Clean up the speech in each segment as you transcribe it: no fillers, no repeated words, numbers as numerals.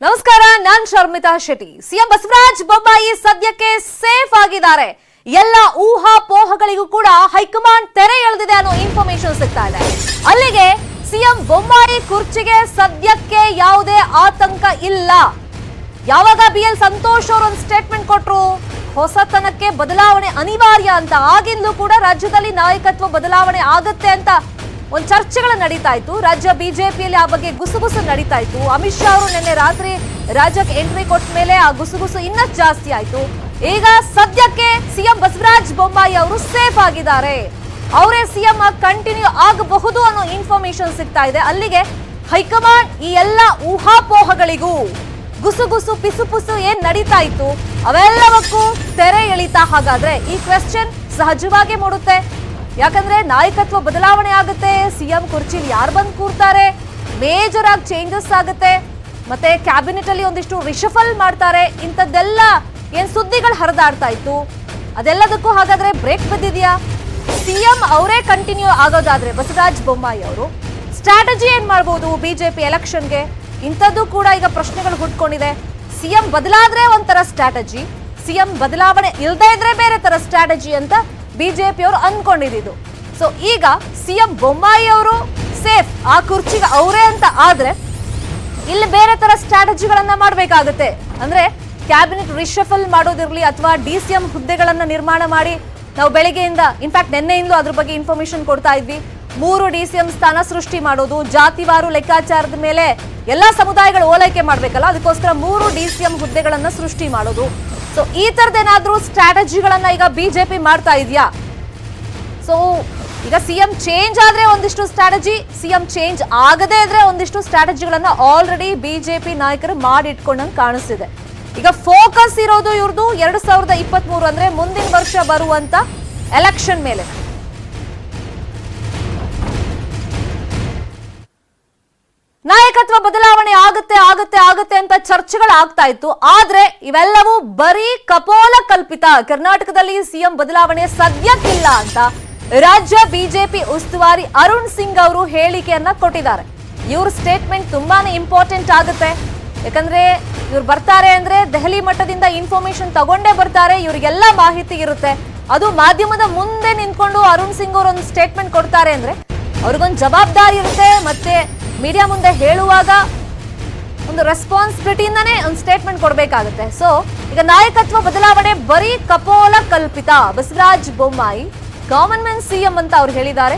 ನಮಸ್ಕಾರ, ನಾನ್ ಶರ್ಮಿತಾ ಶೆಟ್ಟಿ. ಸಿಎಂ ಬಸವರಾಜ ಬೊಮ್ಮಾಯಿ ಸದ್ಯಕ್ಕೆ ಸೇಫ್ ಆಗಿದ್ದಾರೆ. ಎಲ್ಲ ಊಹಾಪೋಹಗಳಿಗೂ ಕೂಡ ಹೈಕಮಾಂಡ್ ತೆರೆ ಎಳೆದಿದೆ ಅನ್ನೋ ಇನ್ಫಾರ್ಮೇಶನ್ ಸಿಗ್ತಾ ಇದೆ. ಅಲ್ಲಿಗೆ ಸಿಎಂ ಬೊಮ್ಮಾಯಿ ಕುರ್ಚಿಗೆ ಸದ್ಯಕ್ಕೆ ಯಾವುದೇ ಆತಂಕ ಇಲ್ಲ. ಯಾವಾಗ BL ಸಂತೋಷ್ ಅವರು ಒಂದು ಸ್ಟೇಟ್ಮೆಂಟ್ ಕೊಟ್ರು, ಹೊಸತನಕ್ಕೆ ಬದಲಾವಣೆ ಅನಿವಾರ್ಯ ಅಂತ, ಆಗಿಂದಲೂ ಕೂಡ ರಾಜ್ಯದಲ್ಲಿ ನಾಯಕತ್ವ ಬದಲಾವಣೆ ಆಗುತ್ತೆ ಅಂತ ಒಂದು ಚರ್ಚೆಗಳು ನಡೀತಾ ಇತ್ತು. ರಾಜ್ಯ ಬಿಜೆಪಿಯಲ್ಲಿ ಆ ಬಗ್ಗೆ ಗುಸುಗುಸು ನಡೀತಾ ಇತ್ತು. ಅಮಿತ್ ಶಾ ಅವರು ನಿನ್ನೆ ರಾತ್ರಿ ರಾಜ್ಯಕ್ಕೆ ಎಂಟ್ರಿ ಕೊಟ್ಟ ಮೇಲೆ ಆ ಗುಸುಗುಸು ಇನ್ನಷ್ಟು ಜಾಸ್ತಿ ಆಯ್ತು. ಈಗ ಸದ್ಯಕ್ಕೆ ಸಿಎಂ ಬಸವರಾಜ ಬೊಮ್ಮಾಯಿ ಅವರು ಸೇಫ್ ಆಗಿದ್ದಾರೆ. ಅವರೇ ಸಿಎಂ ಆಗಿ ಕಂಟಿನ್ಯೂ ಆಗಬಹುದು ಅನ್ನೋ ಇನ್ಫಾರ್ಮೇಶನ್ ಸಿಗ್ತಾ ಇದೆ. ಅಲ್ಲಿಗೆ ಹೈಕಮಾಂಡ್ ಈ ಎಲ್ಲ ಊಹಾಪೋಹಗಳಿಗೂ ಗುಸುಗುಸು ಪಿಸುಪುಸು ಏನ್ ನಡೀತಾ ಇತ್ತು ಅವೆಲ್ಲವಕ್ಕೂ ತೆರೆ ಎಳಿತಾ. ಹಾಗಾದ್ರೆ ಈ ಕ್ವೆಶ್ಚನ್ ಸಹಜವಾಗಿ ಮೂಡುತ್ತೆ. ಯಾಕಂದ್ರೆ ನಾಯಕತ್ವ ಬದಲಾವಣೆ ಆಗುತ್ತೆ, ಸಿಎಂ ಕುರ್ಚಿಲಿ ಯಾರು ಬಂದು ಕೂರ್ತಾರೆ, ಮೇಜರ್ ಆಗಿ ಚೇಂಜಸ್ ಆಗುತ್ತೆ, ಮತ್ತೆ ಕ್ಯಾಬಿನೆಟ್ ಅಲ್ಲಿ ಒಂದಿಷ್ಟು ರಿಶಫಲ್ ಮಾಡ್ತಾರೆ. ಇಂಥದ್ದೆಲ್ಲ ಏನ್ ಸುದ್ದಿಗಳು ಹರಿದಾಡ್ತಾ ಇತ್ತು ಅದೆಲ್ಲದಕ್ಕೂ ಹಾಗಾದ್ರೆ ಬ್ರೇಕ್ ಬಿದ್ದಿದ್ಯಾ? ಸಿಎಂ ಅವರೇ ಕಂಟಿನ್ಯೂ ಆಗೋದಾದ್ರೆ ಬಸವರಾಜ ಬೊಮ್ಮಾಯಿ ಅವರು ಸ್ಟ್ರಾಟಜಿ ಏನ್ ಮಾಡಬಹುದು ಬಿಜೆಪಿ ಎಲೆಕ್ಷನ್ಗೆ? ಇಂಥದ್ದು ಕೂಡ ಈಗ ಪ್ರಶ್ನೆಗಳು ಹುಟ್ಕೊಂಡಿದೆ. ಸಿಎಂ ಬದಲಾದ್ರೆ ಒಂಥರ ಸ್ಟ್ರಾಟಜಿ, ಸಿಎಂ ಬದಲಾವಣೆ ಇಲ್ಲದೆ ಇದ್ರೆ ಬೇರೆ ತರ ಸ್ಟ್ರಾಟಜಿ ಅಂತ ಬಿಜೆಪಿ ಅವರು ಅನ್ಕೊಂಡಿದ್ದು. ಸೊ ಈಗ ಸಿಎಂ ಬೊಮ್ಮಾಯಿ ಅವರು ಸೇಫ್, ಆ ಕುರ್ಚಿಗೆ ಅವರೇ ಅಂತ ಆದ್ರೆ ಇಲ್ಲಿ ಬೇರೆ ತರ ಸ್ಟ್ರಾಟಜಿಗಳನ್ನ ಮಾಡಬೇಕಾಗುತ್ತೆ. ಅಂದ್ರೆ ಕ್ಯಾಬಿನೆಟ್ ರಿಶಫಲ್ ಮಾಡೋದಿರ್ಲಿ ಅಥವಾ DCM ಹುದ್ದೆಗಳನ್ನ ನಿರ್ಮಾಣ ಮಾಡಿ, ನಾವು ಬೆಳಗ್ಗೆಯಿಂದ ಇನ್ಫ್ಯಾಕ್ಟ್ ನಿನ್ನೆಯಿಂದಲೂ ಅದ್ರ ಬಗ್ಗೆ ಇನ್ಫಾರ್ಮೇಶನ್ ಕೊಡ್ತಾ ಇದ್ವಿ. 3 DCM ಸ್ಥಾನ ಸೃಷ್ಟಿ ಮಾಡೋದು, ಜಾತಿವಾರು ಲೆಕ್ಕಾಚಾರದ ಮೇಲೆ ಎಲ್ಲಾ ಸಮುದಾಯಗಳು ಓಲೈಕೆ ಮಾಡ್ಬೇಕಲ್ಲ, ಅದಕ್ಕೋಸ್ಕರ 3 DCM ಹುದ್ದೆಗಳನ್ನ ಸೃಷ್ಟಿ ಮಾಡೋದು. ಸೊ ಈ ತರದೇನಾದ್ರೂ ಸ್ಟ್ರಾಟಜಿಗಳನ್ನ ಈಗ ಬಿಜೆಪಿ ಮಾಡ್ತಾ ಇದೆಯಾ? ಸೊ ಈಗ ಸಿಎಂ ಚೇಂಜ್ ಆದ್ರೆ ಒಂದಿಷ್ಟು ಸ್ಟ್ರಾಟಜಿ, ಸಿಎಂ ಚೇಂಜ್ ಆಗದೇ ಇದ್ರೆ ಒಂದಿಷ್ಟು ಸ್ಟ್ರಾಟಜಿಗಳನ್ನ ಆಲ್ರೆಡಿ ಬಿಜೆಪಿ ನಾಯಕರು ಮಾಡಿಟ್ಕೊಂಡಂಗೆ ಕಾಣಿಸ್ತಿದೆ. ಈಗ ಫೋಕಸ್ ಇರೋದು ಇವ್ರದ್ದು 2023 ಅಂದ್ರೆ ಮುಂದಿನ ವರ್ಷ ಬರುವಂತ ಎಲೆಕ್ಷನ್ ಮೇಲೆ. ನಾಯಕತ್ವ ಬದಲಾವಣೆ ಆಗುತ್ತೆ ಆಗುತ್ತೆ ಆಗುತ್ತೆ ಅಂತ ಚರ್ಚೆಗಳು ಆಗ್ತಾ ಇತ್ತು. ಆದ್ರೆ ಇವೆಲ್ಲವೂ ಬರೀ ಕಪೋಲ ಕಲ್ಪಿತ. ಕರ್ನಾಟಕದಲ್ಲಿ ಸಿಎಂ ಬದಲಾವಣೆ ಸದ್ಯಕ್ಕಿಲ್ಲ ಅಂತ ರಾಜ್ಯ ಬಿಜೆಪಿ ಉಸ್ತುವಾರಿ ಅರುಣ್ ಸಿಂಗ್ ಅವರು ಹೇಳಿಕೆಯನ್ನ ಕೊಟ್ಟಿದ್ದಾರೆ. ಇವ್ರ ಸ್ಟೇಟ್ಮೆಂಟ್ ತುಂಬಾನೇ ಇಂಪಾರ್ಟೆಂಟ್ ಆಗುತ್ತೆ. ಯಾಕಂದ್ರೆ ಇವ್ರು ಬರ್ತಾರೆ ಅಂದ್ರೆ ದೆಹಲಿ ಮಟ್ಟದಿಂದ ಇನ್ಫಾರ್ಮೇಶನ್ ತಗೊಂಡೇ ಬರ್ತಾರೆ, ಇವ್ರಿಗೆಲ್ಲ ಮಾಹಿತಿ ಇರುತ್ತೆ. ಅದು ಮಾಧ್ಯಮದ ಮುಂದೆ ನಿಂತ್ಕೊಂಡು ಅರುಣ್ ಸಿಂಗ್ ಅವರು ಒಂದು ಸ್ಟೇಟ್ಮೆಂಟ್ ಕೊಡ್ತಾರೆ ಅಂದ್ರೆ ಅವ್ರಿಗೊಂದು ಜವಾಬ್ದಾರಿ ಇರುತ್ತೆ. ಮತ್ತೆ ಮೀಡಿಯಾ ಮುಂದೆ ಹೇಳುವಾಗ ಒಂದು ರೆಸ್ಪಾನ್ಸಿಬಿಲಿಟಿಯಿಂದಾನೇ ಒಂದು ಸ್ಟೇಟ್ಮೆಂಟ್ ಕೊಡಬೇಕಾಗುತ್ತೆ. ಸೊ ಈಗ ನಾಯಕತ್ವ ಬದಲಾವಣೆ ಬರೀ ಕಪೋಲ ಕಲ್ಪಿತ. Basavaraj Bommai common man CM ಅಂತ ಅವ್ರು ಹೇಳಿದ್ದಾರೆ.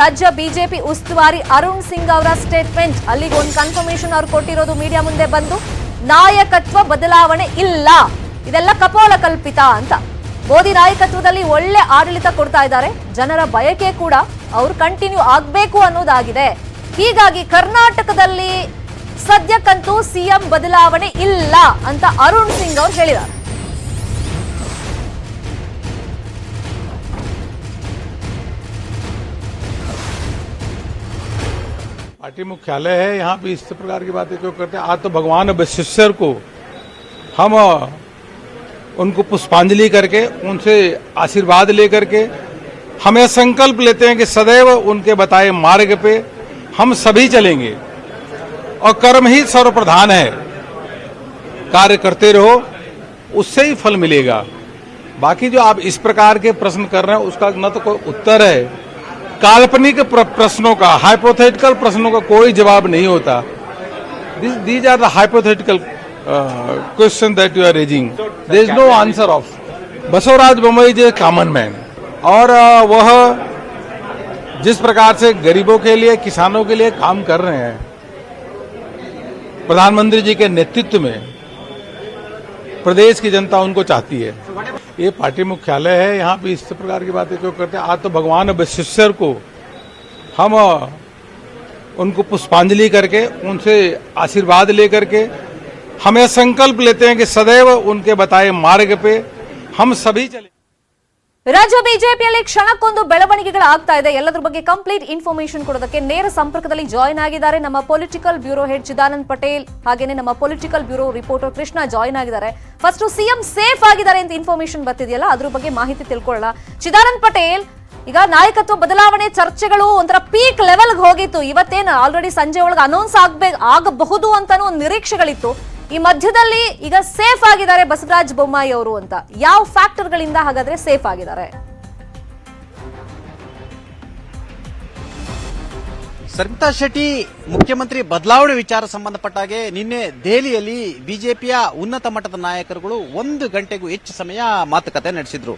ರಾಜ್ಯ ಬಿಜೆಪಿ ಉಸ್ತುವಾರಿ ಅರುಣ್ ಸಿಂಗ್ ಅವರ ಸ್ಟೇಟ್ಮೆಂಟ್, ಅಲ್ಲಿಗೆ ಒಂದು ಕನ್ಫರ್ಮೇಶನ್ ಅವ್ರು ಕೊಟ್ಟಿರೋದು ಮೀಡಿಯಾ ಮುಂದೆ ಬಂದು, ನಾಯಕತ್ವ ಬದಲಾವಣೆ ಇಲ್ಲ, ಇದೆಲ್ಲ ಕಪೋಲ ಕಲ್ಪಿತ ಅಂತ. ಮೋದಿ ನಾಯಕತ್ವದಲ್ಲಿ ಒಳ್ಳೆ ಆಡಳಿತ ಕೊಡ್ತಾ ಇದ್ದಾರೆ, ಜನರ ಬಯಕೆ ಕೂಡ ಅವ್ರು ಕಂಟಿನ್ಯೂ ಆಗ್ಬೇಕು ಅನ್ನೋದಾಗಿದೆ. ಹೀಗಾಗಿ ಕರ್ನಾಟಕದಲ್ಲಿ ಸದ್ಯಕ್ಕಂತೂ ಸಿಎಂ ಬದಲಾವಣೆ ಇಲ್ಲ ಅಂತ ಅರುಣ್ ಸಿಂಗ್ ಅವರು ಹೇಳಿದ್ದಾರೆ. पार्टी मुख्यालय है, यहाँ पे इस प्रकार की बातें क्यों करते हैं? आज तो भगवान बसवेश्वर को हम उनको पुष्पांजलि करके उनसे आशीर्वाद लेकर के हमें संकल्प लेते हैं कि सदैव उनके बताए मार्ग पे हम सभी चलेंगे और कर्म ही सर्वप्रधान है। कार्य करते रहो, उससे ही फल मिलेगा। बाकी जो आप इस प्रकार के प्रश्न कर रहे हैं उसका न तो कोई उत्तर है, काल्पनिक प्रश्नों का, हाइपोथेटिकल प्रश्नों का कोई जवाब नहीं होता। These are the hypothetical question that you are raising, there is no answer of. Basavaraj Bommai ji common man, और वह जिस प्रकार से गरीबों के लिए, किसानों के लिए काम कर रहे हैं प्रधानमंत्री जी के नेतृत्व में, प्रदेश की जनता उनको चाहती है। ये पार्टी मुख्यालय है, यहाँ पे इस प्रकार की बातें क्यों करते हैं? आज तो भगवान बसवेश्वर को हम उनको पुष्पांजलि करके उनसे आशीर्वाद लेकर के हमें संकल्प लेते हैं कि सदैव उनके बताए मार्ग पे हम सभी चले। ರಾಜ್ಯ ಬಿಜೆಪಿಯಲ್ಲಿ ಕ್ಷಣಕ್ಕೊಂದು ಬೆಳವಣಿಗೆಗಳು ಆಗ್ತಾ ಇದೆ. ಎಲ್ಲದರ ಬಗ್ಗೆ ಕಂಪ್ಲೀಟ್ ಇನ್ಫಾರ್ಮೇಶನ್ ಕೊಡೋದಕ್ಕೆ ನೇರ ಸಂಪರ್ಕದಲ್ಲಿ ಜಾಯಿನ್ ಆಗಿದ್ದಾರೆ ನಮ್ಮ political bureau head Chidanand Patel, ಹಾಗೇನೆ ನಮ್ಮ political bureau reporter Krishna join ಆಗಿದ್ದಾರೆ. ಫಸ್ಟ್ ಸಿಎಂ ಸೇಫ್ ಆಗಿದ್ದಾರೆ ಅಂತ ಇನ್ಫಾರ್ಮೇಶನ್ ಬರ್ತಿದೆಯಲ್ಲ, ಅದ್ರ ಬಗ್ಗೆ ಮಾಹಿತಿ ತಿಳ್ಕೊಳ್ಳೋಣ. ಚಿದಾನಂದ್ ಪಟೇಲ್, ಈಗ ನಾಯಕತ್ವ ಬದಲಾವಣೆ ಚರ್ಚೆಗಳು ಒಂಥರ ಪೀಕ್ ಲೆವೆಲ್ಗೆ ಹೋಗಿತ್ತು. ಇವತ್ತೇನು ಆಲ್ರೆಡಿ ಸಂಜೆ ಒಳಗೆ ಅನೌನ್ಸ್ ಆಗಬಹುದು ಅಂತಾನು ಒಂದು ನಿರೀಕ್ಷೆಗಳಿತ್ತು. ಈ ಮಧ್ಯದಲ್ಲಿ ಈಗ ಸೇಫ್ ಆಗಿದ್ದಾರೆ ಬಸವರಾಜ ಬೊಮ್ಮಾಯಿ ಅವರು ಅಂತ. ಯಾವ ಫ್ಯಾಕ್ಟರ್ ಗಳಿಂದ ಹಾಗಾದ್ರೆ ಸೇಫ್ ಆಗಿದ್ದಾರೆ? ಸರ್ಮಿತಾ ಶೆಟ್ಟಿ ಮುಖ್ಯಮಂತ್ರಿ ಬದಲಾವಣೆ ವಿಚಾರ ಸಂಬಂಧಪಟ್ಟ ಹಾಗೆ ನಿನ್ನೆ ದೆಹಲಿಯಲ್ಲಿ ಬಿಜೆಪಿಯ ಉನ್ನತ ಮಟ್ಟದ ನಾಯಕರುಗಳು 1 ಗಂಟೆಗೂ ಹೆಚ್ಚು ಸಮಯ ಮಾತುಕತೆ ನಡೆಸಿದ್ರು.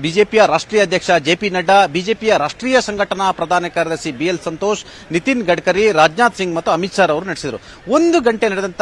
ಬಿಜೆಪಿಯ ರಾಷ್ಟ್ರೀಯ ಅಧ್ಯಕ್ಷ ಜೆಪಿ ನಡ್ಡಾ, ಬಿಜೆಪಿಯ ರಾಷ್ಟ್ರೀಯ ಸಂಘಟನಾ ಪ್ರಧಾನ ಕಾರ್ಯದರ್ಶಿ ಬಿಎಲ್ ಸಂತೋಷ್, ನಿತಿನ್ ಗಡ್ಕರಿ, ರಾಜನಾಥ್ ಸಿಂಗ್ ಮತ್ತು ಅಮಿತ್ ಶಾ ಅವರು ನಡೆಸಿದರು. 1 ಗಂಟೆ ನಡೆದಂತ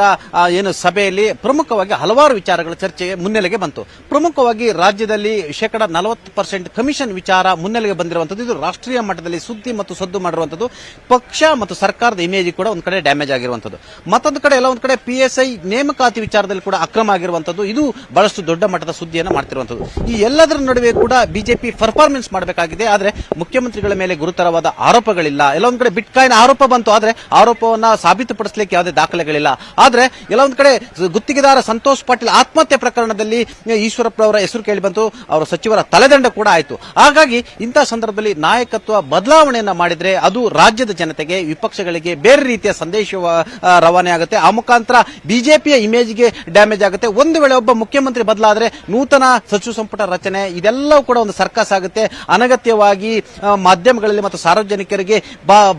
ಏನು ಸಭೆಯಲ್ಲಿ ಪ್ರಮುಖವಾಗಿ ಹಲವಾರು ವಿಚಾರಗಳ ಚರ್ಚೆಗೆ ಮುನ್ನೆಲೆಗೆ ಬಂತು. ಪ್ರಮುಖವಾಗಿ ರಾಜ್ಯದಲ್ಲಿ 40% ಕಮಿಷನ್ ವಿಚಾರ ಮುನ್ನೆಲೆಗೆ ಬಂದಿರುವಂತದ್ದು. ಇದು ರಾಷ್ಟ್ರೀಯ ಮಟ್ಟದಲ್ಲಿ ಸುದ್ದಿ ಮತ್ತು ಸದ್ದು ಮಾಡಿರುವಂತದ್ದು. ಪಕ್ಷ ಮತ್ತು ಸರ್ಕಾರದ ಇಮೇಜ್ ಕೂಡ ಒಂದ್ ಕಡೆ ಡ್ಯಾಮೇಜ್ ಆಗಿರುವಂತದ್ದು. ಮತ್ತೊಂದು ಕಡೆ ಎಲ್ಲ ಒಂದ್ ಕಡೆ PSI ನೇಮಕಾತಿ ವಿಚಾರದಲ್ಲಿ ಕೂಡ ಅಕ್ರಮ ಆಗಿರುವಂತದ್ದು. ಇದು ಬಹಳಷ್ಟು ದೊಡ್ಡ ಮಟ್ಟದ ಸುದ್ದಿಯನ್ನು ಮಾಡ್ತಿರುವಂತದ್ದು. ಈ ಎಲ್ಲದರ ನಡುವೆ ಕೂಡ ಬಿಜೆಪಿ ಪರ್ಫಾರ್ಮೆನ್ಸ್ ಮಾಡಬೇಕಾಗಿದೆ. ಆದ್ರೆ ಮುಖ್ಯಮಂತ್ರಿಗಳ ಮೇಲೆ ಗುರುತರವಾದ ಆರೋಪಗಳಿಲ್ಲ. ಎಲ್ಲ ಒಂದ್ ಕಡೆ ಬಿಟ್ಕಾಯಿನ್ ಆರೋಪ ಬಂತು, ಆದ್ರೆ ಆರೋಪವನ್ನ ಸಾಬೀತುಪಡಿಸಲಿಕ್ಕೆ ಯಾವುದೇ ದಾಖಲೆಗಳಿಲ್ಲ. ಆದ್ರೆ ಎಲ್ಲ ಒಂದ್ ಕಡೆ ಗುತ್ತಿಗೆದಾರ ಸಂತೋಷ್ ಪಾಟೀಲ್ ಆತ್ಮಹತ್ಯೆ ಪ್ರಕರಣದಲ್ಲಿ ಈಶ್ವರಪ್ಪ ಅವರ ಹೆಸರು ಕೇಳಿ ಬಂತು. ಅವರ ಸಚಿವರ ತಲೆದಂಡ ಕೂಡ ಆಯಿತು. ಹಾಗಾಗಿ ಇಂತಹ ಸಂದರ್ಭದಲ್ಲಿ ನಾಯಕತ್ವ ಬದಲಾವಣೆಯನ್ನ ಮಾಡಿದ್ರೆ ಅದು ರಾಜ್ಯದ ಜನತೆಗೆ, ವಿಪಕ್ಷಗಳಿಗೆ ಬೇರೆ ರೀತಿಯ ಸಂದೇಶ ರವಾನೆ ಆಗುತ್ತೆ. ಆ ಮುಖಾಂತರ ಬಿಜೆಪಿಯ ಇಮೇಜ್ಗೆ ಡ್ಯಾಮೇಜ್ ಆಗುತ್ತೆ. ಒಂದು ವೇಳೆ ಒಬ್ಬ ಮುಖ್ಯಮಂತ್ರಿ ಬದಲಾದ್ರೆ ನೂತನ ಸಚಿವ ಸಂಪುಟ ರಚನೆ ಇದೆಲ್ಲವೂ ಕೂಡ ಒಂದು ಸರ್ಕಸ್ ಆಗುತ್ತೆ. ಅನಗತ್ಯವಾಗಿ ಮಾಧ್ಯಮಗಳಲ್ಲಿ ಮತ್ತು ಸಾರ್ವಜನಿಕರಿಗೆ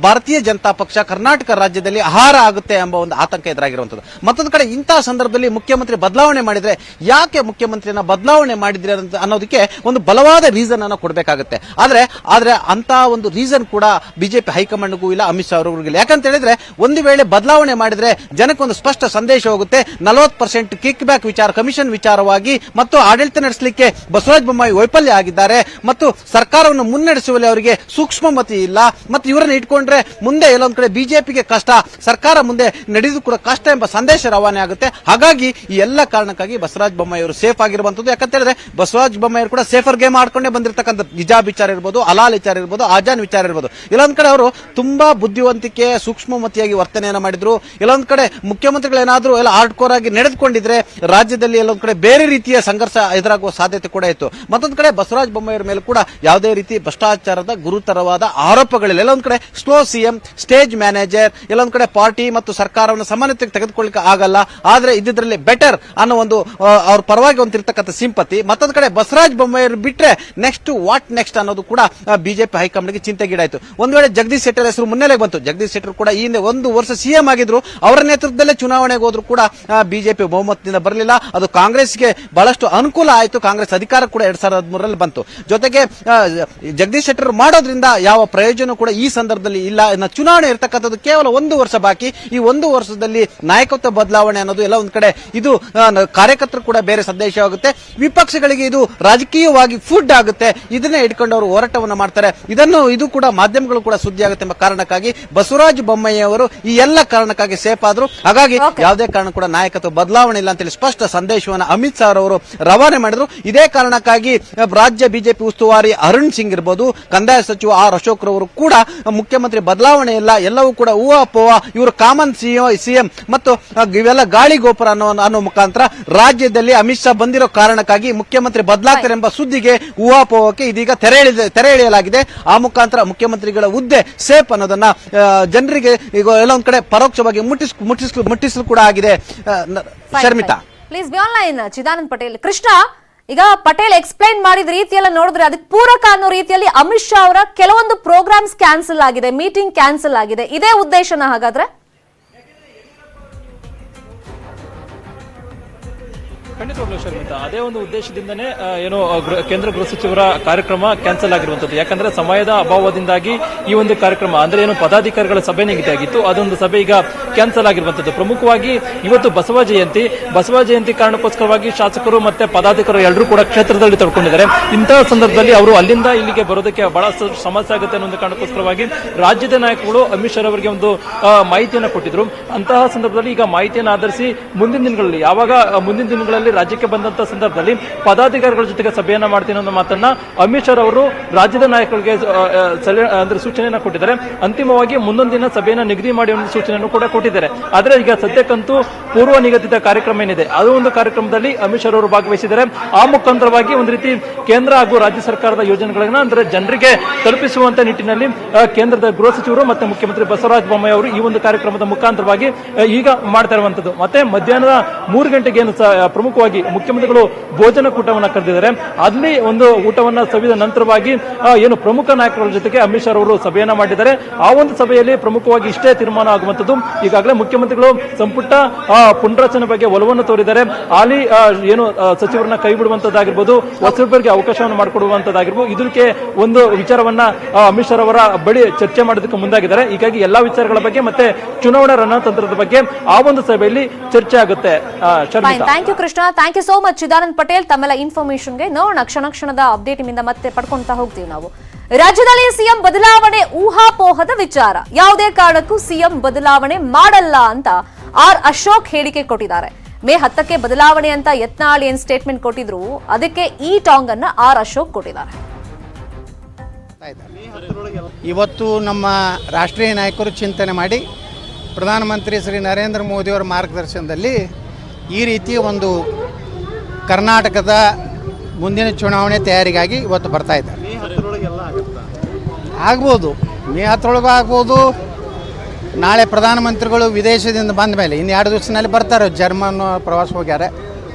ಭಾರತೀಯ ಜನತಾ ಪಕ್ಷ ಕರ್ನಾಟಕ ರಾಜ್ಯದಲ್ಲಿ ಆಹಾರ ಆಗುತ್ತೆ ಎಂಬ ಒಂದು ಆತಂಕ ಎದುರಾಗಿರುವಂತದ್ದು. ಮತ್ತೊಂದು ಕಡೆ ಇಂತಹ ಸಂದರ್ಭದಲ್ಲಿ ಮುಖ್ಯಮಂತ್ರಿ ಬದಲಾವಣೆ ಮಾಡಿದ್ರೆ ಯಾಕೆ ಮುಖ್ಯಮಂತ್ರಿಯನ್ನ ಬದಲಾವಣೆ ಮಾಡಿದ್ರೆ ಅನ್ನೋದಕ್ಕೆ ಒಂದು ಬಲವಾದ ರೀಸನ್ ಅನ್ನು ಕೊಡಬೇಕಾಗುತ್ತೆ. ಆದ್ರೆ ಅಂತ ಒಂದು ರೀಸನ್ ಕೂಡ ಬಿಜೆಪಿ ಹೈಕಮಾಂಡ್ಗೂ ಇಲ್ಲ, ಅಮಿತ್ ಶಾ ಅವರಿಗೂ ಇಲ್ಲ. ಯಾಕಂತ ಹೇಳಿದ್ರೆ ಒಂದು ವೇಳೆ ಬದಲಾವಣೆ ಮಾಡಿದ್ರೆ ಜನಕ್ಕೊಂದು ಸ್ಪಷ್ಟ ಸಂದೇಶ ಹೋಗುತ್ತೆ. 40% ಕಿಕ್ ಬ್ಯಾಕ್ ವಿಚಾರ, ಕಮಿಷನ್ ವಿಚಾರವಾಗಿ ಮತ್ತು ಆಡಳಿತ ನಡೆಸಲಿಕ್ಕೆ ಬಸವರಾಜ ಬೊಮ್ಮಾಯಿ ವೈಫಲ್ಯ ಆಗಿದ್ದಾರೆ ಮತ್ತು ಸರ್ಕಾರವನ್ನು ಮುನ್ನಡೆಸುವಲ್ಲಿ ಅವರಿಗೆ ಸೂಕ್ಷ್ಮಮತಿ ಇಲ್ಲ ಮತ್ತು ಇವರನ್ನು ಇಟ್ಕೊಂಡ್ರೆ ಮುಂದೆ ಎಲ್ಲೊಂದ್ ಕಡೆ ಬಿಜೆಪಿಗೆ ಕಷ್ಟ, ಸರ್ಕಾರ ಮುಂದೆ ನಡೆದು ಕೂಡ ಕಷ್ಟ ಎಂಬ ಸಂದೇಶ ರವಾನೆ ಆಗುತ್ತೆ. ಹಾಗಾಗಿ ಈ ಎಲ್ಲ ಕಾರಣಕ್ಕಾಗಿ ಬಸವರಾಜ ಬೊಮ್ಮಾಯಿ ಅವರು ಸೇಫ್ ಆಗಿರುವಂತದ್ದು. ಯಾಕಂತ ಹೇಳಿದ್ರೆ ಬಸವರಾಜ ಬೊಮ್ಮಾಯಿ ಕೂಡ ಸೇಫರ್ ಗೇಮ್ ಆಡ್ಕೊಂಡೇ ಬಂದಿರತಕ್ಕಂಥ ಹಿಜಾಬ್ ವಿಚಾರ ಇರ್ಬೋದು, ಹಲಾಲ್ ವಿಚಾರ ಇರ್ಬೋದು, ಆಜಾನ್ ವಿಚಾರ ಇರ್ಬೋದು. ಇಲ್ಲೊಂದ್ ಕಡೆ ಅವರು ತುಂಬಾ ಬುದ್ಧಿವಂತಿಕೆ, ಸೂಕ್ಷ್ಮಮತಿಯಾಗಿ ವರ್ತನೆಯನ್ನ ಮಾಡಿದ್ರು. ಎಲ್ಲೊಂದ್ ಕಡೆ ಮುಖ್ಯಮಂತ್ರಿಗಳೇನಾದ್ರೂ ಎಲ್ಲ ಹಾರ್ಡ್ ಕೋರ್ ಆಗಿ ನಡೆದುಕೊಂಡಿದ್ರೆ ರಾಜ್ಯದಲ್ಲಿ ಎಲ್ಲೊಂದ್ ಕಡೆ ಬೇರೆ ರೀತಿಯ ಸಂಘರ್ಷ ಎದುರಾಗುವ ಸಾಧ್ಯತೆ ಕೂಡ ಇತ್ತು. ಮತ್ತೊಂದು ಕಡೆ ಬಸವರಾಜ ಬೊಮ್ಮಾಯಿಯವರ ಮೇಲೆ ಕೂಡ ಯಾವುದೇ ರೀತಿ ಭ್ರಷ್ಟಾಚಾರದ ಗುರುತರವಾದ ಆರೋಪಗಳಿಲ್ಲ. ಎಲ್ಲೊಂದ್ ಕಡೆ ಸ್ಲೋ ಸಿಎಂ, ಸ್ಟೇಜ್ ಮ್ಯಾನೇಜರ್, ಎಲ್ಲೊಂದ್ ಕಡೆ ಪಾರ್ಟಿ ಮತ್ತು ಸರ್ಕಾರವನ್ನು ಸಮಾನತೆಗೆ ತೆಗೆದುಕೊಳ್ಳಿಕ್ಕೆ ಆಗಲ್ಲ, ಆದ್ರೆ ಇದ್ರಲ್ಲಿ ಬೆಟರ್ ಅನ್ನೋ ಒಂದು ಅವ್ರ ಪರವಾಗಿ ಹೊಂದಿರತಕ್ಕಂಥ ಸಿಂಪತಿ. ಮತ್ತೊಂದು ಕಡೆ ಬಸವರಾಜ ಬೊಮ್ಮಾಯಿಯವರು ಬಿಟ್ರೆ ವಾಟ್ ನೆಕ್ಸ್ಟ್ ಅನ್ನೋದು ಕೂಡ ಬಿಜೆಪಿ ಹೈಕಮಾಂಡ್ಗೆ ಚಿಂತೆಗೀಡಾಯಿತು. ಒಂದ್ ವೇಳೆ ಜಗದೀಶ್ ಶೆಟ್ಟರ್ ಹೆಸರು ಮುನ್ನೆಲೆಗೆ ಬಂತು. ಜಗದೀಶ್ ಶೆಟ್ಟರ್ ಕೂಡ ಈ ಹಿಂದೆ 1 ವರ್ಷ ಸಿಎಂ ಆಗಿದ್ರು. ಅವರ ನೇತೃತ್ವದಲ್ಲೇ ಚುನಾವಣೆಗೆ ಹೋದ್ರು ಕೂಡ ಬಿಜೆಪಿ ಬಹುಮತದಿಂದ ಬರಲಿಲ್ಲ. ಅದು ಕಾಂಗ್ರೆಸ್ಗೆ ಬಹಳಷ್ಟು ಅನುಕೂಲ ಆಯಿತು. ಕಾಂಗ್ರೆಸ್ ಅಧಿಕಾರ ಕೂಡ 2013ರಲ್ಲಿ ಬಂತು. ಜೊತೆಗೆ ಜಗದೀಶ್ ಶೆಟ್ಟರ್ ಮಾಡೋದ್ರಿಂದ ಯಾವ ಪ್ರಯೋಜನ ಕೂಡ ಈ ಸಂದರ್ಭದಲ್ಲಿ ಇಲ್ಲ. ಚುನಾವಣೆ ಇರತಕ್ಕಂಥದ್ದು ಕೇವಲ 1 ವರ್ಷ ಬಾಕಿ. ಈ 1 ವರ್ಷದಲ್ಲಿ ನಾಯಕತ್ವ ಬದಲಾವಣೆ ಅನ್ನೋದು ಎಲ್ಲ ಒಂದ್ ಕಡೆ ಇದು ಕಾರ್ಯಕರ್ತರು ಕೂಡ ಬೇರೆ ಸಂದೇಶವಾಗುತ್ತೆ, ವಿಪಕ್ಷಗಳಿಗೆ ಇದು ರಾಜಕೀಯವಾಗಿ ಫುಡ್ ಆಗುತ್ತೆ. ಇದನ್ನೇ ಇಟ್ಕೊಂಡು ಅವರು ಹೋರಾಟವನ್ನು ಮಾಡ್ತಾರೆ. ಇದು ಕೂಡ ಮಾಧ್ಯಮಗಳು ಕೂಡ ಸುದ್ದಿ ಆಗುತ್ತೆ ಎಂಬ ಕಾರಣಕ್ಕಾಗಿ ಬಸವರಾಜ ಬೊಮ್ಮಾಯಿ ಅವರು ಈ ಎಲ್ಲ ಕಾರಣಕ್ಕಾಗಿ ಸೇಫ್ ಆದ್ರು. ಹಾಗಾಗಿ ಯಾವುದೇ ಕಾರಣ ಕೂಡ ನಾಯಕತ್ವ ಬದಲಾವಣೆ ಇಲ್ಲ ಅಂತೇಳಿ ಸ್ಪಷ್ಟ ಸಂದೇಶವನ್ನು ಅಮಿತ್ ಶಾ ಅವರು ರವಾನೆ ಮಾಡಿದ್ರು. ಇದೇ ಕಾರಣಕ್ಕಾಗಿ ರಾಜ್ಯ ಬಿಜೆಪಿ ಉಸ್ತುವಾರಿ ಅರುಣ್ ಸಿಂಗ್ ಇರಬಹುದು, ಕಂದಾಯ ಸಚಿವ ಆರ್ ಅಶೋಕ್ ರವರು ಕೂಡ ಮುಖ್ಯಮಂತ್ರಿ ಬದಲಾವಣೆ ಇಲ್ಲ, ಎಲ್ಲವೂ ಕೂಡ ಊಹಾಪೋಹ, ಇವರು ಕಾಮನ್ ಸಿಎಂ ಮತ್ತು ಇವೆಲ್ಲ ಗಾಳಿ ಗೋಪುರ ಅನ್ನೋ ಮುಖಾಂತರ ರಾಜ್ಯದಲ್ಲಿ ಅಮಿತ್ ಶಾ ಬಂದಿರೋ ಕಾರಣಕ್ಕಾಗಿ ಮುಖ್ಯಮಂತ್ರಿ ಬದಲಾಗ್ತಾರೆ ಎಂಬ ಸುದ್ದಿಗೆ ಊಹಾಪೋಹಕ್ಕೆ ಇದೀಗ ತೆರೆ ಎಳೆಯಲಾಗಿದೆ. ಆ ಮುಖಾಂತರ ಮುಖ್ಯಮಂತ್ರಿಗಳ ಹುದ್ದೆ ಸೇಫ್ ಅನ್ನೋದನ್ನ ಜನರಿಗೆ ಈಗ ಎಲ್ಲ ಒಂದ್ ಕಡೆ ಪರೋಕ್ಷವಾಗಿ ಮುಟ್ಟಿಸಲು ಕೂಡ ಆಗಿದೆ. Sharmita, please be online. Chidanand Patel, Krishna, ಈಗ ಪಟೇಲ್ ಎಕ್ಸ್ಪ್ಲೈನ್ ಮಾಡಿದ ರೀತಿಯೆಲ್ಲ ನೋಡಿದ್ರೆ ಅದಕ್ಕೆ ಪೂರಕ ಅನ್ನೋ ರೀತಿಯಲ್ಲಿ ಅಮಿತ್ ಶಾ ಅವರ ಕೆಲವೊಂದು ಪ್ರೋಗ್ರಾಮ್ಸ್ ಕ್ಯಾನ್ಸಲ್ ಆಗಿದೆ, ಮೀಟಿಂಗ್ ಕ್ಯಾನ್ಸಲ್ ಆಗಿದೆ. ಇದೇ ಉದ್ದೇಶನ ಹಾಗಾದ್ರೆ? ಖಂಡಿತವಾಗ್ಲೂ ಶರ್ಮಿತಾ, ಅದೇ ಒಂದು ಉದ್ದೇಶದಿಂದನೇ ಏನು ಕೇಂದ್ರ ಗೃಹ ಸಚಿವರ ಕಾರ್ಯಕ್ರಮ ಕ್ಯಾನ್ಸಲ್ ಆಗಿರುವಂತದ್ದು. ಯಾಕಂದ್ರೆ ಸಮಯದ ಅಭಾವದಿಂದಾಗಿ ಈ ಒಂದು ಕಾರ್ಯಕ್ರಮ ಅಂದ್ರೆ ಏನು ಪದಾಧಿಕಾರಿಗಳ ಸಭೆ ನಿಗದಿಯಾಗಿತ್ತು, ಅದೊಂದು ಸಭೆ ಈಗ ಕ್ಯಾನ್ಸಲ್ ಆಗಿರುವಂತದ್ದು. ಪ್ರಮುಖವಾಗಿ ಇವತ್ತು ಬಸವ ಜಯಂತಿ ಕಾರಣಕ್ಕೋಸ್ಕರವಾಗಿ ಶಾಸಕರು ಮತ್ತೆ ಪದಾಧಿಕಾರಿಗಳು ಎಲ್ಲರೂ ಕೂಡ ಕ್ಷೇತ್ರದಲ್ಲಿ ತೊಡ್ಕೊಂಡಿದ್ದಾರೆ. ಇಂತಹ ಸಂದರ್ಭದಲ್ಲಿ ಅವರು ಅಲ್ಲಿಂದ ಇಲ್ಲಿಗೆ ಬರೋದಕ್ಕೆ ಬಹಳ ಸಮಸ್ಯೆ ಆಗುತ್ತೆ ಅನ್ನೋ ಕಾರಣಕ್ಕೋಸ್ಕರವಾಗಿ ರಾಜ್ಯದ ನಾಯಕರು ಅಮಿತ್ ಶಾ ಅವರಿಗೆ ಒಂದು ಮಾಹಿತಿಯನ್ನು ಕೊಟ್ಟಿದ್ರು. ಅಂತಹ ಸಂದರ್ಭದಲ್ಲಿ ಈಗ ಮಾಹಿತಿಯನ್ನು ಆಧರಿಸಿ ಮುಂದಿನ ದಿನಗಳಲ್ಲಿ ರಾಜ್ಯಕ್ಕೆ ಬಂದಂತ ಸಂದರ್ಭದಲ್ಲಿ ಪದಾಧಿಕಾರಿಗಳ ಜೊತೆಗೆ ಸಭೆಯನ್ನ ಮಾಡ್ತೀನಿ ಅನ್ನೋ ಮಾತನ್ನ ಅಮಿತ್ ಶಾ ಅವರು ರಾಜ್ಯದ ನಾಯಕರಿಗೆ ಅಂದ್ರೆ ಸೂಚನೆಯನ್ನ ಕೊಟ್ಟಿದ್ದಾರೆ. ಅಂತಿಮವಾಗಿ ಮುಂದೊಂದು ದಿನ ಸಭೆಯನ್ನ ನಿಗದಿ ಮಾಡಿ ಒಂದು ಸೂಚನೆಯನ್ನು ಕೂಡ ಕೊಟ್ಟಿದ್ದಾರೆ. ಆದ್ರೆ ಈಗ ಸದ್ಯಕ್ಕಂತೂ ಪೂರ್ವ ನಿಗದಿತ ಕಾರ್ಯಕ್ರಮ ಏನಿದೆ ಅದು ಒಂದು ಕಾರ್ಯಕ್ರಮದಲ್ಲಿ ಅಮಿತ್ ಶಾ ಅವರು ಭಾಗವಹಿಸಿದ್ದಾರೆ. ಆ ಮುಖಾಂತರವಾಗಿ ಒಂದು ರೀತಿ ಕೇಂದ್ರ ಹಾಗೂ ರಾಜ್ಯ ಸರ್ಕಾರದ ಯೋಜನೆಗಳನ್ನ ಅಂದ್ರೆ ಜನರಿಗೆ ತಲುಪಿಸುವಂತ ನಿಟ್ಟಿನಲ್ಲಿ ಕೇಂದ್ರದ ಗೃಹ ಸಚಿವರು ಮತ್ತೆ ಮುಖ್ಯಮಂತ್ರಿ ಬಸವರಾಜ ಬೊಮ್ಮಾಯಿ ಅವರು ಈ ಒಂದು ಕಾರ್ಯಕ್ರಮದ ಮುಖಾಂತರವಾಗಿ ಈಗ ಮಾಡ್ತಾ ಇರುವಂತದ್ದು. ಮತ್ತೆ ಮಧ್ಯಾಹ್ನದ 3 ಗಂಟೆಗೆ ಏನು ಪ್ರಮುಖವಾಗಿ ಮುಖ್ಯಮಂತ್ರಿಗಳು ಭೋಜನ ಕೂಟವನ್ನ ಕರೆದಿದ್ದಾರೆ. ಅಲ್ಲಿ ಒಂದು ಊಟವನ್ನ ಸವಿದ ನಂತರವಾಗಿ ಏನು ಪ್ರಮುಖ ನಾಯಕರ ಜೊತೆಗೆ ಅಮಿತ್ ಶಾ ಅವರು ಸಭೆಯನ್ನ ಮಾಡಿದ್ದಾರೆ. ಆ ಒಂದು ಸಭೆಯಲ್ಲಿ ಪ್ರಮುಖವಾಗಿ ಇಷ್ಟೇ ತೀರ್ಮಾನ ಆಗುವಂತದ್ದು. ಈಗಾಗಲೇ ಮುಖ್ಯಮಂತ್ರಿಗಳು ಸಂಪುಟ ಪುನರಚನೆ ಬಗ್ಗೆ ಒಲವನ್ನು ತೋರಿದ್ದಾರೆ. ಹಾಲಿ ಏನು ಸಚಿವರನ್ನ ಕೈ ಬಿಡುವಂತದ್ದಾಗಿರ್ಬೋದು, ಹೊಸಬರಿಗೆ ಅವಕಾಶವನ್ನು ಮಾಡಿಕೊಡುವಂತದ್ದಾಗಿರ್ಬೋದು, ಇದಕ್ಕೆ ಒಂದು ವಿಚಾರವನ್ನ ಅಮಿತ್ ಶಾ ಅವರ ಬಳಿ ಚರ್ಚೆ ಮಾಡೋದಕ್ಕೆ ಮುಂದಾಗಿದ್ದಾರೆ. ಹೀಗಾಗಿ ಎಲ್ಲಾ ವಿಚಾರಗಳ ಬಗ್ಗೆ ಮತ್ತೆ ಚುನಾವಣಾ ರಣತಂತ್ರದ ಬಗ್ಗೆ ಆ ಒಂದು ಸಭೆಯಲ್ಲಿ ಚರ್ಚೆ ಆಗುತ್ತೆ. Thank you Krishna, thank you so much Chidanand Patel. ತಮ್ಮೆಲ್ಲ ಇನ್ಫಾರ್ಮೇಶನ್ಗೆ ನೋಡೋಣ, ಕ್ಷಣದ ಅಪ್ಡೇಟ್ ನಿಂದ ಮತ್ತೆ ಪಡ್ಕೊಂತಾ ಹೋಗ್ತೀವಿ ನಾವು. ರಾಜ್ಯದಲ್ಲಿ ಸಿಎಂ ಬದಲಾವಣೆ ಊಹಾಪೋಹದ ವಿಚಾರ. ಯಾವುದೇ ಕಾರಣಕ್ಕೂ ಸಿಎಂ ಬದಲಾವಣೆ ಮಾಡಲ್ಲ ಅಂತ ಆರ್ ಅಶೋಕ್ ಹೇಳಿಕೆ ಕೊಟ್ಟಿದ್ದಾರೆ. ಮೇ 10ಕ್ಕೆ ಬದಲಾವಣೆ ಅಂತ ಯತ್ನಾಳ್ ಏನ್ ಸ್ಟೇಟ್ಮೆಂಟ್ ಕೊಟ್ಟಿದ್ರು, ಅದಕ್ಕೆ ಈ ಟಾಂಗ್ ಅನ್ನ ಆರ್ ಅಶೋಕ್ ಕೊಟ್ಟಿದ್ದಾರೆ. ಇವತ್ತು ನಮ್ಮ ರಾಷ್ಟ್ರೀಯ ನಾಯಕರು ಚಿಂತನೆ ಮಾಡಿ ಪ್ರಧಾನಮಂತ್ರಿ ಶ್ರೀ ನರೇಂದ್ರ ಮೋದಿಯವರ ಮಾರ್ಗದರ್ಶನದಲ್ಲಿ ಈ ರೀತಿ ಒಂದು ಕರ್ನಾಟಕದ ಮುಂದಿನ ಚುನಾವಣೆ ತಯಾರಿಗಾಗಿ ಇವತ್ತು ಬರ್ತಾ ಇದ್ದಾರೆ. ಆಗ್ಬೋದು, ಮೇ 10 ಆಗ್ಬೋದು. ನಾಳೆ ಪ್ರಧಾನಮಂತ್ರಿಗಳು ವಿದೇಶದಿಂದ ಬಂದ ಮೇಲೆ ಇನ್ನು 2 ದಿವಸದಲ್ಲಿ ಬರ್ತಾರೆ. ಜರ್ಮನ್ ಪ್ರವಾಸ ಹೋಗ್ಯಾರೆ.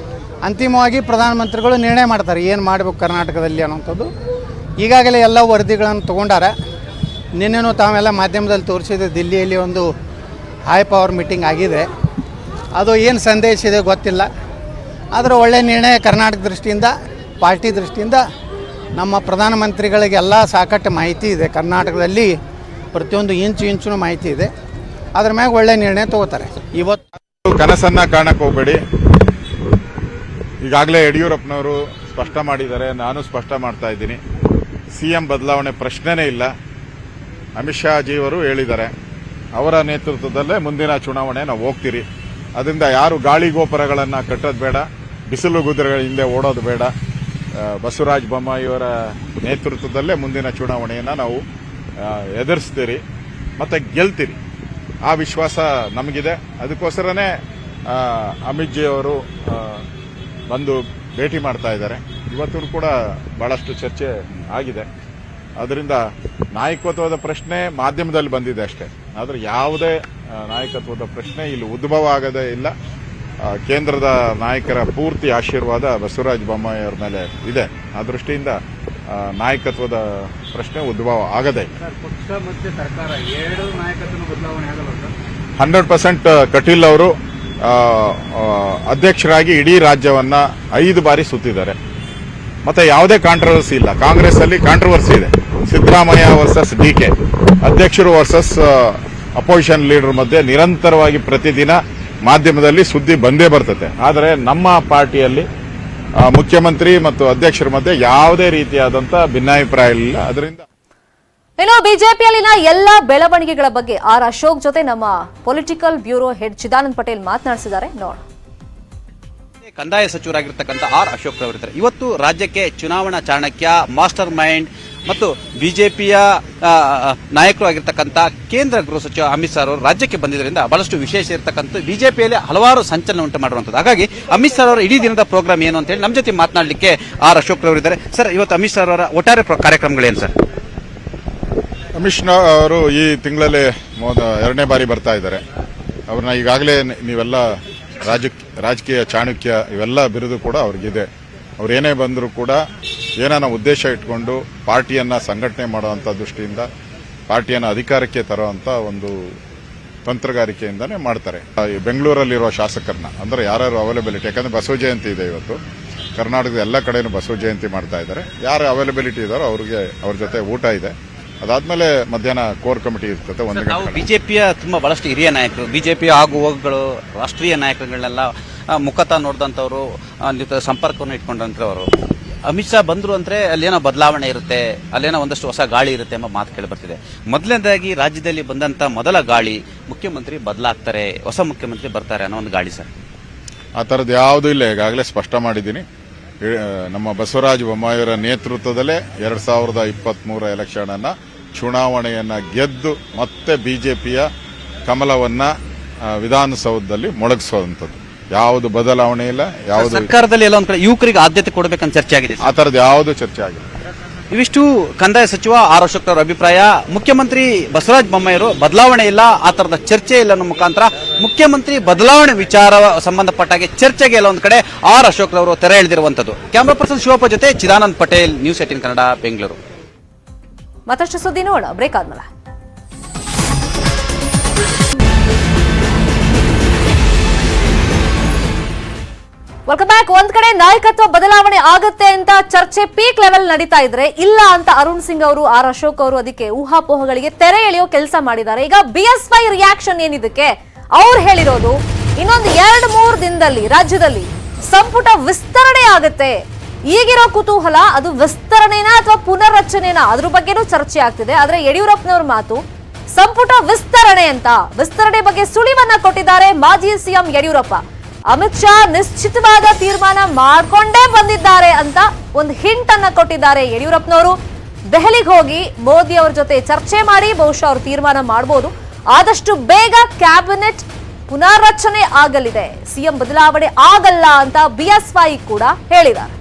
ಅಂತಿಮವಾಗಿ ಪ್ರಧಾನಮಂತ್ರಿಗಳು ನಿರ್ಣಯ ಮಾಡ್ತಾರೆ ಏನು ಮಾಡಬೇಕು ಕರ್ನಾಟಕದಲ್ಲಿ ಅನ್ನೋಂಥದ್ದು. ಈಗಾಗಲೇ ಎಲ್ಲ ವರದಿಗಳನ್ನು ತೊಗೊಂಡಾರೆ. ನಿನ್ನೆನೂ ತಾವೆಲ್ಲ ಮಾಧ್ಯಮದಲ್ಲಿ ತೋರಿಸಿದೆ, ದಿಲ್ಲಿಯಲ್ಲಿ ಒಂದು ಹೈ ಪವರ್ ಮೀಟಿಂಗ್ ಆಗಿದೆ. ಅದು ಏನು ಸಂದೇಶ ಇದೆ ಗೊತ್ತಿಲ್ಲ. ಆದರೆ ಒಳ್ಳೆಯ ನಿರ್ಣಯ ಕರ್ನಾಟಕ ದೃಷ್ಟಿಯಿಂದ, ಪಾರ್ಟಿ ದೃಷ್ಟಿಯಿಂದ ನಮ್ಮ ಪ್ರಧಾನಮಂತ್ರಿಗಳಿಗೆಲ್ಲ ಸಾಕಷ್ಟು ಮಾಹಿತಿ ಇದೆ. ಕರ್ನಾಟಕದಲ್ಲಿ ಪ್ರತಿಯೊಂದು ಇಂಚು ಮಾಹಿತಿ ಇದೆ. ಅದ್ರ ಮ್ಯಾಗ ಒಳ್ಳೆ ನಿರ್ಣಯ ತಗೋತಾರೆ. ಇವತ್ತು ಕನಸನ್ನ ಕಾಣಕ್ಕೆ ಹೋಗಬೇಡಿ. ಈಗಾಗಲೇ ಯಡಿಯೂರಪ್ಪನವರು ಸ್ಪಷ್ಟ ಮಾಡಿದ್ದಾರೆ, ನಾನು ಸ್ಪಷ್ಟ ಮಾಡ್ತಾ ಇದ್ದೀನಿ. ಸಿಎಂ ಬದಲಾವಣೆ ಪ್ರಶ್ನೆನೇ ಇಲ್ಲ. ಅಮಿತ್ ಶಾ ಜಿಯವರು ಹೇಳಿದ್ದಾರೆ, ಅವರ ನೇತೃತ್ವದಲ್ಲೇ ಮುಂದಿನ ಚುನಾವಣೆ ನಾವು ಹೋಗ್ತೀರಿ. ಅದರಿಂದ ಯಾರು ಗಾಳಿ ಗೋಪುರಗಳನ್ನು ಕಟ್ಟೋದು ಬೇಡ, ಬಿಸಿಲು ಗುದುರೆಗಳ ಹಿಂದೆ ಓಡೋದು ಬೇಡ. ಬಸವರಾಜ ಬೊಮ್ಮಾಯಿಯವರ ನೇತೃತ್ವದಲ್ಲೇ ಮುಂದಿನ ಚುನಾವಣೆಯನ್ನು ನಾವು ಎದುರಿಸ್ತೀರಿ ಮತ್ತು ಗೆಲ್ತೀರಿ. ಆ ವಿಶ್ವಾಸ ನಮಗಿದೆ. ಅದಕ್ಕೋಸ್ಕರನೇ ಅಮಿತ್ ಜಿ ಅವರು ಬಂದು ಭೇಟಿ ಮಾಡ್ತಾ ಇದ್ದಾರೆ. ಇವತ್ತು ಕೂಡ ಬಹಳಷ್ಟು ಚರ್ಚೆ ಆಗಿದೆ. ಅದರಿಂದ ನಾಯಕತ್ವದ ಪ್ರಶ್ನೆ ಮಾಧ್ಯಮದಲ್ಲಿ ಬಂದಿದೆ ಅಷ್ಟೇ. ಆದರೆ ಯಾವುದೇ ನಾಯಕತ್ವದ ಪ್ರಶ್ನೆ ಇಲ್ಲಿ ಉದ್ಭವ ಆಗದೇ ಇಲ್ಲ. ಕೇಂದ್ರದ ನಾಯಕರ ಪೂರ್ತಿ ಆಶೀರ್ವಾದ ಬಸವರಾಜ ಬೊಮ್ಮಾಯಿ ಅವರ ಮೇಲೆ ಇದೆ. ಆ ದೃಷ್ಟಿಯಿಂದ ನಾಯಕತ್ವದ ಪ್ರಶ್ನೆ ಉದ್ಭವ ಆಗದೇ ಇಲ್ಲ. 100% ಕಟೀಲ್ ಅವರು ಅಧ್ಯಕ್ಷರಾಗಿ ಇಡೀ ರಾಜ್ಯವನ್ನ 5 ಬಾರಿ ಸುತ್ತಿದ್ದಾರೆ. ಮತ್ತೆ ಯಾವುದೇ ಕಾಂಟ್ರವರ್ಸಿ ಇಲ್ಲ. ಕಾಂಗ್ರೆಸ್ ಅಲ್ಲಿ ಕಾಂಟ್ರವರ್ಸಿ ಇದೆ. ಸಿದ್ದರಾಮಯ್ಯ ವರ್ಸಸ್ ಡಿಕೆ, ಅಧ್ಯಕ್ಷರು ವರ್ಸಸ್ ಅಪೋಸಿಷನ್ ಲೀಡರ್ ಮಧ್ಯೆ ನಿರಂತರವಾಗಿ ಪ್ರತಿದಿನ ಮಾಧ್ಯಮದಲ್ಲಿ ಸುದ್ದಿ ಬಂದೇ ಬರ್ತದೆ. ಆದರೆ ನಮ್ಮ ಪಾರ್ಟಿಯಲ್ಲಿ ಮುಖ್ಯಮಂತ್ರಿ ಮತ್ತು ಅಧ್ಯಕ್ಷರ ಮಧ್ಯೆ ಯಾವುದೇ ರೀತಿಯಾದಂಥ ಭಿನ್ನಾಭಿಪ್ರಾಯ ಇಲ್ಲ. ಅದರಿಂದ ಇನ್ನು ಬಿಜೆಪಿಯಲ್ಲಿನ ಎಲ್ಲಾ ಬೆಳವಣಿಗೆಗಳ ಬಗ್ಗೆ ಆರ್ ಅಶೋಕ್ ಜೊತೆ ನಮ್ಮ political bureau head Chidanand Patel ಮಾತನಾಡಿಸಿದ್ದಾರೆ. ನೋಡೋಣ. ಕಂದಾಯ ಸಚಿವರಾಗಿರ್ತಕ್ಕಂಥ ಆರ್ ಅಶೋಕ್ ಅವರಿದ್ದಾರೆ. ಇವತ್ತು ರಾಜ್ಯಕ್ಕೆ ಚುನಾವಣಾ ಚಾಣಕ್ಯ, ಮಾಸ್ಟರ್ ಮೈಂಡ್ ಮತ್ತು ಬಿಜೆಪಿಯ ನಾಯಕರು ಆಗಿರ್ತಕ್ಕಂಥ ಕೇಂದ್ರ ಗೃಹ ಸಚಿವ ಅಮಿತ್ ಶಾ ಅವರು ರಾಜ್ಯಕ್ಕೆ ಬಂದಿದ್ದರಿಂದ ಬಹಳಷ್ಟು ವಿಶೇಷ ಇರತಕ್ಕಂಥ ಬಿಜೆಪಿಯಲ್ಲಿ ಹಲವಾರು ಸಂಚಲನ ಉಂಟು ಮಾಡುವಂಥದ್ದು. ಹಾಗಾಗಿ ಅಮಿತ್ ಶಾ ಅವರ ಇಡೀ ದಿನದ ಪ್ರೋಗ್ರಾಮ್ ಏನು ಅಂತ ಹೇಳಿ ನಮ್ಮ ಜೊತೆ ಮಾತನಾಡಲಿಕ್ಕೆ ಆರ್ ಅಶೋಕ್ ಅವರಿದ್ದಾರೆ. ಸರ್, ಇವತ್ತು ಅಮಿತ್ ಶಾ ಅವರ ಒಟ್ಟಾರೆ ಕಾರ್ಯಕ್ರಮಗಳೇನು ಸರ್? ಅಮಿತ್ ಶಾ ಅವರು ಈ ತಿಂಗಳಲ್ಲಿ 2ನೇ ಬಾರಿ ಬರ್ತಾ ಇದ್ದಾರೆ. ಅವ್ರನ್ನ ಈಗಾಗಲೇ ನೀವೆಲ್ಲ ರಾಜಕೀಯ ಚಾಣಕ್ಯ ಇವೆಲ್ಲ ಬಿರುದು ಕೂಡ ಅವ್ರಿಗಿದೆ. ಅವ್ರೇನೇ ಬಂದರೂ ಕೂಡ ಏನಾನ ಉದ್ದೇಶ ಇಟ್ಕೊಂಡು ಪಾರ್ಟಿಯನ್ನ ಸಂಘಟನೆ ಮಾಡುವಂಥ ದೃಷ್ಟಿಯಿಂದ ಪಾರ್ಟಿಯನ್ನು ಅಧಿಕಾರಕ್ಕೆ ತರುವಂಥ ಒಂದು ತಂತ್ರಗಾರಿಕೆಯಿಂದನೇ ಮಾಡ್ತಾರೆ. ಬೆಂಗಳೂರಲ್ಲಿರುವ ಶಾಸಕರನ್ನ ಅಂದರೆ ಯಾರು ಅವೈಲಬಿಲಿಟಿ, ಯಾಕಂದ್ರೆ ಬಸವ ಜಯಂತಿ ಇದೆ ಇವತ್ತು, ಕರ್ನಾಟಕದ ಎಲ್ಲ ಕಡೆನೂ ಬಸವ ಜಯಂತಿ ಮಾಡ್ತಾ ಇದ್ದಾರೆ. ಯಾರು ಅವೈಲಬಿಲಿಟಿ ಇದ್ದಾರೋ ಅವ್ರಿಗೆ ಅವ್ರ ಜೊತೆ ಊಟ ಇದೆ. ಅದಾದ್ಮೇಲೆ ಮಧ್ಯಾಹ್ನ ಕೋರ್ ಕಮಿಟಿ ಇರ್ತದೆ. ಒಂದು ಬಿಜೆಪಿಯ ತುಂಬಾ ಬಹಳಷ್ಟು ಹಿರಿಯ ನಾಯಕರು, ಬಿಜೆಪಿಯ ಆಗು ಹೋಗುಗಳು, ರಾಷ್ಟ್ರೀಯ ನಾಯಕರುಗಳನ್ನೆಲ್ಲ ಮುಖತ ನೋಡಿದಂಥವ್ರು, ಅಲ್ಲಿ ಸಂಪರ್ಕವನ್ನು ಇಟ್ಕೊಂಡಂಥವ್ರು. ಅಮಿತ್ ಶಾ ಬಂದ್ರು ಅಂದ್ರೆ ಅಲ್ಲೇನೋ ಬದಲಾವಣೆ ಇರುತ್ತೆ, ಅಲ್ಲೇನೋ ಒಂದಷ್ಟು ಹೊಸ ಗಾಳಿ ಇರುತ್ತೆ ಎಂಬ ಮಾತು ಕೇಳಿ ಬರ್ತಿದೆ. ಮೊದಲನೇದಾಗಿ ರಾಜ್ಯದಲ್ಲಿ ಬಂದಂತ ಮೊದಲ ಗಾಳಿ ಮುಖ್ಯಮಂತ್ರಿ ಬದಲಾಗ್ತಾರೆ, ಹೊಸ ಮುಖ್ಯಮಂತ್ರಿ ಬರ್ತಾರೆ ಅನ್ನೋ ಒಂದು ಗಾಳಿ ಸರ್. ಆ ಥರದ್ದು ಯಾವುದೂ ಇಲ್ಲ. ಈಗಾಗಲೇ ಸ್ಪಷ್ಟ ಮಾಡಿದ್ದೀನಿ. ನಮ್ಮ ಬಸವರಾಜ ಬೊಮ್ಮಾಯಿಯವರ ನೇತೃತ್ವದಲ್ಲೇ 2023 ಎಲೆಕ್ಷನ್ ಅನ್ನ ಚುನಾವಣೆಯನ್ನ ಗೆದ್ದು ಮತ್ತೆ ಬಿಜೆಪಿಯ ಕಮಲವನ್ನ ವಿಧಾನಸೌಧದಲ್ಲಿ ಮೊಳಗಿಸುವಂಥದ್ದು. ಯಾವುದು ಬದಲಾವಣೆ ಇಲ್ಲ, ಯಾವುದು ಸರ್ಕಾರದಲ್ಲಿ ಎಲ್ಲ ಒಂದ್ ಕಡೆ ಯುವಕರಿಗೆ ಆದ್ಯತೆ ಕೊಡಬೇಕಂತ ಚರ್ಚೆ ಆಗಿದೆ. ಆ ತರದ್ದು ಯಾವುದು ಚರ್ಚೆ ಆಗಿಲ್ಲ. ಇವಿಷ್ಟು ಕಂದಾಯ ಸಚಿವ ಆರ್ ಅಶೋಕ್ ಅವರ ಅಭಿಪ್ರಾಯ. ಮುಖ್ಯಮಂತ್ರಿ ಬಸವರಾಜ ಬೊಮ್ಮಾಯಿಯವರು ಬದಲಾವಣೆ ಇಲ್ಲ, ಆ ತರದ ಚರ್ಚೆ ಇಲ್ಲ ಅನ್ನೋ ಮುಖಾಂತರ ಮುಖ್ಯಮಂತ್ರಿ ಬದಲಾವಣೆ ವಿಚಾರ ಸಂಬಂಧಪಟ್ಟಾಗೆ ಚರ್ಚೆಗೆ ಎಲ್ಲ ಒಂದ್ ಕಡೆ ಆರ್ ಅಶೋಕ್ ಅವರು ತೆರೆ ಎಳೆದಿರುವಂತದ್ದು. ಕ್ಯಾಮರಾ ಪರ್ಸನ್ ಶಿವಪ್ಪ ಜೊತೆ ಚಿದಾನಂದ್ ಪಟೇಲ್, ನ್ಯೂಸ್ 18 ಕನ್ನಡ, ಬೆಂಗಳೂರು. ಮತ್ತಷ್ಟು ಸುದ್ದಿ ನೋಡೋಣ ಬ್ರೇಕ್ ಆದ್ಮೇಲೆ. Welcome back. ಒಂದ್ ಕಡೆ ನಾಯಕತ್ವ ಬದಲಾವಣೆ ಆಗುತ್ತೆ ಅಂತ ಚರ್ಚೆ ಪೀಕ್ ಲೆವೆಲ್ ನಡೀತಾ ಇದ್ರೆ, ಇಲ್ಲ ಅಂತ ಅರುಣ್ ಸಿಂಗ್ ಅವರು, ಆರ್ ಅಶೋಕ್ ಅವರು ಅದಕ್ಕೆ ಊಹಾಪೋಹಗಳಿಗೆ ತೆರೆ ಎಳೆಯೋ ಕೆಲಸ ಮಾಡಿದ್ದಾರೆ. ಈಗ BS5 ರಿಯಾಕ್ಷನ್ ಏನಿದಕ್ಕೆ ಅವ್ರು ಹೇಳಿರೋದು, ಇನ್ನೊಂದು 2-3 ದಿನದಲ್ಲಿ ರಾಜ್ಯದಲ್ಲಿ ಸಂಪುಟ ವಿಸ್ತರಣೆ ಆಗುತ್ತೆ. ಈಗಿರೋ ಕುತೂಹಲ ಅದು ವಿಸ್ತರಣೆನಾ ಅಥವಾ ಪುನರ್ರಚನೆನಾ ಅದ್ರ ಬಗ್ಗೆನೂ ಚರ್ಚೆ ಆಗ್ತಿದೆ. ಆದ್ರೆ ಯಡಿಯೂರಪ್ಪನವ್ರ ಮಾತು ಸಂಪುಟ ವಿಸ್ತರಣೆ ಅಂತ. ವಿಸ್ತರಣೆ ಬಗ್ಗೆ ಸುಳಿವನ್ನ ಕೊಟ್ಟಿದ್ದಾರೆ ಮಾಜಿ ಸಿಎಂ ಯಡಿಯೂರಪ್ಪ. ಅಮಿತ್ ಶಾ ನಿಶ್ಚಿತವಾದ ತೀರ್ಮಾನ ಮಾಡ್ಕೊಂಡೇ ಬಂದಿದ್ದಾರೆ ಅಂತ ಒಂದು ಹಿಂಟ್ ಅನ್ನ ಕೊಟ್ಟಿದ್ದಾರೆ ಯಡಿಯೂರಪ್ಪನವರು. ದೆಹಲಿಗೆ ಹೋಗಿ ಮೋದಿ ಅವರ ಜೊತೆ ಚರ್ಚೆ ಮಾಡಿ ಬಹುಶಃ ಅವರು ತೀರ್ಮಾನ ಮಾಡಬಹುದು. ಆದಷ್ಟು ಬೇಗ ಕ್ಯಾಬಿನೆಟ್ ಪುನರ್ರಚನೆ ಆಗಲಿದೆ, ಸಿಎಂ ಬದಲಾವಣೆ ಆಗಲ್ಲ ಅಂತ BS5 ಕೂಡ ಹೇಳಿದ್ದಾರೆ.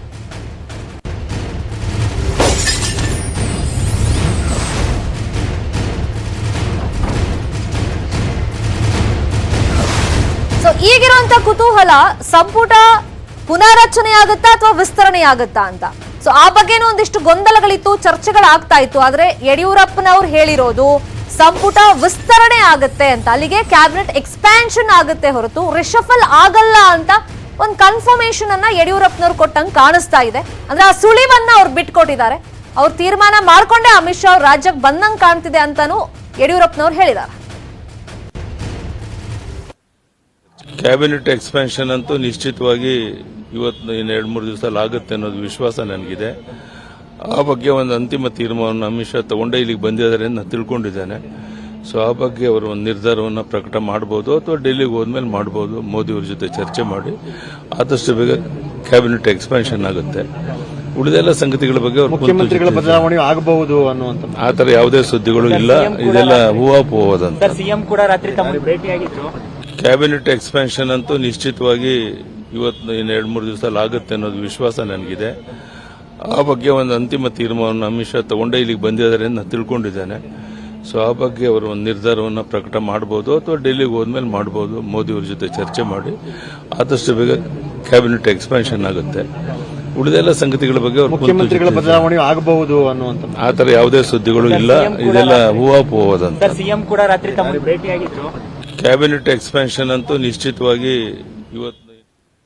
ಸೊ ಈಗಿರುವಂತ ಕುತೂಹಲ ಸಂಪುಟ ಪುನರ್ರಚನೆ ಆಗುತ್ತಾ ಅಥವಾ ವಿಸ್ತರಣೆ ಆಗುತ್ತಾ ಅಂತ. ಸೊ ಆ ಬಗ್ಗೆನೂ ಒಂದಿಷ್ಟು ಗೊಂದಲಗಳಿತ್ತು, ಚರ್ಚೆಗಳಾಗ್ತಾ ಇತ್ತು. ಆದ್ರೆ ಯಡಿಯೂರಪ್ಪನವ್ರು ಹೇಳಿರೋದು ಸಂಪುಟ ವಿಸ್ತರಣೆ ಆಗುತ್ತೆ ಅಂತ. ಅಲ್ಲಿಗೆ ಕ್ಯಾಬಿನೆಟ್ ಎಕ್ಸ್ಪ್ಯಾನ್ಷನ್ ಆಗುತ್ತೆ ಹೊರತು ರಿಷಫಲ್ ಆಗಲ್ಲ ಅಂತ ಒಂದು ಕನ್ಫರ್ಮೇಶನ್ ಅನ್ನ ಯಡಿಯೂರಪ್ಪನವ್ರು ಕೊಟ್ಟಂಗೆ ಕಾಣಿಸ್ತಾ ಇದೆ. ಅಂದ್ರೆ ಆ ಸುಳಿವನ್ನ ಅವ್ರು ಬಿಟ್ಕೊಟ್ಟಿದ್ದಾರೆ. ಅವ್ರು ತೀರ್ಮಾನ ಮಾಡ್ಕೊಂಡೆ ಅಮಿತ್ ಶಾ ಅವ್ರ ರಾಜ್ಯಕ್ಕೆ ಬಂದಂಗೆ ಕಾಣ್ತಿದೆ ಅಂತಾನು ಯಡಿಯೂರಪ್ಪನವ್ರು ಹೇಳಿದ್ದಾರೆ. ಕ್ಯಾಬಿನೆಟ್ ಎಕ್ಸ್ಪ್ಯಾನ್ಷನ್ ಅಂತೂ ನಿಶ್ಚಿತವಾಗಿ ಇವತ್ತು ಇನ್ನು 2-3 ದಿವಸದಲ್ಲಿ ಆಗುತ್ತೆ ಅನ್ನೋದು ವಿಶ್ವಾಸ ನನಗಿದೆ. ಆ ಬಗ್ಗೆ ಒಂದು ಅಂತಿಮ ತೀರ್ಮಾನವನ್ನು ಅಮಿತ್ ಶಾ ತಗೊಂಡೇ ಇಲ್ಲಿಗೆ ಬಂದಿದ್ದಾರೆ ಅಂತ ನಾನು ತಿಳ್ಕೊಂಡಿದ್ದೇನೆ. ಸೊ ಆ ಬಗ್ಗೆ ಅವರು ಒಂದು ನಿರ್ಧಾರವನ್ನು ಪ್ರಕಟ ಮಾಡಬಹುದು ಅಥವಾ ಡೆಲ್ಲಿಗೆ ಹೋದ್ಮೇಲೆ ಮಾಡಬಹುದು. ಮೋದಿಯವ್ರ ಜೊತೆ ಚರ್ಚೆ ಮಾಡಿ ಆದಷ್ಟು ಬೇಗ ಕ್ಯಾಬಿನೆಟ್ ಎಕ್ಸ್ಪ್ಯಾನ್ಷನ್ ಆಗುತ್ತೆ. ಉಳಿದೆಲ್ಲ ಸಂಗತಿಗಳ ಬಗ್ಗೆ ಮುಖ್ಯಮಂತ್ರಿಗಳ ಬದಲಾವಣೆ ಆಗಬಹುದು ಅನ್ನುವಂತ ಆ ತರ ಯಾವುದೇ ಸುದ್ದಿಗಳು ಇಲ್ಲ. ಇದೆಲ್ಲ ಊಹಾಪೋಹದಂತ. ಸಿಎಂ ಕೂಡ ರಾತ್ರಿ ತಮ್ಮನ್ನು ಭೇಟಿಯಾಗಿತ್ತು. ಕ್ಯಾಬಿನೆಟ್ ಎಕ್ಸ್ಪ್ಯಾನ್ಷನ್ ಅಂತೂ ನಿಶ್ಚಿತವಾಗಿ ಇವತ್ತು ಇನ್ನು 2-3 ದಿವಸದಲ್ಲಿ ಆಗುತ್ತೆ ಅನ್ನೋದು ವಿಶ್ವಾಸ ನನಗಿದೆ. ಆ ಬಗ್ಗೆ ಒಂದು ಅಂತಿಮ ತೀರ್ಮಾನವನ್ನು ಅಮಿತ್ ಶಾ ತಗೊಂಡೇ ಇಲ್ಲಿಗೆ ಬಂದಿದ್ದಾರೆ ಅಂತ ನಾನು ತಿಳ್ಕೊಂಡಿದ್ದೇನೆ. ಸೊ ಆ ಬಗ್ಗೆ ಅವರು ಒಂದು ನಿರ್ಧಾರವನ್ನು ಪ್ರಕಟ ಮಾಡಬಹುದು ಅಥವಾ ಡೆಲ್ಲಿಗೆ ಹೋದ್ಮೇಲೆ ಮಾಡಬಹುದು. ಮೋದಿಯವ್ರ ಜೊತೆ ಚರ್ಚೆ ಮಾಡಿ ಆದಷ್ಟು ಬೇಗ ಕ್ಯಾಬಿನೆಟ್ ಎಕ್ಸ್ಪ್ಯಾನ್ಷನ್ ಆಗುತ್ತೆ. ಉಳಿದೆಲ್ಲ ಸಂಗತಿಗಳ ಬಗ್ಗೆ ಮುಖ್ಯಮಂತ್ರಿಗಳ ಬದಲಾವಣೆ ಆಗಬಹುದು ಅನ್ನುವಂತ ಆ ತರ ಯಾವುದೇ ಸುದ್ದಿಗಳು ಇಲ್ಲ. ಇದೆಲ್ಲ ಊಹಾಪೋಹದಂತ. ಸಿಎಂ ಕೂಡ ರಾತ್ರಿ ತಮ್ಮನ್ನು ಭೇಟಿಯಾಗಿತ್ತು. ಕ್ಯಾಬಿನೆಟ್ ಎಕ್ಸ್ಪ್ಯಾನ್ಷನ್ ಅಂತೂ ನಿಶ್ಚಿತವಾಗಿ ಇವತ್ತು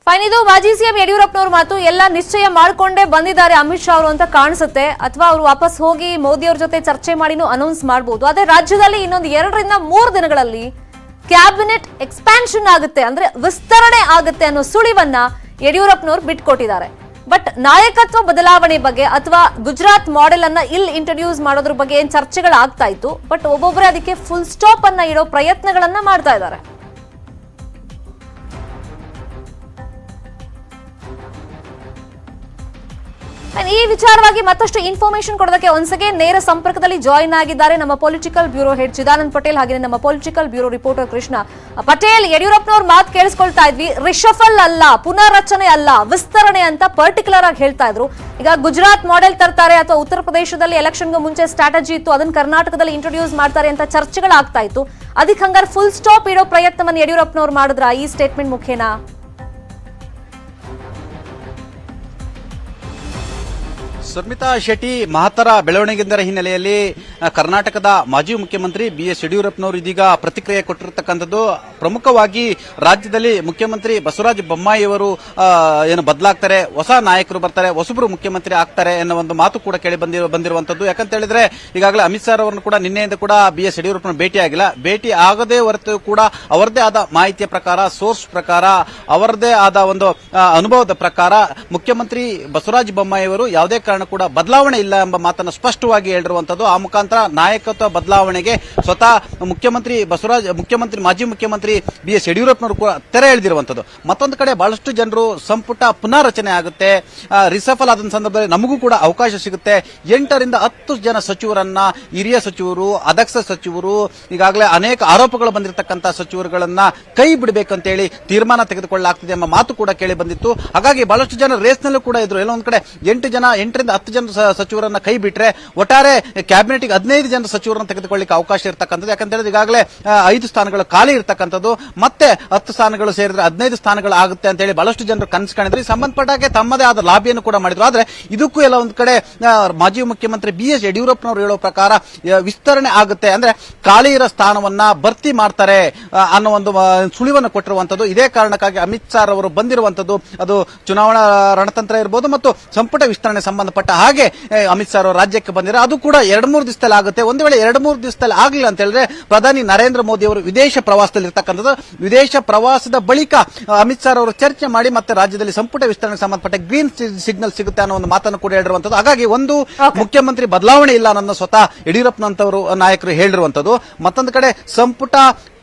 ಫೈನ್. ಇದು ಮಾಜಿ ಸಿಎಂ ಯಡಿಯೂರಪ್ಪನವ್ರ ಮಾತು. ಎಲ್ಲ ನಿಶ್ಚಯ ಮಾಡ್ಕೊಂಡೇ ಬಂದಿದ್ದಾರೆ ಅಮಿತ್ ಶಾ ಅವರು ಅಂತ ಕಾಣಿಸುತ್ತೆ. ಅಥವಾ ಅವರು ವಾಪಸ್ ಹೋಗಿ ಮೋದಿ ಅವ್ರ ಜೊತೆ ಚರ್ಚೆ ಮಾಡಿನೂ ಅನೌನ್ಸ್ ಮಾಡಬಹುದು. ಆದ್ರೆ ರಾಜ್ಯದಲ್ಲಿ ಇನ್ನೊಂದು 2-3 ದಿನಗಳಲ್ಲಿ ಕ್ಯಾಬಿನೆಟ್ ಎಕ್ಸ್ಪ್ಯಾನ್ಷನ್ ಆಗುತ್ತೆ, ಅಂದ್ರೆ ವಿಸ್ತರಣೆ ಆಗುತ್ತೆ ಅನ್ನೋ ಸುಳಿವನ್ನ ಯಡಿಯೂರಪ್ಪನವ್ರು ಬಿಟ್ಕೊಟ್ಟಿದ್ದಾರೆ. ಬಟ್ ನಾಯಕತ್ವ ಬದಲಾವಣೆ ಬಗ್ಗೆ ಅಥವಾ ಗುಜರಾತ್ ಮಾಡೆಲ್ ಅನ್ನ ಇಲ್ಲಿ ಇಂಟ್ರೊಡ್ಯೂಸ್ ಮಾಡೋದ್ರ ಬಗ್ಗೆ ಏನ್ ಚರ್ಚೆಗಳಾಗ್ತಾ ಇತ್ತು. ಬಟ್ ಒಬ್ಬೊಬ್ಬರೇ ಅದಕ್ಕೆ ಫುಲ್ ಸ್ಟಾಪ್ ಅನ್ನ ಇಡೋ ಪ್ರಯತ್ನಗಳನ್ನ ಮಾಡ್ತಾ ಇದ್ದಾರೆ. ಈ ವಿಚಾರವಾಗಿ ಮತ್ತಷ್ಟು ಇನ್ಫಾರ್ಮೇಶನ್ ಕೊಡೋದಕ್ಕೆ ಒಂದ್ಸಗೆ ನೇರ ಸಂಪರ್ಕದಲ್ಲಿ ಜಾಯಿನ್ ಆಗಿದ್ದಾರೆ ನಮ್ಮ political bureau head Chidanand Patel, ಹಾಗೆ ನಮ್ಮ political bureau reporter Krishna Patel. ಯಡಿಯೂರಪ್ಪನವ್ರ ಮಾತು ಕೇಳಿಸ್ಕೊಳ್ತಾ ಇದ್ವಿ, ರಿಷಫಲ್ ಅಲ್ಲ, ಪುನರ್ರಚನೆ ಅಲ್ಲ, ವಿಸ್ತರಣೆ ಅಂತ ಪರ್ಟಿಕ್ಯುಲರ್ ಆಗಿ ಹೇಳ್ತಾ ಇದ್ರು. ಈಗ ಗುಜರಾತ್ ಮಾಡೆಲ್ ತರ್ತಾರೆ ಅಥವಾ ಉತ್ತರ ಪ್ರದೇಶದಲ್ಲಿ ಎಲೆಕ್ಷನ್ಗೂ ಮುಂಚೆ ಸ್ಟ್ರಾಟಜಿ ಇತ್ತು, ಅದನ್ನ ಕರ್ನಾಟಕದಲ್ಲಿ ಇಂಟ್ರೊಡ್ಯೂಸ್ ಮಾಡ್ತಾರೆ ಅಂತ ಚರ್ಚೆಗಳಾಗ್ತಾ ಇತ್ತು. ಅದಕ್ಕೆ ಹಂಗಾರೆ ಫುಲ್ ಸ್ಟಾಪ್ ಇಡೋ ಪ್ರಯತ್ನವನ್ನು ಯಡಿಯೂರಪ್ಪನವ್ರು ಮಾಡಿದ್ರ ಈ ಸ್ಟೇಟ್ಮೆಂಟ್ ಮುಖೇನಾ? ಸುರ್ಮಿತಾ ಶೆಟ್ಟಿ ಮಹತ್ತರ ಬೆಳವಣಿಗೆಗಳ ಹಿನ್ನೆಲೆಯಲ್ಲಿ ಕರ್ನಾಟಕದ ಮಾಜಿ ಮುಖ್ಯಮಂತ್ರಿ BS ಯಡಿಯೂರಪ್ಪನವರು ಇದೀಗ ಪ್ರತಿಕ್ರಿಯೆ ಕೊಟ್ಟಿರತಕ್ಕಂಥದ್ದು. ಪ್ರಮುಖವಾಗಿ ರಾಜ್ಯದಲ್ಲಿ ಮುಖ್ಯಮಂತ್ರಿ ಬಸವರಾಜ ಬೊಮ್ಮಾಯಿಯವರು ಏನು ಬದಲಾಗ್ತಾರೆ, ಹೊಸ ನಾಯಕರು ಬರ್ತಾರೆ, ಹೊಸಬರು ಮುಖ್ಯಮಂತ್ರಿ ಆಗ್ತಾರೆ ಎನ್ನುವ ಒಂದು ಮಾತು ಕೂಡ ಕೇಳಿ ಬಂದಿರುವಂತದ್ದು. ಯಾಕಂತ ಹೇಳಿದ್ರೆ ಈಗಾಗಲೇ ಅಮಿತ್ ಶಾ ಅವರನ್ನು ಕೂಡ ನಿನ್ನೆಯಿಂದ ಕೂಡ BS ಯಡಿಯೂರಪ್ಪನ ಭೇಟಿಯಾಗಿಲ್ಲ. ಭೇಟಿ ಆಗದೇ ಹೊರತು ಕೂಡ ಅವರದೇ ಆದ ಮಾಹಿತಿಯ ಪ್ರಕಾರ, ಸೋರ್ಸ್ ಪ್ರಕಾರ, ಅವರದೇ ಆದ ಒಂದು ಅನುಭವದ ಪ್ರಕಾರ ಮುಖ್ಯಮಂತ್ರಿ ಬಸವರಾಜ ಬೊಮ್ಮಾಯಿಯವರು ಯಾವುದೇ ಕಾರಣ ಕಾರಣ ಕೂಡ ಬದಲಾವಣೆ ಇಲ್ಲ ಎಂಬ ಮಾತನ್ನು ಸ್ಪಷ್ಟವಾಗಿ ಹೇಳಿರುವಂತದ್ದು. ಆ ಮುಖಾಂತರ ನಾಯಕತ್ವ ಬದಲಾವಣೆಗೆ ಸ್ವತಃ ಮಾಜಿ ಮುಖ್ಯಮಂತ್ರಿ BS ಯಡಿಯೂರಪ್ಪನವರು ಕೂಡ ತೆರೆ ಎಳೆದಿರುವಂತದ್ದು. ಮತ್ತೊಂದು ಕಡೆ ಬಹಳಷ್ಟು ಜನರು ಸಂಪುಟ ಪುನಾರಚನೆ ಆಗುತ್ತೆ, ರಿಸಫಲ್ ಆದ ಸಂದರ್ಭದಲ್ಲಿ ನಮಗೂ ಕೂಡ ಅವಕಾಶ ಸಿಗುತ್ತೆ, 8 ರಿಂದ 10 ಜನ ಸಚಿವರನ್ನ, ಹಿರಿಯ ಸಚಿವರು, ಅಧ್ಯಕ್ಷ ಸಚಿವರು, ಈಗಾಗಲೇ ಅನೇಕ ಆರೋಪಗಳು ಬಂದಿರತಕ್ಕಂಥ ಸಚಿವರುಗಳನ್ನ ಕೈ ಬಿಡಬೇಕಂತ ಹೇಳಿ ತೀರ್ಮಾನ ತೆಗೆದುಕೊಳ್ಳಲಾಗ್ತಿದೆ ಎಂಬ ಮಾತು ಕೂಡ ಕೇಳಿ ಬಂದಿತ್ತು. ಹಾಗಾಗಿ ಬಹಳಷ್ಟು ಜನ ರೇಸ್ನಲ್ಲೂ ಕೂಡ ಇದ್ರು. ಎಲ್ಲೊಂದ್ ಕಡೆ 8 ರಿಂದ 10 ಜನ ಸಚಿವರನ್ನ ಕೈ ಬಿಟ್ರೆ ಒಟ್ಟಾರೆ ಕ್ಯಾಬಿನೆಟ್ 15 ಜನ ಸಚಿವರನ್ನು ತೆಗೆದುಕೊಳ್ಳಿಕ್ಕೆ ಅವಕಾಶ ಇರತಕ್ಕಂಥದ್ದು. ಯಾಕಂತ ಹೇಳಿದ್ರೆ ಈಗಾಗಲೇ 5 ಸ್ಥಾನಗಳು ಖಾಲಿ ಇರತಕ್ಕಂಥದ್ದು, ಮತ್ತೆ 10 ಸ್ಥಾನಗಳು ಸೇರಿದ್ರೆ 15 ಸ್ಥಾನಗಳು ಆಗುತ್ತೆ ಅಂತ ಹೇಳಿ ಬಹಳಷ್ಟು ಜನರು ಕನಸು ಕಾಣಿದ್ರು. ಸಂಬಂಧಪಟ್ಟಾಗೆ ತಮ್ಮದೇ ಆದ ಲಾಬಿಯನ್ನು ಕೂಡ ಮಾಡಿದ್ರು. ಆದ್ರೆ ಇದಕ್ಕೂ ಎಲ್ಲ ಒಂದ್ ಕಡೆ ಮಾಜಿ ಮುಖ್ಯಮಂತ್ರಿ BS ಯಡಿಯೂರಪ್ಪನವರು ಹೇಳೋ ಪ್ರಕಾರ ವಿಸ್ತರಣೆ ಆಗುತ್ತೆ, ಅಂದ್ರೆ ಖಾಲಿ ಇರೋ ಸ್ಥಾನವನ್ನ ಭರ್ತಿ ಮಾಡ್ತಾರೆ ಅನ್ನೋ ಒಂದು ಸುಳಿವನ್ನು ಕೊಟ್ಟಿರುವಂತದ್ದು. ಇದೇ ಕಾರಣಕ್ಕಾಗಿ ಅಮಿತ್ ಶಾ ಅವರು ಬಂದಿರುವಂತದ್ದು. ಅದು ಚುನಾವಣಾ ರಣತಂತ್ರ ಇರಬಹುದು ಮತ್ತು ಸಂಪುಟ ವಿಸ್ತರಣೆ ಸಂಬಂಧಪಟ್ಟ ಹಾಗೆ ಅಮಿತ್ ಶಾ ಅವರು ರಾಜ್ಯಕ್ಕೆ ಬಂದಿರೋ ಅದು ಕೂಡ 2-3 ದಿವಸದಲ್ಲಿ ಆಗುತ್ತೆ. ಒಂದು ವೇಳೆ 2-3 ದಿವಸದಲ್ಲಿ ಆಗಲಿಲ್ಲ ಅಂತ ಹೇಳಿದ್ರೆ ಪ್ರಧಾನಿ ನರೇಂದ್ರ ಮೋದಿ ಅವರು ವಿದೇಶ ಪ್ರವಾಸದಲ್ಲಿ ಇರ್ತಕ್ಕಂಥದ್ದು. ವಿದೇಶ ಪ್ರವಾಸದ ಬಳಿಕ ಅಮಿತ್ ಶಾ ಅವರು ಚರ್ಚೆ ಮಾಡಿ ಮತ್ತೆ ರಾಜ್ಯದಲ್ಲಿ ಸಂಪುಟ ವಿಸ್ತರಣೆ ಸಂಬಂಧಪಟ್ಟ ಗ್ರೀನ್ ಸಿಗ್ನಲ್ ಸಿಗುತ್ತೆ ಅನ್ನೋ ಒಂದು ಮಾತನ್ನು ಕೂಡ ಹೇಳಿರುವಂತದ್ದು. ಹಾಗಾಗಿ ಒಂದು ಮುಖ್ಯಮಂತ್ರಿ ಬದಲಾವಣೆ ಇಲ್ಲ ನನ್ನ ಸ್ವತಃ ಯಡಿಯೂರಪ್ಪನಂತವರು ನಾಯಕರು ಹೇಳಿರುವಂತದ್ದು. ಮತ್ತೊಂದು ಕಡೆ ಸಂಪುಟ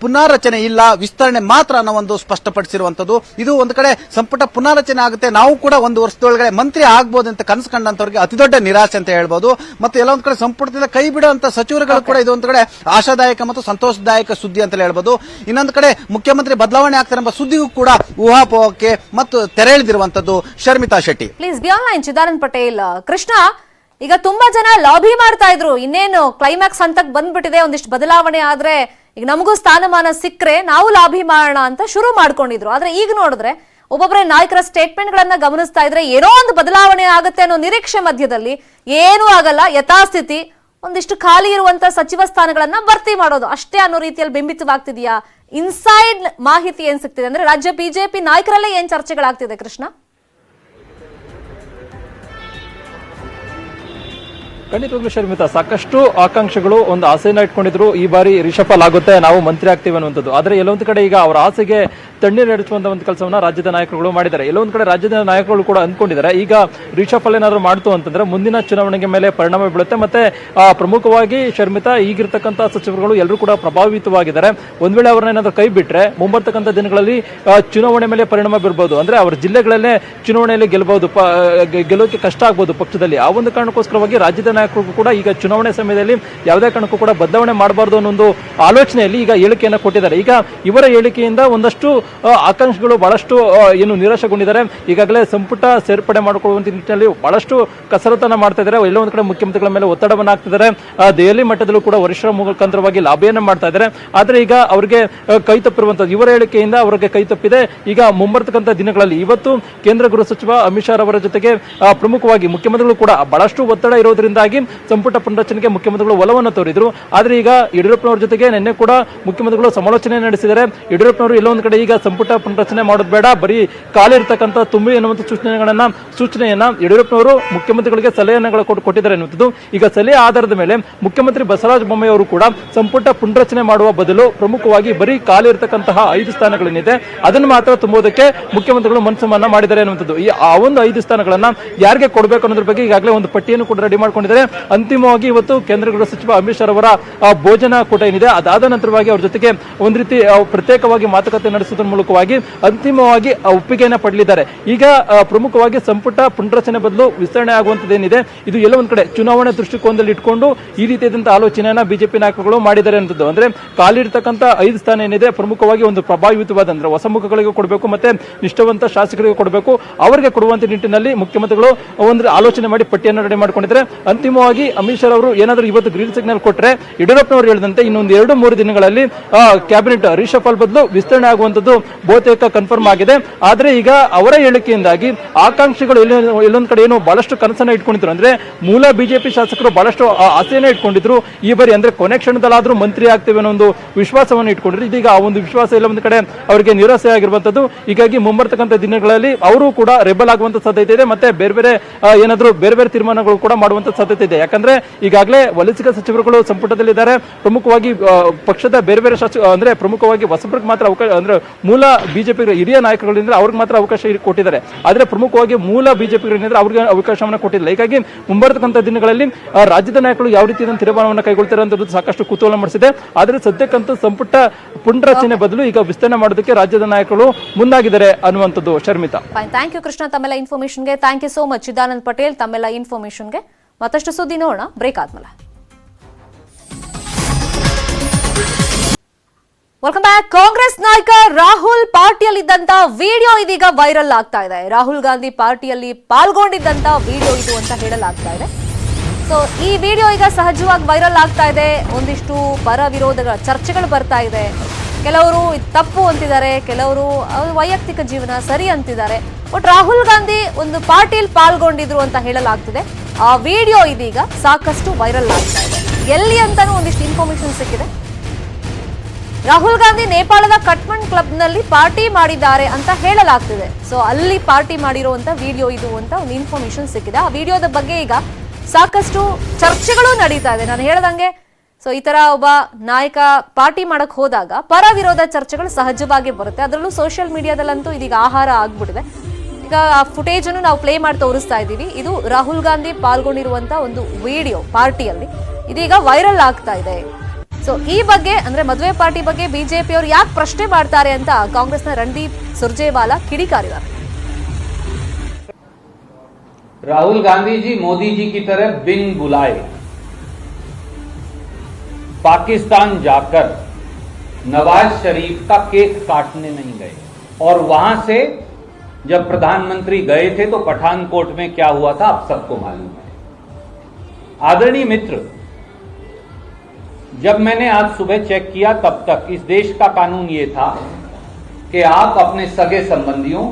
ಪುನಾರಚನೆ ಇಲ್ಲ, ವಿಸ್ತರಣೆ ಮಾತ್ರ ಅನ್ನೋ ಒಂದು ಸ್ಪಷ್ಟಪಡಿಸಿರುವಂತದ್ದು. ಇದು ಒಂದು ಕಡೆ ಸಂಪುಟ ಪುನಾರಚನೆ ಆಗುತ್ತೆ, ನಾವು ಕೂಡ 1 ವರ್ಷದೊಳಗಡೆ ಮಂತ್ರಿ ಆಗ್ಬಹುದು ಅಂತ ಕನಸು ಕಂಡಂತವರಿಗೆ ಅತಿ ದೊಡ್ಡ ನಿರಾಶೆ ಅಂತ ಹೇಳ್ಬೋದು. ಮತ್ತೆ ಎಲ್ಲ ಒಂದ್ ಕಡೆ ಸಂಪುಟದಿಂದ ಕೈ ಬಿಡುವಂತ ಸಚಿವರುಗಳು ಕೂಡ ಇದು ಒಂದು ಕಡೆ ಆಶಾದಾಯಕ ಮತ್ತು ಸಂತೋಷದಾಯಕ ಸುದ್ದಿ ಅಂತ ಹೇಳ್ಬೋದು. ಇನ್ನೊಂದು ಕಡೆ ಮುಖ್ಯಮಂತ್ರಿ ಬದಲಾವಣೆ ಆಗ್ತಾರೆ ಎಂಬ ಸುದ್ದಿಗೂ ಕೂಡ ಊಹಾಪೋಹಕ್ಕೆ ಮತ್ತು ತೆರೆ ಎಳೆದಿರುವಂತದ್ದು Sharmitha Shetty. Please be online. Chidanand Patel, Krishna, ಈಗ ತುಂಬಾ ಜನ ಲಾಬಿ ಮಾಡ್ತಾ ಇದ್ರು, ಇನ್ನೇನು ಕ್ಲೈಮ್ಯಾಕ್ಸ್ ಹಂತಕ್ಕೆ ಬಂದ್ಬಿಟ್ಟಿದೆ, ಒಂದಿಷ್ಟು ಬದಲಾವಣೆ ಆದ್ರೆ ಈಗ ನಮಗೂ ಸ್ಥಾನಮಾನ ಸಿಕ್ಕರೆ ನಾವು ಲಾಬಿ ಮಾಡೋಣ ಅಂತ ಶುರು ಮಾಡ್ಕೊಂಡಿದ್ರು. ಆದ್ರೆ ಈಗ ನೋಡಿದ್ರೆ ಒಬ್ಬೊಬ್ಬರೇ ನಾಯಕರ ಸ್ಟೇಟ್ಮೆಂಟ್ ಗಳನ್ನ ಗಮನಿಸ್ತಾ ಇದ್ರೆ ಏನೋ ಒಂದು ಬದಲಾವಣೆ ಆಗುತ್ತೆ ಅನ್ನೋ ನಿರೀಕ್ಷೆ ಮಧ್ಯದಲ್ಲಿ ಏನೂ ಆಗಲ್ಲ, ಯಥಾಸ್ಥಿತಿ, ಒಂದಿಷ್ಟು ಖಾಲಿ ಇರುವಂತ ಸಚಿವ ಸ್ಥಾನಗಳನ್ನ ಭರ್ತಿ ಮಾಡೋದು ಅಷ್ಟೇ ಅನ್ನೋ ರೀತಿಯಲ್ಲಿ ಬಿಂಬಿತವಾಗ್ತಿದೆಯಾ? ಇನ್ಸೈಡ್ ಮಾಹಿತಿ ಏನ್ ಸಿಗ್ತಿದೆ ಅಂದ್ರೆ ರಾಜ್ಯ ಬಿಜೆಪಿ ನಾಯಕರಲ್ಲೇ ಏನ್ ಚರ್ಚೆಗಳಾಗ್ತಿದೆ ಕೃಷ್ಣ? ಖಂಡಿತವಾಗ್ಲೂ ಶರ್ಮಿತಾ, ಸಾಕಷ್ಟು ಆಕಾಂಕ್ಷಿಗಳು ಒಂದು ಆಸೆಯನ್ನ ಇಟ್ಕೊಂಡಿದ್ರು, ಈ ಬಾರಿ ರಿಷಫಲ್ ಆಗುತ್ತೆ, ನಾವು ಮಂತ್ರಿ ಆಗ್ತೀವಿ ಅನ್ನುವಂಥದ್ದು. ಆದ್ರೆ ಎಲ್ಲೊಂದು ಕಡೆ ಈಗ ಅವರ ಆಸೆಗೆ ತಣ್ಣೀರು ಎರಚುವಂತ ಒಂದು ಕೆಲಸವನ್ನ ರಾಜ್ಯದ ನಾಯಕರುಗಳು ಮಾಡಿದ್ದಾರೆ. ಎಲ್ಲೊಂದು ಕಡೆ ರಾಜ್ಯದ ನಾಯಕರುಗಳು ಕೂಡ ಅಂದ್ಕೊಂಡಿದ್ದಾರೆ, ಈಗ ರಿಷಫಲ್ ಏನಾದ್ರು ಮಾಡ್ತು ಅಂತಂದ್ರೆ ಮುಂದಿನ ಚುನಾವಣೆಗೆ ಮೇಲೆ ಪರಿಣಾಮ ಬೀಳುತ್ತೆ. ಮತ್ತೆ ಪ್ರಮುಖವಾಗಿ ಶರ್ಮಿತಾ, ಈಗಿರ್ತಕ್ಕಂಥ ಸಚಿವರುಗಳು ಎಲ್ಲರೂ ಕೂಡ ಪ್ರಭಾವಿತವಾಗಿದ್ದಾರೆ. ಒಂದ್ ವೇಳೆ ಅವ್ರನ್ನ ಏನಾದ್ರು ಕೈ ಬಿಟ್ರೆ ಮುಂಬರ್ತಕ್ಕಂಥ ದಿನಗಳಲ್ಲಿ ಚುನಾವಣೆ ಮೇಲೆ ಪರಿಣಾಮ ಬೀರಬಹುದು. ಅಂದ್ರೆ ಅವ್ರ ಜಿಲ್ಲೆಗಳಲ್ಲೇ ಚುನಾವಣೆಯಲ್ಲಿ ಗೆಲ್ಲೋಕೆ ಕಷ್ಟ ಆಗ್ಬೋದು ಪಕ್ಷದಲ್ಲಿ. ಆ ಒಂದು ಕಾರಣಕ್ಕೋಸ್ಕರವಾಗಿ ರಾಜ್ಯದ ನಾಯಕರು ಕೂಡ ಈಗ ಚುನಾವಣೆ ಸಮಯದಲ್ಲಿ ಯಾವುದೇ ಕಾರಣಕ್ಕೂ ಕೂಡ ಬದಲಾವಣೆ ಮಾಡಬಾರದು ಅನ್ನೋ ಒಂದು ಆಲೋಚನೆಯಲ್ಲಿ ಈಗ ಹೇಳಿಕೆಯನ್ನು ಕೊಟ್ಟಿದ್ದಾರೆ. ಈಗ ಇವರ ಹೇಳಿಕೆಯಿಂದ ಒಂದಷ್ಟು ಆಕಾಂಕ್ಷಿಗಳು ಬಹಳಷ್ಟು ನಿರಾಶೆಗೊಂಡಿದ್ದಾರೆ. ಈಗಾಗಲೇ ಸಂಪುಟ ಸೇರ್ಪಡೆ ಮಾಡಿಕೊಳ್ಳುವಂತ ನಿಟ್ಟಿನಲ್ಲಿ ಬಹಳಷ್ಟು ಕಸರತ್ತನ್ನ ಮಾಡ್ತಾ ಇದ್ದಾರೆ. ಎಲ್ಲೋ ಒಂದು ಕಡೆ ಮುಖ್ಯಮಂತ್ರಿಗಳ ಮೇಲೆ ಒತ್ತಡವನ್ನು ಹಾಕ್ತಿದ್ದಾರೆ. ದೆಹಲಿ ಮಟ್ಟದಲ್ಲೂ ಕೂಡ ವರಿಷ್ಠರ ಮುಖಾಂತರವಾಗಿ ಲಾಬಿಯನ್ನ ಮಾಡ್ತಾ ಇದ್ದಾರೆ. ಆದ್ರೆ ಈಗ ಅವರಿಗೆ ಕೈ ತಪ್ಪಿರುವಂತದ್ದು, ಇವರ ಹೇಳಿಕೆಯಿಂದ ಅವರಿಗೆ ಕೈ ತಪ್ಪಿದೆ. ಈಗ ಮುಂಬರ್ತಕ್ಕಂಥ ದಿನಗಳಲ್ಲಿ ಇವತ್ತು ಕೇಂದ್ರ ಗೃಹ ಸಚಿವ ಅಮಿತ್ ಶಾ ಅವರ ಜೊತೆಗೆ ಪ್ರಮುಖವಾಗಿ ಮುಖ್ಯಮಂತ್ರಿಗಳು ಕೂಡ ಬಹಳಷ್ಟು ಒತ್ತಡ ಇರೋದ್ರಿಂದಾಗಿ ಸಂಪುಟ ಪುನರಚನೆಗೆ ಮುಖ್ಯಮಂತ್ರಿಗಳು ಒಲವನ್ನು ತೋರಿದ್ರು. ಆದ್ರೆ ಈಗ ಯಡಿಯೂರಪ್ಪನವರ ಜೊತೆಗೆ ನಿನ್ನೆ ಕೂಡ ಮುಖ್ಯಮಂತ್ರಿಗಳು ಸಮಾಲೋಚನೆ ನಡೆಸಿದ್ದಾರೆ. ಯಡಿಯೂರಪ್ಪನವರು ಎಲ್ಲೋ ಒಂದು ಕಡೆ ಈಗ ಸಂಪುಟ ಪುನರಚನೆ ಮಾಡೋದು ಬೇಡ, ಬರೀ ಖಾಲಿ ಇರತಕ್ಕಂಥ ತುಂಬಿ ಎನ್ನುವಂತ ಸೂಚನೆಯನ್ನ ಯಡಿಯೂರಪ್ಪನವರು ಮುಖ್ಯಮಂತ್ರಿಗಳಿಗೆ ಸಲಹೆಯನ್ನು ಕೊಟ್ಟಿದ್ದಾರೆ ಎನ್ನುವಂಥದ್ದು. ಈಗ ಸಲಹೆ ಆಧಾರದ ಮೇಲೆ ಮುಖ್ಯಮಂತ್ರಿ ಬಸವರಾಜ ಬೊಮ್ಮಾಯಿ ಅವರು ಕೂಡ ಸಂಪುಟ ಪುನರಚನೆ ಮಾಡುವ ಬದಲು ಪ್ರಮುಖವಾಗಿ ಬರೀ ಖಾಲಿ ಇರತಕ್ಕಂತಹ 5 ಸ್ಥಾನಗಳೇನಿದೆ ಅದನ್ನು ಮಾತ್ರ ತುಂಬುವುದಕ್ಕೆ ಮುಖ್ಯಮಂತ್ರಿಗಳು ಮನಸ್ಸನ್ನ ಮಾಡಿದ್ದಾರೆ ಅನ್ನುವಂಥದ್ದು. ಆ ಒಂದು 5 ಸ್ಥಾನಗಳನ್ನ ಯಾರಿಗೆ ಕೊಡಬೇಕು ಅನ್ನೋದ್ರ ಬಗ್ಗೆ ಈಗಾಗಲೇ ಒಂದು ಪಟ್ಟಿಯನ್ನು ಕೂಡ ರೆಡಿ ಮಾಡಿಕೊಂಡಿದ್ದಾರೆ. ಅಂತಿಮವಾಗಿ ಇವತ್ತು ಕೇಂದ್ರ ಗೃಹ ಸಚಿವ ಅಮಿತ್ ಶಾ ಅವರ ಭೋಜನ ಕೂಟ ಏನಿದೆ ಅದಾದ ನಂತರವಾಗಿ ಅವ್ರ ಜೊತೆಗೆ ಒಂದು ರೀತಿ ಪ್ರತ್ಯೇಕವಾಗಿ ಮಾತುಕತೆ ನಡೆಸುವುದರ ಮೂಲಕವಾಗಿ ಅಂತಿಮವಾಗಿ ಒಪ್ಪಿಗೆಯನ್ನು ಪಡೆಯಲಿದ್ದಾರೆ. ಈಗ ಪ್ರಮುಖವಾಗಿ ಸಂಪುಟ ಪುನರಚನೆ ಬದಲು ವಿಸ್ತರಣೆ ಆಗುವಂತದ್ದೇನಿದೆ ಇದು ಎಲ್ಲ ಒಂದ್ ಕಡೆ ಚುನಾವಣೆ ದೃಷ್ಟಿಕೋನದಲ್ಲಿ ಇಟ್ಕೊಂಡು ಈ ರೀತಿಯಾದಂತಹ ಆಲೋಚನೆಯನ್ನ ಬಿಜೆಪಿ ನಾಯಕರುಗಳು ಮಾಡಿದ್ದಾರೆ ಅಂತದ್ದು. ಅಂದ್ರೆ ಖಾಲಿ ಇರತಕ್ಕಂಥ 5 ಸ್ಥಾನ ಏನಿದೆ ಪ್ರಮುಖವಾಗಿ ಒಂದು ಪ್ರಭಾವಿತವಾದ ಅಂದ್ರೆ ಹೊಸ ಮುಖಗಳಿಗೆ ಕೊಡಬೇಕು, ಮತ್ತೆ ನಿಷ್ಠಾವಂತ ಶಾಸಕರಿಗೆ ಕೊಡಬೇಕು, ಅವರಿಗೆ ಕೊಡುವಂತ ನಿಟ್ಟಿನಲ್ಲಿ ಮುಖ್ಯಮಂತ್ರಿಗಳು ಒಂದು ಆಲೋಚನೆ ಮಾಡಿ ಪಟ್ಟಿಯನ್ನು ರೆಡಿ ಮಾಡಿಕೊಂಡಿದ್ದಾರೆ. ಅಂತಿಮವಾಗಿ ಅಮಿತ್ ಶಾ ಅವರು ಏನಾದರೂ ಇವತ್ತು ಗ್ರೀನ್ ಸಿಗ್ನಲ್ ಕೊಟ್ಟರೆ ಯಡಿಯೂರಪ್ಪನವರು ಹೇಳಿದಂತೆ ಇನ್ನೊಂದು 2-3 ದಿನಗಳಲ್ಲಿ ಕ್ಯಾಬಿನೆಟ್ ರಿಷಫಲ್ ಬದಲು ವಿಸ್ತರಣೆ ಆಗುವಂತದ್ದು ಬಹುತೇಕ ಕನ್ಫರ್ಮ್ ಆಗಿದೆ. ಆದ್ರೆ ಈಗ ಅವರ ಹೇಳಿಕೆಯಿಂದಾಗಿ ಆಕಾಂಕ್ಷಿಗಳು ಎಲ್ಲೊಂದ್ ಕಡೆ ಏನು ಬಹಳಷ್ಟು ಕನಸನ್ನ ಇಟ್ಕೊಂಡಿದ್ರು. ಅಂದ್ರೆ ಮೂಲ ಬಿಜೆಪಿ ಶಾಸಕರು ಬಹಳಷ್ಟು ಆಸೆಯನ್ನ ಇಟ್ಕೊಂಡಿದ್ರು, ಈ ಬಾರಿ ಅಂದ್ರೆ ಕೊನೆ ಕ್ಷಣದಲ್ಲಾದ್ರೂ ಮಂತ್ರಿ ಆಗ್ತೇವೆ ಅನ್ನೋ ಒಂದು ವಿಶ್ವಾಸವನ್ನು ಇಟ್ಕೊಂಡಿದ್ರು. ಇದೀಗ ಆ ಒಂದು ವಿಶ್ವಾಸ ಎಲ್ಲ ಒಂದು ಕಡೆ ಅವರಿಗೆ ನಿರಾಸೆ ಆಗಿರುವಂತದ್ದು. ಹೀಗಾಗಿ ಮುಂಬರ್ತಕ್ಕಂಥ ದಿನಗಳಲ್ಲಿ ಅವರು ಕೂಡ ರೆಬಲ್ ಆಗುವಂತ ಸಾಧ್ಯತೆ ಇದೆ, ಮತ್ತೆ ಬೇರೆ ಏನಾದ್ರು ಬೇರೆ ತೀರ್ಮಾನಗಳು ಕೂಡ ಮಾಡುವಂತ ಸಾಧ್ಯತೆ ಇದೆ. ಯಾಕಂದ್ರೆ ಈಗಾಗಲೇ ವಲಸಿಗ ಸಚಿವರುಗಳು ಸಂಪುಟದಲ್ಲಿದ್ದಾರೆ. ಪ್ರಮುಖವಾಗಿ ಪಕ್ಷದ ಬೇರೆ ಶಾಸಕ ಅಂದ್ರೆ ಪ್ರಮುಖವಾಗಿ ಹೊಸಬ್ರಿಗೆ ಮಾತ್ರ ಅವಕಾಶ ಅಂದ್ರೆ ಮೂಲ ಬಿಜೆಪಿ ಹಿರಿಯ ನಾಯಕರುಗಳಿಂದ ಅವ್ರಿಗೆ ಮಾತ್ರ ಅವಕಾಶ ಕೊಟ್ಟಿದ್ದಾರೆ. ಆದ್ರೆ ಪ್ರಮುಖವಾಗಿ ಮೂಲ ಬಿಜೆಪಿಗಳಿಂದ ಅವ್ರಿಗೆ ಅವಕಾಶವನ್ನು ಕೊಟ್ಟಿಲ್ಲ. ಹೀಗಾಗಿ ಮುಂಬರ್ತಕ್ಕಂಥ ದಿನಗಳಲ್ಲಿ ರಾಜ್ಯದ ನಾಯಕರು ಯಾವ ರೀತಿಯ ತೀರ್ಮಾನವನ್ನು ಕೈಗೊಳ್ತಾರೆ ಅಂತ ಸಾಕಷ್ಟು ಕುತೂಹಲ ಮೂಡಿಸಿದೆ. ಆದ್ರೆ ಸದ್ಯಕ್ಕಂತೂ ಸಂಪುಟ ಪುನರಚನೆ ಬದಲು ಈಗ ವಿಸ್ತರಣೆ ಮಾಡೋದಕ್ಕೆ ರಾಜ್ಯದ ನಾಯಕರು ಮುಂದಾಗಿದ್ದಾರೆ ಅನ್ನುವಂಥದ್ದು. ಶರ್ಮಿತಾ, ಥ್ಯಾಂಕ್ ಯು ಕೃಷ್ಣ ತಮ್ಮೆಲ್ಲ ಇನ್ಫಾರ್ಮೇಶನ್ಗೆ. Thank you so much Chidanand Patel ತಮ್ಮೆಲ್ಲ ಇನ್ಫಾರ್ಮೇಶನ್ಗೆ. ಮತ್ತಷ್ಟು ಸುದ್ದಿ ನೋಡೋಣ ಬ್ರೇಕ್ ಆದ್ಮೇಲೆ. Welcome back. ಕಾಂಗ್ರೆಸ್ ನಾಯಕ ರಾಹುಲ್ ಪಾರ್ಟಿಯಲ್ಲಿದ್ದಂತ ವಿಡಿಯೋ ಇದೀಗ ವೈರಲ್ ಆಗ್ತಾ ಇದೆ. ರಾಹುಲ್ ಗಾಂಧಿ ಪಾರ್ಟಿಯಲ್ಲಿ ಪಾಲ್ಗೊಂಡಿದ್ದಂತ ವಿಡಿಯೋ ಇದು ಅಂತ ಹೇಳಲಾಗ್ತಾ ಇದೆ. ಸೊ ಈ ವಿಡಿಯೋ ಈಗ ಸಹಜವಾಗಿ ವೈರಲ್ ಆಗ್ತಾ ಇದೆ. ಒಂದಿಷ್ಟು ಪರ ವಿರೋಧಗಳ ಚರ್ಚೆಗಳು ಬರ್ತಾ ಇದೆ. ಕೆಲವರು ತಪ್ಪು ಅಂತಿದ್ದಾರೆ, ಕೆಲವರು ವೈಯಕ್ತಿಕ ಜೀವನ ಸರಿ ಅಂತಿದ್ದಾರೆ. ಬಟ್ ರಾಹುಲ್ ಗಾಂಧಿ ಒಂದು ಪಾರ್ಟಿಯಲ್ಲಿ ಪಾಲ್ಗೊಂಡಿದ್ರು ಅಂತ ಹೇಳಲಾಗ್ತಿದೆ. ಆ ವಿಡಿಯೋ ಇದೀಗ ಸಾಕಷ್ಟು ವೈರಲ್ ಆಗ್ತಾ ಇದೆ. ಎಲ್ಲಿ ಅಂತಾನೂ ಒಂದಿಷ್ಟು ಇನ್ಫಾರ್ಮೇಶನ್ ಸಿಕ್ಕಿದೆ. ರಾಹುಲ್ ಗಾಂಧಿ ನೇಪಾಳದ ಕಟ್ಮಂಡ್ ಕ್ಲಬ್ ನಲ್ಲಿ ಪಾರ್ಟಿ ಮಾಡಿದ್ದಾರೆ ಅಂತ ಹೇಳಲಾಗ್ತಿದೆ. ಸೊ ಅಲ್ಲಿ ಪಾರ್ಟಿ ಮಾಡಿರುವಂತ ವಿಡಿಯೋ ಇದು ಅಂತ ಒಂದು ಇನ್ಫಾರ್ಮೇಶನ್ ಸಿಕ್ಕಿದೆ. ಆ ವಿಡಿಯೋದ ಬಗ್ಗೆ ಈಗ ಸಾಕಷ್ಟು ಚರ್ಚೆಗಳು ನಡೀತಾ ಇದೆ. ನಾನು ಹೇಳ್ದಂಗೆ ಸೊ ಈ ತರ ಒಬ್ಬ ನಾಯಕ ಪಾರ್ಟಿ ಮಾಡಕ್ ಹೋದಾಗ ಪರ ವಿರೋಧ ಚರ್ಚೆಗಳು ಸಹಜವಾಗಿ ಬರುತ್ತೆ. ಅದರಲ್ಲೂ ಸೋಷಿಯಲ್ ಮೀಡಿಯಾದಲ್ಲಂತೂ ಇದೀಗ ಆಹಾರ ಆಗ್ಬಿಟ್ಟಿದೆ. ಈಗ ಆ ಫುಟೇಜ್ ಅನ್ನು ನಾವು ಪ್ಲೇ ಮಾಡಿ ತೋರಿಸ್ತಾ ಇದ್ದೀವಿ. ಇದು ರಾಹುಲ್ ಗಾಂಧಿ ಪಾಲ್ಗೊಂಡಿರುವಂತ ಒಂದು ವಿಡಿಯೋ ಪಾರ್ಟಿಯಲ್ಲಿ ಇದೀಗ ವೈರಲ್ ಆಗ್ತಾ ಇದೆ. ಸೊ ಈ ಬಗ್ಗೆ ಅಂದ್ರೆ ಮದುವೆ ಪಾರ್ಟಿ ಬಗ್ಗೆ ಬಿಜೆಪಿ ಅವರು ಯಾಕೆ ಪ್ರಶ್ನೆ ಮಾಡ್ತಾರೆ ಅಂತ ಕಾಂಗ್ರೆಸ್ನ ರಣದೀಪ್ ಸುರ್ಜೇವಾಲಾ ಕಿಡಿಕಾರಿದ್ದಾರೆ. राहुल गांधी जी मोदी जी की तरह बिन बुलाए पाकिस्तान जाकर नवाज शरीफ का केक काटने नहीं गए, और वहां से जब प्रधानमंत्री गए थे तो पठानकोट में क्या हुआ था आप सबको मालूम है। आदरणीय मित्र, जब मैंने आज सुबह चेक किया तब तक इस देश का कानून ये था कि आप अपने सगे संबंधियों,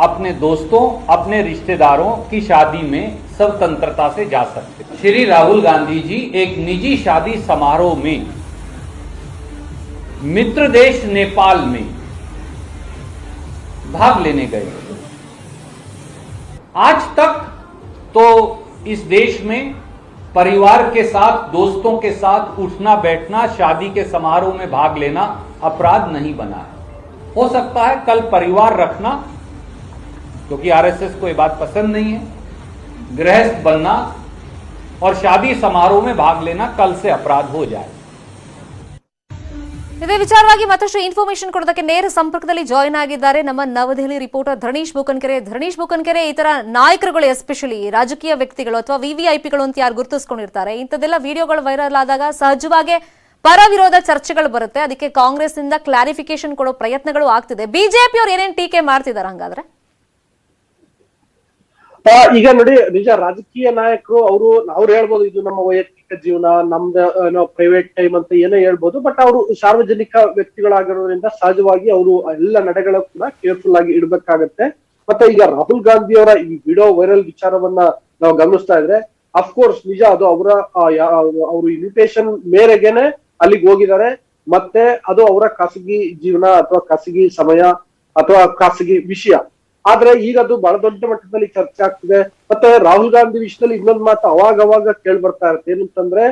अपने दोस्तों, अपने रिश्तेदारों की शादी में स्वतंत्रता से जा सकते। श्री राहुल गांधी जी एक निजी शादी समारोह में मित्र देश नेपाल में भाग लेने गए। आज तक तो इस देश में परिवार के साथ, दोस्तों के साथ उठना बैठना, शादी के समारोह में भाग लेना अपराध नहीं बना है। हो सकता है कल परिवार रखना, क्योंकि आरएसएस को ये बात पसंद नहीं है, गृहस्थ बनना और शादी समारोह में भाग लेना कल से अपराध हो जाए। ಇದೇ ವಿಚಾರವಾಗಿ ಮತ್ತಷ್ಟು ಇನ್ಫಾರ್ಮೇಶನ್ ಕೊಡೋದಕ್ಕೆ ನೇರ ಸಂಪರ್ಕದಲ್ಲಿ ಜಾಯಿನ್ ಆಗಿದ್ದಾರೆ ನಮ್ಮ ನವದೆಹಲಿ ರಿಪೋರ್ಟರ್ ಧರಣೀಶ್ ಬೂಕನ್ಕೆರೆ. ಧರಣೀಶ್ ಬೂಕನ್ಕೆರೆ, ಈ ತರ ನಾಯಕರುಗಳು ಎಸ್ಪೆಷಲಿ ರಾಜಕೀಯ ವ್ಯಕ್ತಿಗಳು ಅಥವಾ ವಿವಿಐಪಿಗಳು ಅಂತ ಯಾರು ಗುರುತಿಸ್ಕೊಂಡಿರ್ತಾರೆ, ಇಂಥದ್ದೆಲ್ಲ ವಿಡಿಯೋಗಳು ವೈರಲ್ ಆದಾಗ ಸಹಜವಾಗಿ ಪರ ವಿರೋಧ ಚರ್ಚೆಗಳು ಬರುತ್ತೆ. ಅದಕ್ಕೆ ಕಾಂಗ್ರೆಸ್ ಇಂದ ಕ್ಲಾರಿಫಿಕೇಶನ್ ಕೊಡೋ ಪ್ರಯತ್ನಗಳು ಆಗ್ತಿದೆ. ಬಿಜೆಪಿ ಅವ್ರು ಏನೇನ್ ಟೀಕೆ ಮಾಡ್ತಿದ್ದಾರೆ ಹಂಗಾದ್ರೆ? ಈಗ ನೋಡಿ, ನಿಜ ರಾಜಕೀಯ ನಾಯಕರು ಅವ್ರು ಹೇಳ್ಬೋದು ಇದು ನಮ್ಮ ವೈಯಕ್ತಿಕ ಜೀವನ, ನಮ್ದು ಪ್ರೈವೇಟ್ ಟೈಮ್ ಅಂತ ಏನೋ ಹೇಳ್ಬೋದು. ಬಟ್ ಅವರು ಸಾರ್ವಜನಿಕ ವ್ಯಕ್ತಿಗಳಾಗಿರೋದ್ರಿಂದ ಸಹಜವಾಗಿ ಅವರು ಎಲ್ಲ ನಡೆಗಳ ಕೂಡ ಕೇರ್ಫುಲ್ ಆಗಿ ಇಡ್ಬೇಕಾಗತ್ತೆ. ಮತ್ತೆ ಈಗ ರಾಹುಲ್ ಗಾಂಧಿ ಅವರ ಈ ವಿಡಿಯೋ ವೈರಲ್ ವಿಚಾರವನ್ನ ನಾವು ಗಮನಿಸ್ತಾ ಇದ್ರೆ ಅಫ್ಕೋರ್ಸ್ ನಿಜ ಅದು ಅವರು ಇನ್ವಿಟೇಷನ್ ಮೇರೆಗೆನೆ ಅಲ್ಲಿಗೆ ಹೋಗಿದ್ದಾರೆ. ಮತ್ತೆ ಅದು ಅವರ ಖಾಸಗಿ ಜೀವನ ಅಥವಾ ಖಾಸಗಿ ಸಮಯ ಅಥವಾ ಖಾಸಗಿ ವಿಷಯ. ಆದ್ರೆ ಈಗ ಅದು ಬಹಳ ದೊಡ್ಡ ಮಟ್ಟದಲ್ಲಿ ಚರ್ಚೆ ಆಗ್ತಿದೆ. ಮತ್ತೆ ರಾಹುಲ್ ಗಾಂಧಿ ವಿಷಯದಲ್ಲಿ ಇನ್ನೊಂದು ಮಾತು ಅವಾಗ ಕೇಳಿ ಬರ್ತಾ ಇರುತ್ತೆ. ಏನಂತಂದ್ರೆ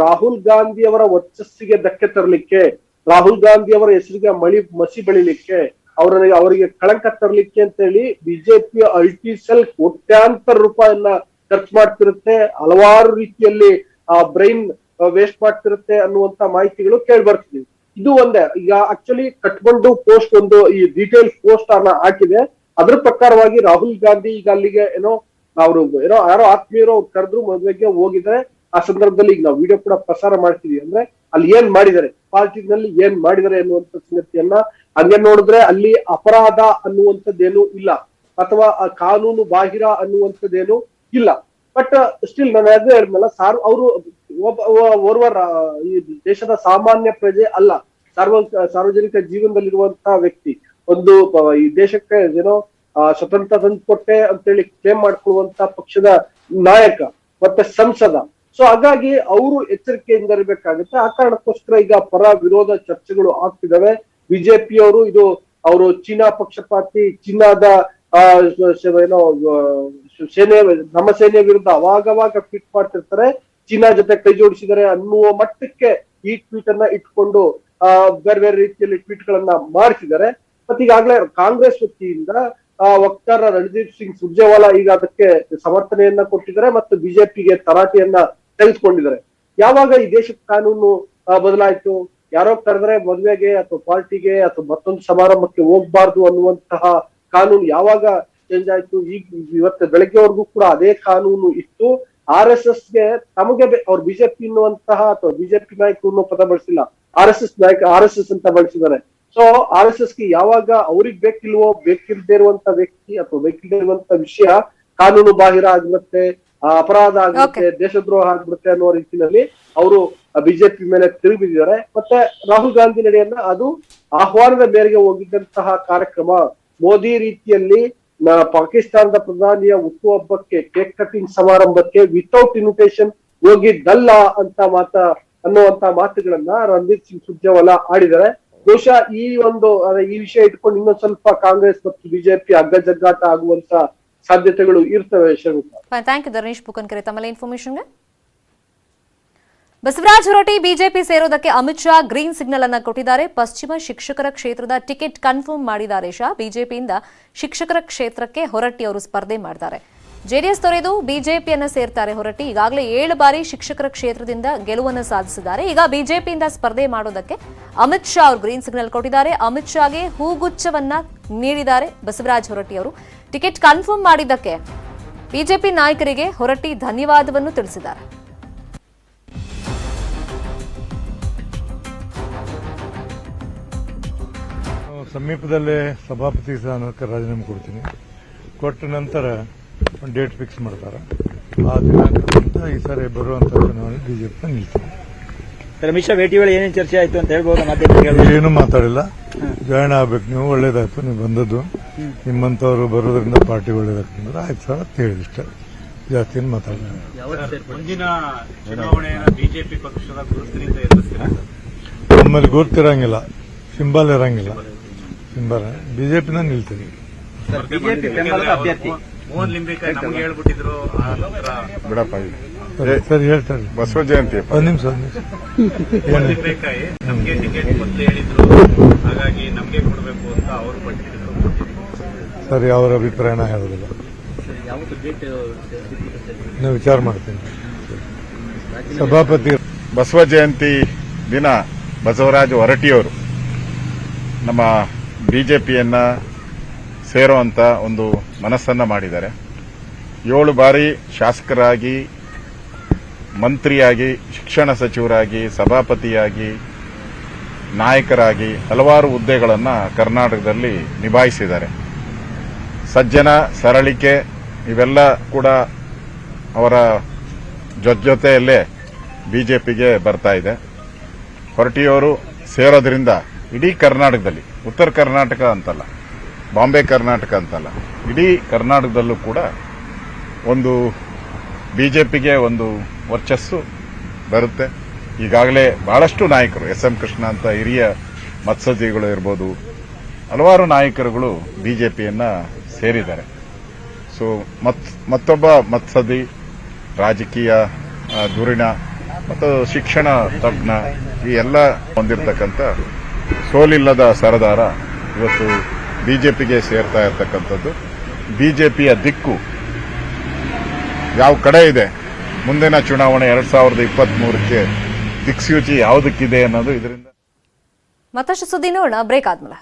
ರಾಹುಲ್ ಗಾಂಧಿ ಅವರ ವರ್ಚಸ್ಸಿಗೆ ಧಕ್ಕೆ ತರಲಿಕ್ಕೆ, ರಾಹುಲ್ ಗಾಂಧಿ ಅವರ ಹೆಸರಿಗೆ ಮಸಿ ಬೆಳಿಲಿಕ್ಕೆ, ಅವರಿಗೆ ಕಳಂಕ ತರಲಿಕ್ಕೆ ಅಂತ ಹೇಳಿ ಬಿಜೆಪಿ ಅಲ್ಟಿಸೆಲ್ ಕೋಟ್ಯಾಂತರ ರೂಪಾಯಿಯನ್ನ ಖರ್ಚು ಮಾಡ್ತಿರುತ್ತೆ, ಹಲವಾರು ರೀತಿಯಲ್ಲಿ ಬ್ರೈನ್ ವೇಸ್ಟ್ ಮಾಡ್ತಿರುತ್ತೆ ಅನ್ನುವಂತ ಮಾಹಿತಿಗಳು ಕೇಳಿ ಬರ್ತಿದ್ವಿ. ಇದು ಒಂದೇ. ಈಗ ಆಕ್ಚುಲಿ ಕಟ್ಕೊಂಡು ಪೋಸ್ಟ್ ಒಂದು ಈ ಡೀಟೇಲ್ ಪೋಸ್ಟ್ ಅನ್ನ ಹಾಕಿದೆ. ಅದ್ರ ಪ್ರಕಾರವಾಗಿ ರಾಹುಲ್ ಗಾಂಧಿ ಈಗ ಅಲ್ಲಿಗೆ ಯಾರೋ ಆತ್ಮೀಯರು ಅವ್ರು ಕರೆದ್ರು, ಮದುವೆಗೆ ಹೋಗಿದ್ರೆ ಆ ಸಂದರ್ಭದಲ್ಲಿ ಈಗ ನಾವು ವಿಡಿಯೋ ಕೂಡ ಪ್ರಸಾರ ಮಾಡ್ತೀವಿ. ಅಂದ್ರೆ ಅಲ್ಲಿ ಏನ್ ಮಾಡಿದ್ದಾರೆ, ಪಾರ್ಟಿನಲ್ಲಿ ಏನ್ ಮಾಡಿದ್ದಾರೆ ಅನ್ನುವಂಥ ಸಂಗತಿಯನ್ನ ಹಂಗೆ ನೋಡಿದ್ರೆ ಅಲ್ಲಿ ಅಪರಾಧ ಅನ್ನುವಂಥದ್ದೇನು ಇಲ್ಲ, ಅಥವಾ ಕಾನೂನು ಬಾಹಿರ ಅನ್ನುವಂಥದ್ದೇನು ಇಲ್ಲ. ಬಟ್ ಸ್ಟಿಲ್ ನಾನು ಅದೇ ಹೇಳಿದ್ನಲ್ಲ, ಅವರು ಓರ್ವ ಈ ದೇಶದ ಸಾಮಾನ್ಯ ಪ್ರಜೆ ಅಲ್ಲ, ಸಾರ್ವಜನಿಕ ಜೀವನದಲ್ಲಿರುವಂತಹ ವ್ಯಕ್ತಿ. ಒಂದು ಈ ದೇಶಕ್ಕೆ ಸ್ವತಂತ್ರ ತಂದುಕೊಟ್ಟೆ ಅಂತೇಳಿ ಕ್ಲೇಮ್ ಮಾಡ್ಕೊಳ್ಳುವಂತ ಪಕ್ಷದ ನಾಯಕ ಮತ್ತೆ ಸಂಸದ. ಸೊ ಹಾಗಾಗಿ ಅವರು ಎಚ್ಚರಿಕೆಯಿಂದ ಇರಬೇಕಾಗುತ್ತೆ. ಆ ಕಾರಣಕ್ಕೋಸ್ಕರ ಈಗ ಪರ ವಿರೋಧ ಚರ್ಚೆಗಳು ಆಗ್ತಿದಾವೆ. ಬಿಜೆಪಿಯವರು ಅವರು ಚೀನಾ ಪಕ್ಷಪಾತಿ, ಚೀನಾದ ನಮ್ಮ ಸೇನೆಯ ವಿರುದ್ಧ ಅವಾಗ ಟ್ವೀಟ್ ಮಾಡ್ತಿರ್ತಾರೆ, ಚೀನಾ ಜೊತೆ ಕೈ ಜೋಡಿಸಿದ್ದಾರೆ ಅನ್ನುವ ಮಟ್ಟಕ್ಕೆ ಈ ಟ್ವೀಟ್ ಅನ್ನ ಇಟ್ಕೊಂಡು ಬೇರೆ ಬೇರೆ ರೀತಿಯಲ್ಲಿ ಟ್ವೀಟ್ ಗಳನ್ನ ಮಾಡ್ತಿದ್ದಾರೆ. ಮತ್ತೆ ಈಗಾಗಲೇ ಕಾಂಗ್ರೆಸ್ ವತಿಯಿಂದ ವಕ್ತಾರ ರಣದೀಪ್ ಸಿಂಗ್ ಸುರ್ಜೇವಾಲಾ ಈಗ ಅದಕ್ಕೆ ಸಮರ್ಥನೆಯನ್ನ ಕೊಟ್ಟಿದ್ದಾರೆ ಮತ್ತು ಬಿಜೆಪಿಗೆ ತರಾಟೆಯನ್ನ ತೆಗೆದುಕೊಂಡಿದ್ದಾರೆ. ಯಾವಾಗ ಈ ದೇಶದ ಕಾನೂನು ಬದಲಾಯಿತು, ಯಾರೋ ಕರೆದ್ರೆ ಮದುವೆಗೆ ಅಥವಾ ಪಾರ್ಟಿಗೆ ಅಥವಾ ಮತ್ತೊಂದು ಸಮಾರಂಭಕ್ಕೆ ಹೋಗ್ಬಾರ್ದು ಅನ್ನುವಂತಹ ಕಾನೂನು ಯಾವಾಗ ಚೇಂಜ್ ಆಯ್ತು, ಈಗ ಇವತ್ತು ಬೆಳಗ್ಗೆವರೆಗೂ ಕೂಡ ಅದೇ ಕಾನೂನು ಇತ್ತು. RSS ಗೆ ತಮಗೆ ಅವ್ರು ಬಿಜೆಪಿ ಎನ್ನುವಂತಹ ಅಥವಾ ಬಿಜೆಪಿ ನಾಯಕರು ಅನ್ನೋ ಪದ ಬಳಸಿಲ್ಲ, RSS ನಾಯಕ RSS ಅಂತ ಬಳಸಿದ್ದಾರೆ. ಸೊ RSS ಗೆ ಯಾವಾಗ ಅವ್ರಿಗೆ ಬೇಕಿಲ್ಲದೆ ಇರುವಂತ ವ್ಯಕ್ತಿ ಅಥವಾ ಬೇಕಿಲ್ಲದೆ ಇರುವಂತ ವಿಷಯ ಕಾನೂನು ಬಾಹಿರ ಆಗಿರುತ್ತೆ, ಅಪರಾಧ ಆಗಿರುತ್ತೆ, ದೇಶದ್ರೋಹ ಆಗ್ಬಿಡುತ್ತೆ ಅನ್ನೋ ರೀತಿಯಲ್ಲಿ ಅವರು ಬಿಜೆಪಿ ಮೇಲೆ ತಿರುಗಿದ್ದಾರೆ. ಮತ್ತೆ ರಾಹುಲ್ ಗಾಂಧಿ ನಡೆಯನ್ನ ಅದು ಆಹ್ವಾನದ ಮೇರೆಗೆ ಹೋಗಿದ್ದಂತಹ ಕಾರ್ಯಕ್ರಮ. ಮೋದಿ ರೀತಿಯಲ್ಲಿ ಪಾಕಿಸ್ತಾನದ ಪ್ರಧಾನಿಯ ಹುಟ್ಟುಹಬ್ಬಕ್ಕೆ ಕೇಕ್ ಕಟಿಂಗ್ ಸಮಾರಂಭಕ್ಕೆ ವಿತೌಟ್ ಇನ್ವಿಟೇಷನ್ ಹೋಗಿದ್ದಲ್ಲ ಅನ್ನುವಂತ ಮಾತುಗಳನ್ನ ರಣದೀಪ್ ಸಿಂಗ್ ಸುರ್ಜೇವಾಲಾ ಆಡಿದ್ದಾರೆ. ಬಹುಶಃ ಈ ವಿಷಯ ಇಟ್ಕೊಂಡು ಇನ್ನೊಂದ್ ಸ್ವಲ್ಪ ಕಾಂಗ್ರೆಸ್ ಮತ್ತು ಬಿಜೆಪಿ ಅಗ್ಗಜಗ್ಗಾಟ ಆಗುವಂತ ಸಾಧ್ಯತೆಗಳು ಇರ್ತವೆ. ಥ್ಯಾಂಕ್ ಯು ಧರ್ಮೇಶ್ ಬುಕನ್ಕೆರೆ ತಮ್ಮ ಇನ್ಫಾರ್ಮೇಶನ್ಗೆ. ಬಸವರಾಜ ಹೊರಟ್ಟಿ ಬಿಜೆಪಿ ಸೇರೋದಕ್ಕೆ ಅಮಿತ್ ಶಾ ಗ್ರೀನ್ ಸಿಗ್ನಲ್ ಅನ್ನ ಕೊಟ್ಟಿದ್ದಾರೆ. ಪಶ್ಚಿಮ ಶಿಕ್ಷಕರ ಕ್ಷೇತ್ರದ ಟಿಕೆಟ್ ಕನ್ಫರ್ಮ್ ಮಾಡಿದ್ದಾರೆ ಶಾ. ಬಿಜೆಪಿಯಿಂದ ಶಿಕ್ಷಕರ ಕ್ಷೇತ್ರಕ್ಕೆ ಹೊರಟ್ಟಿ ಅವರು ಸ್ಪರ್ಧೆ ಮಾಡ್ತಾರೆ. ಜೆಡಿಎಸ್ ತೊರೆದು ಬಿಜೆಪಿಯನ್ನ ಸೇರ್ತಾರೆ ಹೊರಟ್ಟಿ. ಈಗಾಗಲೇ 7 ಬಾರಿ ಶಿಕ್ಷಕರ ಕ್ಷೇತ್ರದಿಂದ ಗೆಲುವನ್ನು ಸಾಧಿಸಿದ್ದಾರೆ. ಈಗ ಬಿಜೆಪಿಯಿಂದ ಸ್ಪರ್ಧೆ ಮಾಡೋದಕ್ಕೆ ಅಮಿತ್ ಶಾ ಅವರು ಗ್ರೀನ್ ಸಿಗ್ನಲ್ ಕೊಟ್ಟಿದ್ದಾರೆ. ಅಮಿತ್ ಶಾಗೆ ಹೂಗುಚ್ಛವನ್ನ ನೀಡಿದ್ದಾರೆ ಬಸವರಾಜ ಹೊರಟ್ಟಿ ಅವರು. ಟಿಕೆಟ್ ಕನ್ಫರ್ಮ್ ಮಾಡಿದ್ದಕ್ಕೆ ಬಿಜೆಪಿ ನಾಯಕರಿಗೆ ಹೊರಟ್ಟಿ ಧನ್ಯವಾದವನ್ನು ತಿಳಿಸಿದ್ದಾರೆ. ಸಮೀಪದಲ್ಲೇ ಸಭಾಪತಿ ಸ್ಥಾನಕ್ಕೆ ರಾಜೀನಾಮೆ ಕೊಡ್ತೀನಿ. ಕೊಟ್ಟ ನಂತರ ಒಂದು ಡೇಟ್ ಫಿಕ್ಸ್ ಮಾಡ್ತಾರೆ. ಆ ದಿನಾಂಕದಿಂದ ಈ ಸಾರಿ ಬರುವಂತ ಚುನಾವಣೆ ಬಿಜೆಪಿ ನಿಲ್ತೀನಿ. ಅಮಿತ್ ಶಾ ಭೇಟಿ ವೇಳೆ ಏನೇನು ಚರ್ಚೆ ಆಯ್ತು ಅಂತ ಹೇಳ್ಬೋದು? ಏನು ಮಾತಾಡಿಲ್ಲ. ಜಾಯ್ನ್ ಆಗ್ಬೇಕು ನೀವು, ಒಳ್ಳೇದಾಯ್ತು ನೀವು ಬಂದದ್ದು, ನಿಮ್ಮಂತವ್ರು ಬರೋದ್ರಿಂದ ಪಾರ್ಟಿ ಒಳ್ಳೇದಾಗ್ತಂದ್ರೆ ಆಯ್ತು ಸರ್ ಅಂತ ಹೇಳಿಷ್ಟ, ಜಾಸ್ತಿ ಏನು ಮಾತಾಡಿಲ್ಲ. ಮುಂದಿನ ಚುನಾವಣೆಯನ್ನು ಬಿಜೆಪಿ ಪಕ್ಷದ ಗುರುತಿನಿಂದ ಎದುರಿಸ್ತೀರಾ? ನಮ್ಮಲ್ಲಿ ಗುರುತಿರಂಗಿಲ್ಲ, ಸಿಂಬಲ್ ಇರಂಗಿಲ್ಲ. ಸಿಂಬಲ್ ಬಿಜೆಪಿನ ನಿಲ್ತೀನಿ. ಮೋಹನ್ ಲಿಂಬೆಕಾಯಿ ನಮ್ಗೆ ಹೇಳ್ಬಿಟ್ಟಿದ್ರು. ಬಿಡಪ್ಪ ಸರಿ ಹೇಳ್ತಾರೆ. ಬಸವ ಜಯಂತಿ ಒಂದು ನಿಮಿಷ ಮೋಹನ್ ಲಿಂಬೆಕಾಯಿ ನಮ್ಗೆ ಟಿಕೆಟ್ ಮೊದಲು ಹೇಳಿದ್ರು, ಹಾಗಾಗಿ ನಮ್ಗೆ ಕೊಡಬೇಕು ಅಂತ ಅವರು ಪಟ್ಟಿದ್ರು. ಸರಿ, ಅವರ ಅಭಿಪ್ರಾಯನ ಹೇಳೋದಿಲ್ಲ, ನಾನು ವಿಚಾರ ಮಾಡ್ತೀನಿ. ಸಭಾಪತಿ ಬಸವ ಜಯಂತಿ ದಿನ ಬಸವರಾಜ ಹೊರಟ್ಟಿಯವರು ನಮ್ಮ ಬಿಜೆಪಿಯನ್ನ ಸೇರುವಂತ ಒಂದು ಮನಸ್ಸನ್ನ ಮಾಡಿದ್ದಾರೆ. 7 ಬಾರಿ ಶಾಸಕರಾಗಿ, ಮಂತ್ರಿಯಾಗಿ, ಶಿಕ್ಷಣ ಸಚಿವರಾಗಿ, ಸಭಾಪತಿಯಾಗಿ, ನಾಯಕರಾಗಿ ಹಲವಾರು ಹುದ್ದೆಗಳನ್ನು ಕರ್ನಾಟಕದಲ್ಲಿ ನಿಭಾಯಿಸಿದ್ದಾರೆ. ಸಜ್ಜನ, ಸರಳಿಕೆ ಇವೆಲ್ಲ ಕೂಡ ಅವರ ಜೊತೆಯಲ್ಲೇ ಬಿಜೆಪಿಗೆ ಬರ್ತಾ ಇದೆ. ಹೊರಟ್ಟಿಯವರು ಸೇರೋದ್ರಿಂದ ಇಡೀ ಕರ್ನಾಟಕದಲ್ಲಿ, ಉತ್ತರ ಕರ್ನಾಟಕ ಅಂತಲ್ಲ, ಬಾಂಬೆ ಕರ್ನಾಟಕ ಅಂತಲ್ಲ, ಇಡೀ ಕರ್ನಾಟಕದಲ್ಲೂ ಕೂಡ ಒಂದು ಬಿಜೆಪಿಗೆ ಒಂದು ವರ್ಚಸ್ಸು ಬರುತ್ತೆ. ಈಗಾಗಲೇ ಬಹಳಷ್ಟು ನಾಯಕರು, SM ಕೃಷ್ಣ ಅಂತ ಹಿರಿಯ ಮತ್ಸದ್ದಿಗಳು ಇರ್ಬೋದು, ಹಲವಾರು ನಾಯಕರುಗಳು ಬಿಜೆಪಿಯನ್ನ ಸೇರಿದ್ದಾರೆ. ಸೊ ಮತ್ತೊಬ್ಬ ಮತ್ಸದ್ದಿ, ರಾಜಕೀಯ ಧುರೀಣ ಮತ್ತು ಶಿಕ್ಷಣ ತಜ್ಞ, ಈ ಎಲ್ಲ ಹೊಂದಿರತಕ್ಕಂಥ ಸೋಲಿಲ್ಲದ ಸರದಾರ ಇವತ್ತು ಬಿಜೆಪಿಗೆ ಸೇರ್ತಾ ಇರತಕ್ಕಂಥದ್ದು. ಬಿಜೆಪಿಯ ದಿಕ್ಕು ಯಾವ ಕಡೆ ಇದೆ, ಮುಂದಿನ ಚುನಾವಣೆ 2023ಕ್ಕೆ ದಿಕ್ಸೂಚಿ ಯಾವುದಕ್ಕಿದೆ ಅನ್ನೋದು ಇದರಿಂದ. ಮತ್ತಷ್ಟು ಸುದ್ದಿ ನೋಡೋಣ ಬ್ರೇಕ್ ಆದ್ಮೇಲೆ.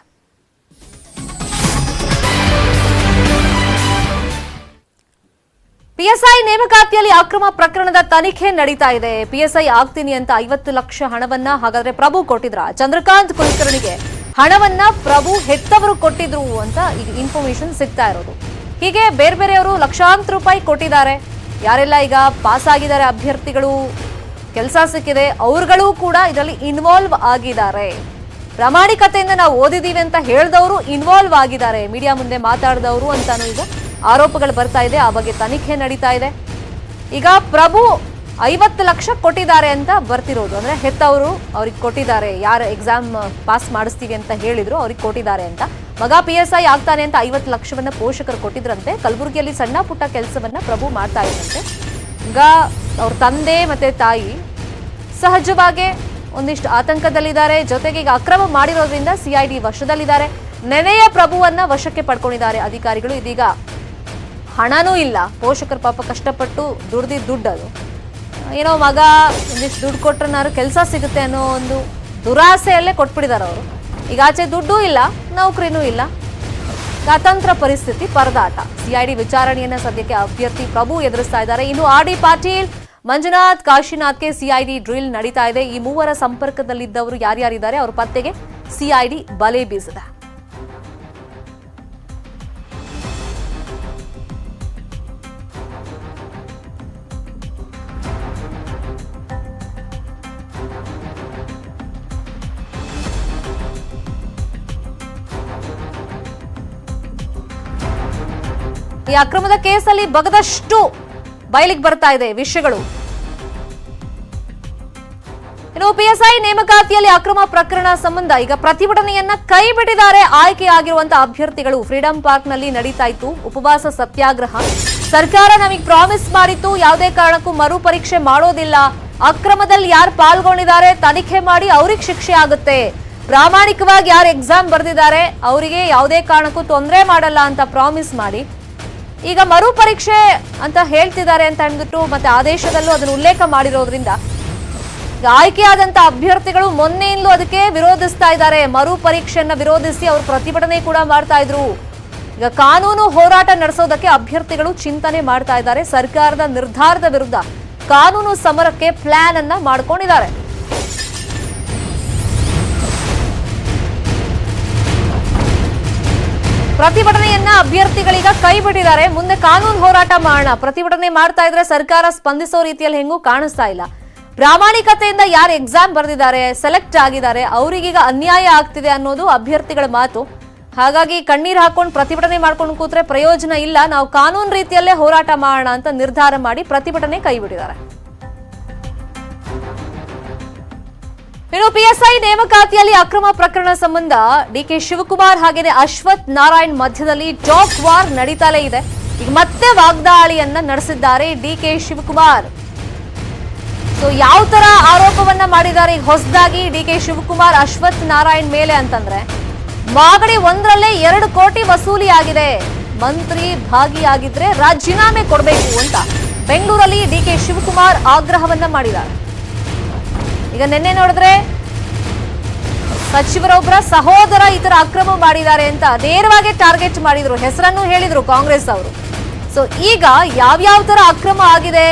PSI ನೇಮಕಾತಿಯಲ್ಲಿ ಅಕ್ರಮ ಪ್ರಕರಣದ ತನಿಖೆ ನಡೀತಾ ಇದೆ. PSI ಆಗ್ತೀನಿ ಅಂತ 50 ಲಕ್ಷ ಹಣವನ್ನ ಹಾಗಾದ್ರೆ ಪ್ರಭು ಕೊಟ್ಟಿದ್ರ? ಚಂದ್ರಕಾಂತ್ ಕುಲಕರ್ಣಿಗೆ ಹಣವನ್ನ ಪ್ರಭು ಹೆತ್ತವರು ಕೊಟ್ಟಿದ್ರು ಅಂತ ಈಗ ಇನ್ಫಾರ್ಮೇಶನ್ ಸಿಗ್ತಾ ಇರೋದು. ಹೀಗೆ ಬೇರೆ ಬೇರೆಯವರು ಲಕ್ಷಾಂತರ ರೂಪಾಯಿ ಕೊಟ್ಟಿದ್ದಾರೆ. ಯಾರೆಲ್ಲ ಈಗ ಪಾಸ್ ಆಗಿದ್ದಾರೆ ಅಭ್ಯರ್ಥಿಗಳು, ಕೆಲಸ ಸಿಕ್ಕಿದೆ, ಅವರುಗಳು ಕೂಡ ಇದರಲ್ಲಿ ಇನ್ವಾಲ್ವ್ ಆಗಿದ್ದಾರೆ. ಪ್ರಾಮಾಣಿಕತೆಯಿಂದ ನಾವು ಓದಿದೀವಿ ಅಂತ ಹೇಳಿದವರು ಇನ್ವಾಲ್ವ್ ಆಗಿದ್ದಾರೆ, ಮೀಡಿಯಾ ಮುಂದೆ ಮಾತಾಡಿದವರು ಅಂತಾನು ಈಗ ಆರೋಪಗಳು ಬರ್ತಾ ಇದೆ. ಆ ಬಗ್ಗೆ ತನಿಖೆ ನಡೀತಾ ಇದೆ. ಈಗ ಪ್ರಭು 50 ಲಕ್ಷ ಕೊಟ್ಟಿದ್ದಾರೆ ಅಂತ ಬರ್ತಿರೋದು, ಅಂದ್ರೆ ಹೆತ್ತವರು ಅವ್ರಿಗೆ ಕೊಟ್ಟಿದ್ದಾರೆ, ಯಾರು ಎಕ್ಸಾಮ್ ಪಾಸ್ ಮಾಡಿಸ್ತೀವಿ ಅಂತ ಹೇಳಿದ್ರು ಅವ್ರಿಗೆ ಕೊಟ್ಟಿದ್ದಾರೆ ಅಂತ. ಮಗ PSI ಆಗ್ತಾನೆ ಅಂತ 50 ಲಕ್ಷವನ್ನ ಪೋಷಕರು ಕೊಟ್ಟಿದ್ರಂತೆ. ಕಲಬುರಗಿಯಲ್ಲಿ ಸಣ್ಣ ಪುಟ್ಟ ಕೆಲಸವನ್ನ ಪ್ರಭು ಮಾಡ್ತಾ ಇದ್ದಂತೆ. ಈಗ ಅವ್ರ ತಂದೆ ಮತ್ತೆ ತಾಯಿ ಸಹಜವಾಗಿ ಒಂದಿಷ್ಟು ಆತಂಕದಲ್ಲಿದ್ದಾರೆ. ಜೊತೆಗೆ ಈಗ ಅಕ್ರಮ ಮಾಡಿರೋದ್ರಿಂದ ಸಿಐಡಿ ವಶದಲ್ಲಿದ್ದಾರೆ. ನೆನೆಯ ಪ್ರಭುವನ್ನ ವಶಕ್ಕೆ ಪಡ್ಕೊಂಡಿದ್ದಾರೆ ಅಧಿಕಾರಿಗಳು. ಇದೀಗ ಹಣನೂ ಇಲ್ಲ, ಪೋಷಕರು ಪಾಪ ಕಷ್ಟಪಟ್ಟು ದುಡ್ದಿದ್ದ ದುಡ್ಡದು, ಏನೋ ಮಗ ಒಂದಿಷ್ಟು ದುಡ್ಡು ಕೊಟ್ರನಾರು ಕೆಲಸ ಸಿಗುತ್ತೆ ಅನ್ನೋ ಒಂದು ದುರಾಸೆಯಲ್ಲೇ ಕೊಟ್ಬಿಟ್ಟಿದ್ದಾರೆ ಅವರು. ಈಗ ಆಚೆ ದುಡ್ಡೂ ಇಲ್ಲ, ನೌಕರಿನೂ ಇಲ್ಲ, ಅತಂತ್ರ ಪರಿಸ್ಥಿತಿ, ಪರದಾಟ. ಸಿಐಡಿ ವಿಚಾರಣೆಯನ್ನ ಸದ್ಯಕ್ಕೆ ಅಭ್ಯರ್ಥಿ ಪ್ರಭು ಎದುರಿಸ್ತಾ ಇದ್ದಾರೆ. ಇನ್ನು ಆರ್ ಡಿ ಪಾಟೀಲ್, ಮಂಜುನಾಥ್, ಕಾಶಿನಾಥ್ಗೆ ಸಿಐಡಿ ಡ್ರಿಲ್ ನಡೀತಾ ಇದೆ. ಈ ಮೂವರ ಸಂಪರ್ಕದಲ್ಲಿದ್ದವರು ಯಾರ್ಯಾರಿದ್ದಾರೆ ಅವರ ಪತ್ತೆಗೆ ಸಿಐಡಿ ಬಲೆ ಬೀಸಿದೆ. ಈ ಅಕ್ರಮದ ಕೇಸಲ್ಲಿ ಬಗದಷ್ಟು ಬಯಲಿಗೆ ಬರ್ತಾ ಇದೆ ವಿಷಯಗಳು. ಇನ್ನು ಪಿಎಸ್ಐ ನೇಮಕಾತಿಯಲ್ಲಿ ಅಕ್ರಮ ಪ್ರಕರಣ ಸಂಬಂಧ ಈಗ ಪ್ರತಿಭಟನೆಯನ್ನ ಕೈ ಬಿಟ್ಟಿದ್ದಾರೆ ಆಯ್ಕೆಯಾಗಿರುವಂತಹ ಅಭ್ಯರ್ಥಿಗಳು. ಫ್ರೀಡಂ ಪಾರ್ಕ್ನಲ್ಲಿ ನಡೀತಾ ಇತ್ತು ಉಪವಾಸ ಸತ್ಯಾಗ್ರಹ. ಸರ್ಕಾರ ನಮಗೆ ಪ್ರಾಮಿಸ್ ಮಾಡಿತ್ತು, ಯಾವುದೇ ಕಾರಣಕ್ಕೂ ಮರು ಪರೀಕ್ಷೆ ಮಾಡೋದಿಲ್ಲ, ಅಕ್ರಮದಲ್ಲಿ ಯಾರು ಪಾಲ್ಗೊಂಡಿದ್ದಾರೆ ತನಿಖೆ ಮಾಡಿ ಅವ್ರಿಗೆ ಶಿಕ್ಷೆ ಆಗುತ್ತೆ, ಪ್ರಾಮಾಣಿಕವಾಗಿ ಯಾರು ಎಕ್ಸಾಮ್ ಬರೆದಿದ್ದಾರೆ ಅವರಿಗೆ ಯಾವುದೇ ಕಾರಣಕ್ಕೂ ತೊಂದರೆ ಮಾಡಲ್ಲ ಅಂತ ಪ್ರಾಮಿಸ್ ಮಾಡಿ ಈಗ ಮರು ಪರೀಕ್ಷೆ ಅಂತ ಹೇಳ್ತಿದ್ದಾರೆ ಅಂತ ಅಂದ್ಬಿಟ್ಟು ಮತ್ತೆ ಆದೇಶದಲ್ಲೂ ಅದನ್ನು ಉಲ್ಲೇಖ ಮಾಡಿರೋದ್ರಿಂದ ಆಯ್ಕೆಯಾದಂತ ಅಭ್ಯರ್ಥಿಗಳು ಮೊನ್ನೆಯಿಂದಲೂ ಅದಕ್ಕೆ ವಿರೋಧಿಸ್ತಾ ಇದ್ದಾರೆ. ಮರು ಪರೀಕ್ಷೆಯನ್ನ ವಿರೋಧಿಸಿ ಅವರು ಪ್ರತಿಭಟನೆ ಕೂಡ ಮಾಡ್ತಾ ಇದ್ರು. ಈಗ ಕಾನೂನು ಹೋರಾಟ ನಡೆಸೋದಕ್ಕೆ ಅಭ್ಯರ್ಥಿಗಳು ಚಿಂತನೆ ಮಾಡ್ತಾ ಇದ್ದಾರೆ. ಸರ್ಕಾರದ ನಿರ್ಧಾರದ ವಿರುದ್ಧ ಕಾನೂನು ಸಮರಕ್ಕೆ ಪ್ಲಾನ್ ಅನ್ನ ಮಾಡ್ಕೊಂಡಿದ್ದಾರೆ. ಪ್ರತಿಭಟನೆಯನ್ನ ಅಭ್ಯರ್ಥಿಗಳೀಗ ಕೈ ಬಿಟ್ಟಿದ್ದಾರೆ. ಮುಂದೆ ಕಾನೂನು ಹೋರಾಟ ಮಾಡೋಣ, ಪ್ರತಿಭಟನೆ ಮಾಡ್ತಾ ಇದ್ರೆ ಸರ್ಕಾರ ಸ್ಪಂದಿಸೋ ರೀತಿಯಲ್ಲಿ ಹೆಂಗೂ ಕಾಣಿಸ್ತಾ ಇಲ್ಲ. ಪ್ರಾಮಾಣಿಕತೆಯಿಂದ ಯಾರು ಎಕ್ಸಾಮ್ ಬರೆದಿದ್ದಾರೆ, ಸೆಲೆಕ್ಟ್ ಆಗಿದ್ದಾರೆ, ಅವರಿಗೀಗ ಅನ್ಯಾಯ ಆಗ್ತಿದೆ ಅನ್ನೋದು ಅಭ್ಯರ್ಥಿಗಳ ಮಾತು. ಹಾಗಾಗಿ ಕಣ್ಣೀರು ಹಾಕೊಂಡು ಪ್ರತಿಭಟನೆ ಮಾಡ್ಕೊಂಡು ಕೂತ್ರೆ ಪ್ರಯೋಜನ ಇಲ್ಲ, ನಾವು ಕಾನೂನು ರೀತಿಯಲ್ಲೇ ಹೋರಾಟ ಮಾಡೋಣ ಅಂತ ನಿರ್ಧಾರ ಮಾಡಿ ಪ್ರತಿಭಟನೆ ಕೈ ಬಿಟ್ಟಿದ್ದಾರೆ. ಇನ್ನು ಪಿಎಸ್ಐ ನೇಮಕಾತಿಯಲ್ಲಿ ಅಕ್ರಮ ಪ್ರಕರಣ ಸಂಬಂಧ ಡಿಕೆ ಶಿವಕುಮಾರ್ ಹಾಗೇನೆ ಅಶ್ವಥ್ ನಾರಾಯಣ್ ಮಧ್ಯದಲ್ಲಿ ಜಾಕ್ ವಾರ್ ನಡೀತಾಲೇ ಇದೆ. ಈಗ ಮತ್ತೆ ವಾಗ್ದಾಳಿಯನ್ನ ನಡೆಸಿದ್ದಾರೆ ಡಿಕೆ ಶಿವಕುಮಾರ್. ಸೊ ಯಾವ ತರ ಆರೋಪವನ್ನ ಮಾಡಿದ್ದಾರೆ ಈಗ ಹೊಸದಾಗಿ ಡಿಕೆ ಶಿವಕುಮಾರ್ ಅಶ್ವಥ್ ನಾರಾಯಣ್ ಮೇಲೆ ಅಂತಂದ್ರೆ, ಮಾಗಡಿ 1ರಲ್ಲೇ 2 ಕೋಟಿ ವಸೂಲಿ ಆಗಿದೆ, ಮಂತ್ರಿ ಭಾಗಿಯಾಗಿದ್ರೆ ರಾಜೀನಾಮೆ ಕೊಡಬೇಕು ಅಂತ ಬೆಂಗಳೂರಲ್ಲಿ ಡಿಕೆ ಶಿವಕುಮಾರ್ ಆಗ್ರಹವನ್ನ ಮಾಡಿದ್ದಾರೆ. ಈಗ ನಿನ್ನೆ ನೋಡಿದ್ರೆ ಸಚಿವರೊಬ್ಬರ ಸಹೋದರ ಈ ತರ ಅಕ್ರಮ ಮಾಡಿದ್ದಾರೆ ಅಂತ ನೇರವಾಗಿ ಟಾರ್ಗೆಟ್ ಮಾಡಿದ್ರು, ಹೆಸರನ್ನು ಹೇಳಿದ್ರು ಕಾಂಗ್ರೆಸ್ ಅವರು. ಸೊ ಈಗ ಯಾವ್ಯಾವ ತರ ಅಕ್ರಮ ಆಗಿದೆ,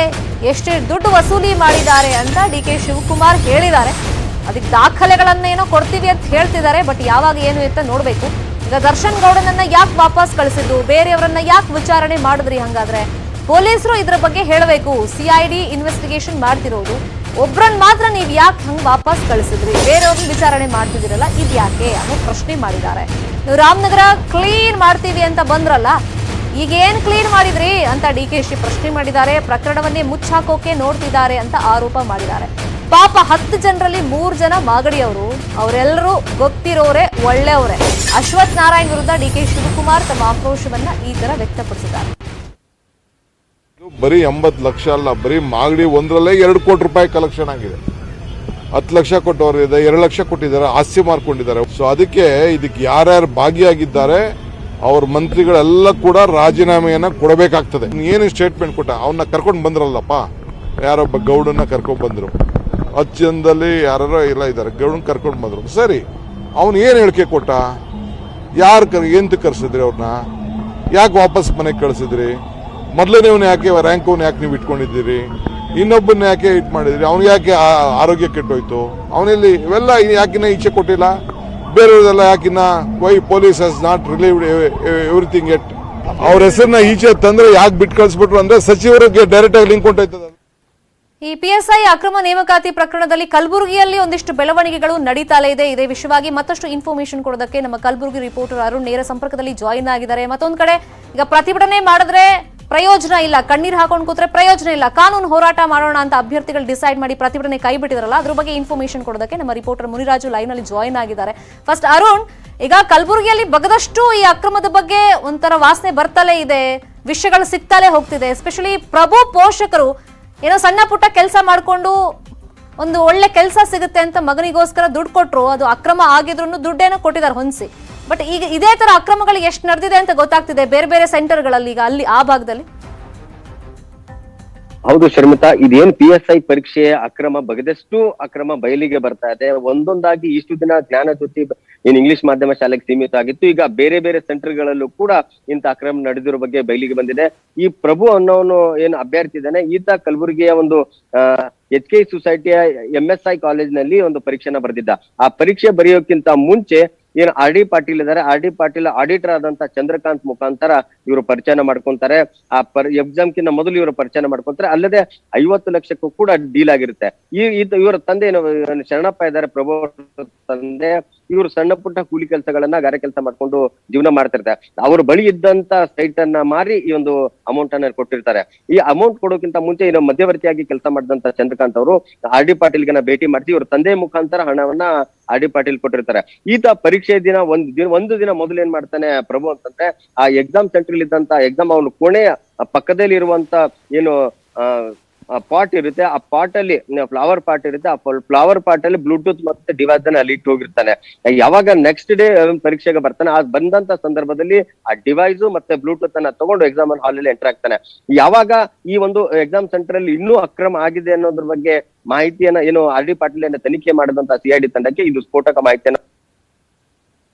ಎಷ್ಟು ದುಡ್ಡು ವಸೂಲಿ ಮಾಡಿದ್ದಾರೆ ಅಂತ ಡಿಕೆ ಶಿವಕುಮಾರ್ ಹೇಳಿದ್ದಾರೆ. ಅದಕ್ಕೆ ದಾಖಲೆಗಳನ್ನೇನೋ ಕೊಡ್ತೀವಿ ಅಂತ ಹೇಳ್ತಿದ್ದಾರೆ, ಬಟ್ ಯಾವಾಗ ಏನು ಅಂತ ನೋಡ್ಬೇಕು. ಈಗ ದರ್ಶನ್ ಗೌಡನನ್ನ ಯಾಕೆ ವಾಪಸ್ ಕಳಿಸಿದ್ರು, ಬೇರೆಯವರನ್ನ ಯಾಕೆ ವಿಚಾರಣೆ ಮಾಡಿದ್ರಿ, ಹಂಗಾದ್ರೆ ಪೊಲೀಸರು ಇದ್ರ ಬಗ್ಗೆ ಹೇಳಬೇಕು. ಸಿಐಡಿ ಇನ್ವೆಸ್ಟಿಗೇಷನ್ ಮಾಡ್ತಿರೋದು, ಒಬ್ರನ್ನ ಮಾತ್ರ ನೀವು ಯಾಕೆ ಹಂಗ್ ವಾಪಸ್ ಕಳಿಸಿದ್ರಿ, ಬೇರೆಯವ್ರನ್ನ ವಿಚಾರಣೆ ಮಾಡ್ತಿದ್ದೀರಲ್ಲ ಇದ್ಯಾಕೆ ಅನ್ನೋ ಪ್ರಶ್ನೆ ಮಾಡಿದ್ದಾರೆ. ನೀವು ರಾಮನಗರ ಕ್ಲೀನ್ ಮಾಡ್ತೀವಿ ಅಂತ ಬಂದ್ರಲ್ಲ, ಈಗ ಏನ್ ಕ್ಲೀನ್ ಮಾಡಿದ್ರಿ ಅಂತ ಡಿಕೆಶಿ ಪ್ರಶ್ನೆ ಮಾಡಿದ್ದಾರೆ. ಪ್ರಕರಣವನ್ನೇ ಮುಚ್ಚಾಕೋಕೆ ನೋಡ್ತಿದ್ದಾರೆ ಅಂತ ಆರೋಪ ಮಾಡಿದ್ದಾರೆ. ಪಾಪ 10 ಜನರಲ್ಲಿ 3 ಜನ ಮಾಗಡಿಯವರು, ಅವರೆಲ್ಲರೂ ಗೊತ್ತಿರೋರೆ, ಒಳ್ಳೆಯವರೇ. ಅಶ್ವಥ್ ನಾರಾಯಣ್ ವಿರುದ್ಧ ಡಿಕೆ ಶಿವಕುಮಾರ್ ತಮ್ಮ ಆಕ್ರೋಶವನ್ನ ಈ ತರ ವ್ಯಕ್ತಪಡಿಸಿದ್ದಾರೆ. ಬರೀ 80 ಲಕ್ಷ ಅಲ್ಲ, ಬರೀ ಮಾಗಡಿ 1ರಲ್ಲೇ 2 ಕೋಟಿ ರೂಪಾಯಿ ಕಲೆಕ್ಷನ್ ಆಗಿದೆ. 10 ಲಕ್ಷ ಕೊಟ್ಟವರು ಇದೆ, 2 ಲಕ್ಷ ಕೊಟ್ಟಿದ್ದಾರೆ, ಆಸ್ತಿ ಮಾರ್ಕೊಂಡಿದ್ದಾರೆ. ಸೊ ಅದಕ್ಕೆ ಇದಕ್ಕೆ ಯಾರ್ಯಾರು ಭಾಗಿಯಾಗಿದ್ದಾರೆ ಅವ್ರ ಮಂತ್ರಿಗಳೆಲ್ಲ ಕೂಡ ರಾಜೀನಾಮೆಯನ್ನ ಕೊಡಬೇಕಾಗ್ತದೆ. ಏನು ಸ್ಟೇಟ್ಮೆಂಟ್ ಕೊಟ್ಟ, ಅವನ್ನ ಕರ್ಕೊಂಡು ಬಂದ್ರಲ್ಲಪ್ಪ, ಯಾರೊಬ್ಬ ಗೌಡನ್ನ ಕರ್ಕೊಂಡ್ ಬಂದ್ರು, 10 ಜನದಲ್ಲಿ ಯಾರು ಎಲ್ಲ ಇದ್ದಾರೆ, ಗೌಡನ್ ಕರ್ಕೊಂಡು ಬಂದ್ರು. ಸರಿ, ಅವನು ಏನ್ ಹೇಳಿಕೆ ಕೊಟ್ಟ, ಯಾರು ಎಂತ ಕರ್ಸಿದ್ರಿ, ಅವ್ರನ್ನ ಯಾಕೆ ವಾಪಸ್ ಮನೆಗೆ ಕಳ್ಸಿದ್ರಿ, ಮೊದಲನೇವನ್ನ ಯಾಕೆ ರ್ಯಾಂಕ್ ಅವನ್ನ ಯಾಕೆ ನೀವು ಇಟ್ಕೊಂಡಿದ್ದೀರಿ, ಇನ್ನೊಬ್ಬನ ಯಾಕೆ ಇಟ್ ಮಾಡಿದ್ರಿ, ಅವ್ನಿಗೆ ಯಾಕೆ ಆರೋಗ್ಯ ಕೆಟ್ಟೋಯ್ತು, ಅವನಲ್ಲಿ ಇವೆಲ್ಲ ಯಾಕಿನ್ನ ಈಚೆ ಕೊಟ್ಟಿಲ್ಲ, ಬೇರೆಯವರೆಲ್ಲ ಯಾಕಿನ್ನ why police has not relieved everything yet. ಅವ್ರ ಹೆಸರನ್ನ ಈಚೆ ತಂದ್ರೆ ಯಾಕೆ ಬಿಟ್ಟು ಕಳಿಸ್ಬಿಟ್ರು ಅಂದ್ರೆ ಸಚಿವರಿಗೆ ಡೈರೆಕ್ಟ್ ಆಗಿ ಲಿಂಕ್ ಹೊಂಟೋಯ್ತದ. ಈ ಪಿಎಸ್ಐ ಅಕ್ರಮ ನೇಮಕಾತಿ ಪ್ರಕರಣದಲ್ಲಿ ಕಲಬುರಗಿಯಲ್ಲಿ ಒಂದಿಷ್ಟು ಬೆಳವಣಿಗೆಗಳು ನಡೀತಾಲೇ ಇದೆ. ಇದೇ ವಿಷಯವಾಗಿ ಮತ್ತಷ್ಟು ಇನ್ಫಾರ್ಮೇಶನ್ ಕೊಡೋದಕ್ಕೆ ನಮ್ಮ ಕಲಬುರಗಿ ರಿಪೋರ್ಟರ್ ಅರುಣ್ ನೇರ ಸಂಪರ್ಕದಲ್ಲಿ ಜಾಯಿನ್ ಆಗಿದ್ದಾರೆ. ಮತ್ತೊಂದು ಕಡೆ ಈಗ ಪ್ರತಿಭಟನೆ ಮಾಡಿದ್ರೆ ಪ್ರಯೋಜನ ಇಲ್ಲ, ಕಣ್ಣೀರು ಹಾಕೊಂಡು ಕೂತ್ರೆ ಪ್ರಯೋಜನ ಇಲ್ಲ, ಕಾನೂನು ಹೋರಾಟ ಮಾಡೋಣ ಅಂತ ಅಭ್ಯರ್ಥಿಗಳು ಡಿಸೈಡ್ ಮಾಡಿ ಪ್ರತಿಭಟನೆ ಕೈ ಬಿಟ್ಟಿದಾರಲ್ಲ, ಅದ್ರ ಬಗ್ಗೆ ಇನ್ಫಾರ್ಮೇಶನ್ ಕೊಡೋದಕ್ಕೆ ನಮ್ಮ ರಿಪೋರ್ಟರ್ ಮುನಿರಾಜು ಲೈವ್ ನಲ್ಲಿ ಜಾಯಿನ್ ಆಗಿದ್ದಾರೆ. ಫಸ್ಟ್ ಅರುಣ್, ಈಗ ಕಲಬುರಗಿಯಲ್ಲಿ ಬಗದಷ್ಟು ಈ ಅಕ್ರಮದ ಬಗ್ಗೆ ಒಂಥರ ವಾಸನೆ ಬರ್ತಲೇ ಇದೆ, ವಿಷಯಗಳು ಸಿಗ್ತಲೇ ಹೋಗ್ತಿದೆ. ಎಸ್ಪೆಷಲಿ ಪ್ರಭು ಪೋಷಕರು ಏನೋ ಸಣ್ಣ ಪುಟ್ಟ ಕೆಲಸ ಮಾಡಿಕೊಂಡು ಒಂದು ಒಳ್ಳೆ ಕೆಲಸ ಸಿಗುತ್ತೆ ಅಂತ ಮಗನಿಗೋಸ್ಕರ ದುಡ್ಡು ಕೊಟ್ರು, ಅದು ಅಕ್ರಮ ಆಗಿದ್ರು ದುಡ್ಡೇನೋ ಕೊಟ್ಟಿದ್ದಾರೆ ಹೊಂದಿಸಿ. ಬಟ್ ಈಗ ಇದೇ ತರ ಅಕ್ರಮಗಳು ಎಷ್ಟು ನಡೆದಿದೆ ಅಂತ ಗೊತ್ತಾಗ್ತಿದೆ ಬೇರೆ ಬೇರೆ ಸೆಂಟರ್ಗಳಲ್ಲಿ, ಈಗ ಅಲ್ಲಿ ಆ ಭಾಗದಲ್ಲಿ. ಹೌದು ಶರ್ಮಿತಾ, ಇದೇನ್ PSI ಪರೀಕ್ಷೆ ಅಕ್ರಮ ಬಗೆದಷ್ಟು ಅಕ್ರಮ ಬಯಲಿಗೆ ಬರ್ತಾ ಇದೆ. ಒಂದೊಂದಾಗಿ ಇಷ್ಟು ದಿನ ಜ್ಞಾನಜ್ಯೋತಿ ಏನ್ ಇಂಗ್ಲಿಷ್ ಮಾಧ್ಯಮ ಶಾಲೆಗೆ ಸೀಮಿತ ಆಗಿತ್ತು, ಈಗ ಬೇರೆ ಬೇರೆ ಸೆಂಟರ್ಗಳಲ್ಲೂ ಕೂಡ ಇಂತ ಅಕ್ರಮ ನಡೆದಿರೋ ಬಗ್ಗೆ ಬಯಲಿಗೆ ಬಂದಿದೆ. ಈ ಪ್ರಭು ಅನ್ನೋನು ಏನು ಅಭ್ಯರ್ಥಿ ಇದ್ದಾನೆ, ಈತ ಕಲಬುರಗಿಯ ಒಂದು HK ಸೊಸೈಟಿಯ MSI ಕಾಲೇಜ್ನಲ್ಲಿ ಒಂದು ಪರೀಕ್ಷೆನ ಬರೆದಿದ್ದ. ಆ ಪರೀಕ್ಷೆ ಬರೆಯೋಕ್ಕಿಂತ ಮುಂಚೆ ಏನು RD ಪಾಟೀಲ್ ಇದ್ದಾರೆ, RD ಪಾಟೀಲ್ ಆಡಿಟರ್ ಆದಂತ ಚಂದ್ರಕಾಂತ್ ಮುಖಾಂತರ ಇವರು ಪರಿಚಯನ ಮಾಡ್ಕೊಂತಾರೆ. ಆ ಎಕ್ಸಾಮ್ ಕಿಂತ ಮೊದಲು ಇವರು ಪರಿಚಯನ ಮಾಡ್ಕೊಂತಾರೆ. ಅಲ್ಲದೆ 50 ಲಕ್ಷಕ್ಕೂ ಕೂಡ ಡೀಲ್ ಆಗಿರುತ್ತೆ. ಇವರ ತಂದೆ ಏನು ಶರಣಪ್ಪ ಇದ್ದಾರೆ, ಪ್ರಭು ತಂದೆ, ಇವರು ಸಣ್ಣ ಪುಟ್ಟ ಕೂಲಿ ಕೆಲಸಗಳನ್ನ ಗಾರೆ ಕೆಲಸ ಮಾಡ್ಕೊಂಡು ಜೀವನ ಮಾಡ್ತಿರ್ತಾರೆ. ಅವ್ರ ಬಳಿ ಇದ್ದಂತ ಸೈಟ್ ಅನ್ನ ಮಾರಿ ಈ ಒಂದು ಅಮೌಂಟ್ ಅನ್ನ ಕೊಟ್ಟಿರ್ತಾರೆ. ಈ ಅಮೌಂಟ್ ಕೊಡೋಕ್ಕಿಂತ ಮುಂಚೆ ಇನ್ನು ಮಧ್ಯವರ್ತಿಯಾಗಿ ಕೆಲಸ ಮಾಡಿದಂತ ಚಂದ್ರಕಾಂತ್ ಅವರು RD ಪಾಟೀಲ್ಗೆ ಭೇಟಿ ಮಾಡಿ ಇವ್ರ ತಂದೆ ಮುಖಾಂತರ ಹಣವನ್ನ RD ಪಾಟೀಲ್ ಕೊಟ್ಟಿರ್ತಾರೆ. ಈತ ಪರೀಕ್ಷೆ ದಿನ ಒಂದು ದಿನ ಮೊದಲು ಏನ್ ಮಾಡ್ತಾನೆ ಪ್ರಭು ಅಂತಂದ್ರೆ, ಆ ಎಕ್ಸಾಮ್ ಸೆಂಟರ್ ಇದ್ದಂತ ಎಕ್ಸಾಮ್ ಅವನು ಕೋಣೆಯ ಪಕ್ಕದಲ್ಲಿ ಇರುವಂತ ಏನು ಪಾಟ್ ಇರುತ್ತೆ, ಆ ಪಾಟ್ ಅಲ್ಲಿ ಫ್ಲವರ್ ಪಾಟ್ ಇರುತ್ತೆ, ಆ ಫ್ಲವರ್ ಪಾಟ್ ಅಲ್ಲಿ ಬ್ಲೂಟೂತ್ ಮತ್ತೆ ಡಿವೈಸ್ ಅನ್ನ ಅಲ್ಲಿ ಇಟ್ಟು ಹೋಗಿರ್ತಾನೆ. ಯಾವಾಗ ನೆಕ್ಸ್ಟ್ ಡೇ ಪರೀಕ್ಷೆಗೆ ಬರ್ತಾನೆ, ಆ ಬಂದಂತ ಸಂದರ್ಭದಲ್ಲಿ ಆ ಡಿವೈಸ್ ಮತ್ತೆ ಬ್ಲೂಟೂತ್ ಅನ್ನ ತಗೊಂಡು ಎಕ್ಸಾಮ್ ಹಾಲ್ ಅಲ್ಲಿ ಎಂಟರ್ ಆಗ್ತಾನೆ. ಯಾವಾಗ ಈ ಒಂದು ಎಕ್ಸಾಮ್ ಸೆಂಟರ್ ಅಲ್ಲಿ ಇನ್ನೂ ಅಕ್ರಮ ಆಗಿದೆ ಅನ್ನೋದ್ರ ಬಗ್ಗೆ ಮಾಹಿತಿಯನ್ನ ಏನು RD ಪಾಟೀಲ್ ಅನ್ನ ತನಿಖೆ ಮಾಡಿದಂತ CID ತಂಡಕ್ಕೆ ಇದು ಸ್ಫೋಟಕ ಮಾಹಿತಿಯನ್ನ.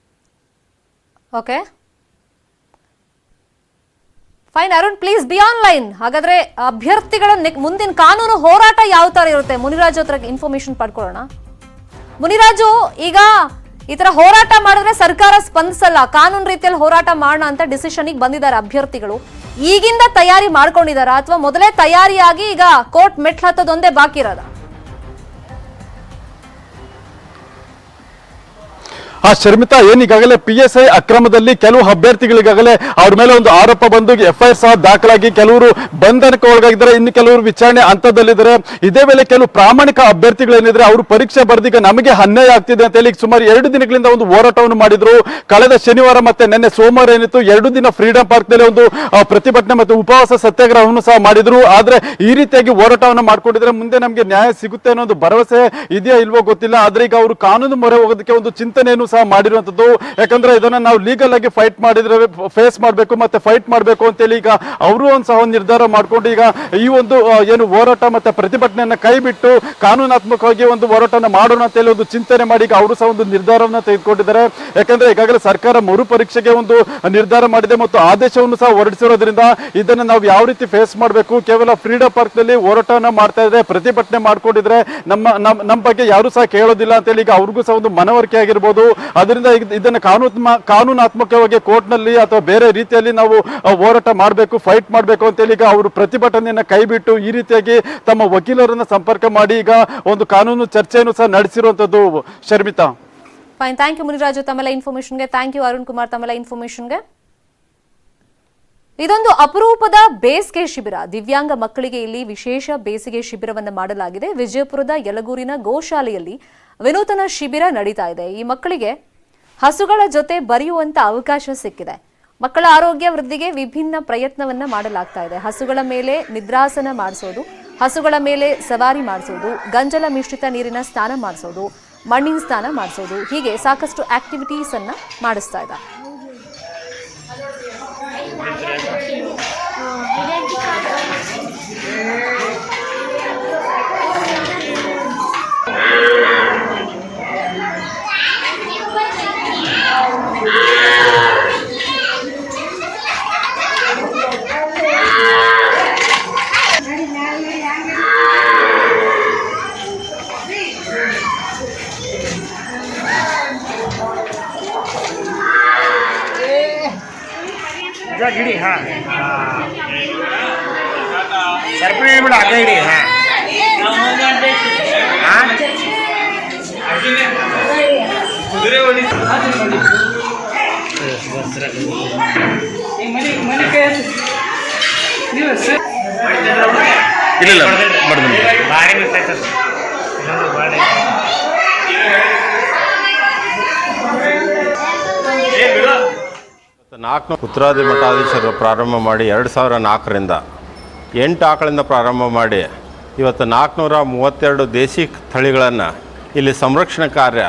Okay fine. Arun please be online. ಹಾಗಾದ್ರೆ ಅಭ್ಯರ್ಥಿಗಳ ಮುಂದಿನ ಕಾನೂನು ಹೋರಾಟ ಯಾವ ತರ ಇರುತ್ತೆ, ಮುನಿರಾಜು ಹತ್ರ ಇನ್ಫಾರ್ಮೇಶನ್ ಪಡ್ಕೊಳ್ಳೋಣ. ಮುನಿರಾಜು, ಈಗ ಈ ತರ ಹೋರಾಟ ಮಾಡಿದ್ರೆ ಸರ್ಕಾರ ಸ್ಪಂದಿಸಲ್ಲ, ಕಾನೂನು ರೀತಿಯಲ್ಲಿ ಹೋರಾಟ ಮಾಡೋಣ ಅಂತ ಡಿಸಿಷನ್ ಬಂದಿದ್ದಾರೆ ಅಭ್ಯರ್ಥಿಗಳು. ಈಗಿಂದ ತಯಾರಿ ಮಾಡ್ಕೊಂಡಿದಾರ ಅಥವಾ ಮೊದಲೇ ತಯಾರಿಯಾಗಿ ಈಗ ಕೋರ್ಟ್ ಮೆಟ್ಲು ಹತ್ತದೊಂದೇ ಬಾಕಿ ಇರೋದ? ಶರ್ಮಿತಾ, ಏನಿಗಾಗಲೇ PSI ಅಕ್ರಮದಲ್ಲಿ ಕೆಲವು ಅಭ್ಯರ್ಥಿಗಳಿಗಾಗಲೇ ಅವ್ರ ಮೇಲೆ ಒಂದು ಆರೋಪ ಬಂದು FIR ಸಹ ದಾಖಲಾಗಿ ಕೆಲವರು ಬಂಧನಕ್ಕೆ ಒಳಗಾಗಿದ್ದಾರೆ, ಇನ್ನು ಕೆಲವರು ವಿಚಾರಣೆ ಹಂತದಲ್ಲಿದ್ದಾರೆ. ಇದೇ ವೇಳೆ ಕೆಲವು ಪ್ರಾಮಾಣಿಕ ಅಭ್ಯರ್ಥಿಗಳೇನಿದ್ರೆ ಅವರು ಪರೀಕ್ಷೆ ಬರೆದೀಗ ನಮಗೆ ಅನ್ಯಾಯ ಆಗ್ತಿದೆ ಅಂತ ಹೇಳಿ ಸುಮಾರು 2 ದಿನಗಳಿಂದ ಒಂದು ಹೋರಾಟವನ್ನು ಮಾಡಿದ್ರು. ಕಳೆದ ಶನಿವಾರ ಮತ್ತೆ ನಿನ್ನೆ ಸೋಮವಾರ ಏನಿತ್ತು 2 ದಿನ ಫ್ರೀಡಂ ಪಾರ್ಕ್ ನಲ್ಲಿ ಒಂದು ಪ್ರತಿಭಟನೆ ಮತ್ತು ಉಪವಾಸ ಸತ್ಯಾಗ್ರಹವನ್ನು ಸಹ ಮಾಡಿದ್ರು. ಆದ್ರೆ ಈ ರೀತಿಯಾಗಿ ಹೋರಾಟವನ್ನು ಮಾಡ್ಕೊಂಡಿದ್ರೆ ಮುಂದೆ ನಮಗೆ ನ್ಯಾಯ ಸಿಗುತ್ತೆ ಅನ್ನೋ ಒಂದು ಭರವಸೆ ಇದೆಯಾ ಇಲ್ವೋ ಗೊತ್ತಿಲ್ಲ. ಆದ್ರೆ ಈಗ ಅವರು ಕಾನೂನು ಮೊರೆ ಹೋಗೋದಕ್ಕೆ ಒಂದು ಚಿಂತನೆಯನ್ನು ಸಹ ಮಾಡಿರುವಂತದ್ದು. ಯಾಕಂದ್ರೆ ಇದನ್ನ ನಾವು ಲೀಗಲ್ ಆಗಿ ಫೈಟ್ ಮಾಡಿದ್ರೆ ಫೇಸ್ ಮಾಡಬೇಕು ಮತ್ತೆ ಫೈಟ್ ಮಾಡಬೇಕು ಅಂತೇಳಿ ಈಗ ಅವರು ಒಂದು ಸಹ ನಿರ್ಧಾರ ಮಾಡ್ಕೊಂಡು ಈಗ ಈ ಒಂದು ಏನು ಹೋರಾಟ ಮತ್ತೆ ಪ್ರತಿಭಟನೆಯನ್ನ ಕೈ ಬಿಟ್ಟು ಕಾನೂನಾತ್ಮಕವಾಗಿ ಒಂದು ಹೋರಾಟನ ಮಾಡೋಣ ಅಂತ ಹೇಳಿ ಒಂದು ಚಿಂತನೆ ಮಾಡಿ ಈಗ ಅವರು ಸಹ ಒಂದು ನಿರ್ಧಾರವನ್ನ ತೆಗೆದುಕೊಂಡಿದ್ದಾರೆ. ಯಾಕಂದ್ರೆ ಈಗಾಗಲೇ ಸರ್ಕಾರ ಮರುಪರೀಕ್ಷೆಗೆ ಒಂದು ನಿರ್ಧಾರ ಮಾಡಿದೆ ಮತ್ತು ಆದೇಶವನ್ನು ಸಹ ಹೊರಡಿಸಿರೋದ್ರಿಂದ ಇದನ್ನ ನಾವು ಯಾವ ರೀತಿ ಫೇಸ್ ಮಾಡಬೇಕು, ಕೇವಲ ಫ್ರೀಡಂ ಪಾರ್ಕ್ ನಲ್ಲಿ ಹೋರಾಟವನ್ನ ಮಾಡ್ತಾ ಇದ್ರೆ ಪ್ರತಿಭಟನೆ ಮಾಡ್ಕೊಂಡಿದ್ರೆ ನಮ್ಮ ಬಗ್ಗೆ ಯಾರು ಸಹ ಕೇಳೋದಿಲ್ಲ ಅಂತೇಳಿ ಈಗ ಅವ್ರಿಗೂ ಸಹ ಒಂದು ಮನವರಿಕೆ ಆಗಿರ್ಬೋದು. ಅದರಿಂದ ಇದನ್ನ ಕಾನೂನಾತ್ಮಕವಾಗಿ ಕೋರ್ಟ್ ನಲ್ಲಿ ಅಥವಾ ಬೇರೆ ರೀತಿಯಲ್ಲಿ ನಾವು ಹೋರಾಟ ಮಾಡಬೇಕು, ಫೈಟ್ ಮಾಡಬೇಕು ಅಂತೇಳಿ ಈಗ ಅವರು ಪ್ರತಿಭಟನೆಯನ್ನ ಕೈ ಬಿಟ್ಟು ಈ ರೀತಿಯಾಗಿ ತಮ್ಮ ವಕೀಲರನ್ನ ಸಂಪರ್ಕ ಮಾಡಿ ಈಗ ಒಂದು ಕಾನೂನು ಚರ್ಚೆಯನ್ನು ಸಹ ನಡೆಸಿರುವಂತದ್ದು. Sharmitha, fine. Thank you Muniraju ತಮ್ಮೆಲ್ಲ ಇನ್ಫಾರ್ಮೇಶನ್ಗೆ. ಥ್ಯಾಂಕ್ ಯು ಅರುಣ್ ಕುಮಾರ್ ತಮ್ಮೆಲ್ಲ ಇನ್ಫಾರ್ಮೇಶನ್ಗೆ. ಇದೊಂದು ಅಪರೂಪದ ಬೇಸಿಗೆ ಶಿಬಿರ. ದಿವ್ಯಾಂಗ ಮಕ್ಕಳಿಗೆ ಇಲ್ಲಿ ವಿಶೇಷ ಬೇಸಿಗೆ ಶಿಬಿರವನ್ನು ಮಾಡಲಾಗಿದೆ. ವಿಜಯಪುರದ ಯಲಗೂರಿನ ಗೋಶಾಲೆಯಲ್ಲಿ ವಿನೂತನ ಶಿಬಿರ ನಡೀತಾ ಇದೆ. ಈ ಮಕ್ಕಳಿಗೆ ಹಸುಗಳ ಜೊತೆ ಬರೆಯುವಂತ ಅವಕಾಶ ಸಿಕ್ಕಿದೆ. ಮಕ್ಕಳ ಆರೋಗ್ಯ ವೃದ್ಧಿಗೆ ವಿಭಿನ್ನ ಪ್ರಯತ್ನವನ್ನ ಮಾಡಲಾಗ್ತಾ ಇದೆ. ಹಸುಗಳ ಮೇಲೆ ನಿದ್ರಾಸನ ಮಾಡಿಸೋದು, ಹಸುಗಳ ಮೇಲೆ ಸವಾರಿ ಮಾಡಿಸೋದು, ಗಂಜಲ ಮಿಶ್ರಿತ ನೀರಿನ ಸ್ನಾನ ಮಾಡಿಸೋದು, ಮಣ್ಣಿನ ಸ್ನಾನ ಮಾಡಿಸೋದು, ಹೀಗೆ ಸಾಕಷ್ಟು ಆಕ್ಟಿವಿಟೀಸ್ ಅನ್ನ ಮಾಡಿಸ್ತಾ ಇದ್ದಾರೆ. ಗಿಡಿ ಹಾ ಸರ್ಪಣೆ ಬಿಡ ಅಕ್ಕ ಹಿಡಿ ಹಾ ಕುದುರೆ ಹೊಡಿ ಇಲ್ಲ ಭಾರಿ ಮಿಸ್ ಆಯ್ತು. ಉತ್ತರಾದಿ ಮಠಾಧೀಶರು ಪ್ರಾರಂಭ ಮಾಡಿ 2004ರಿಂದ 8 ಆಕಳಿಂದ ಪ್ರಾರಂಭ ಮಾಡಿ ಇವತ್ತು 432 ದೇಸಿ ತಳಿಗಳನ್ನು ಇಲ್ಲಿ ಸಂರಕ್ಷಣೆ ಕಾರ್ಯ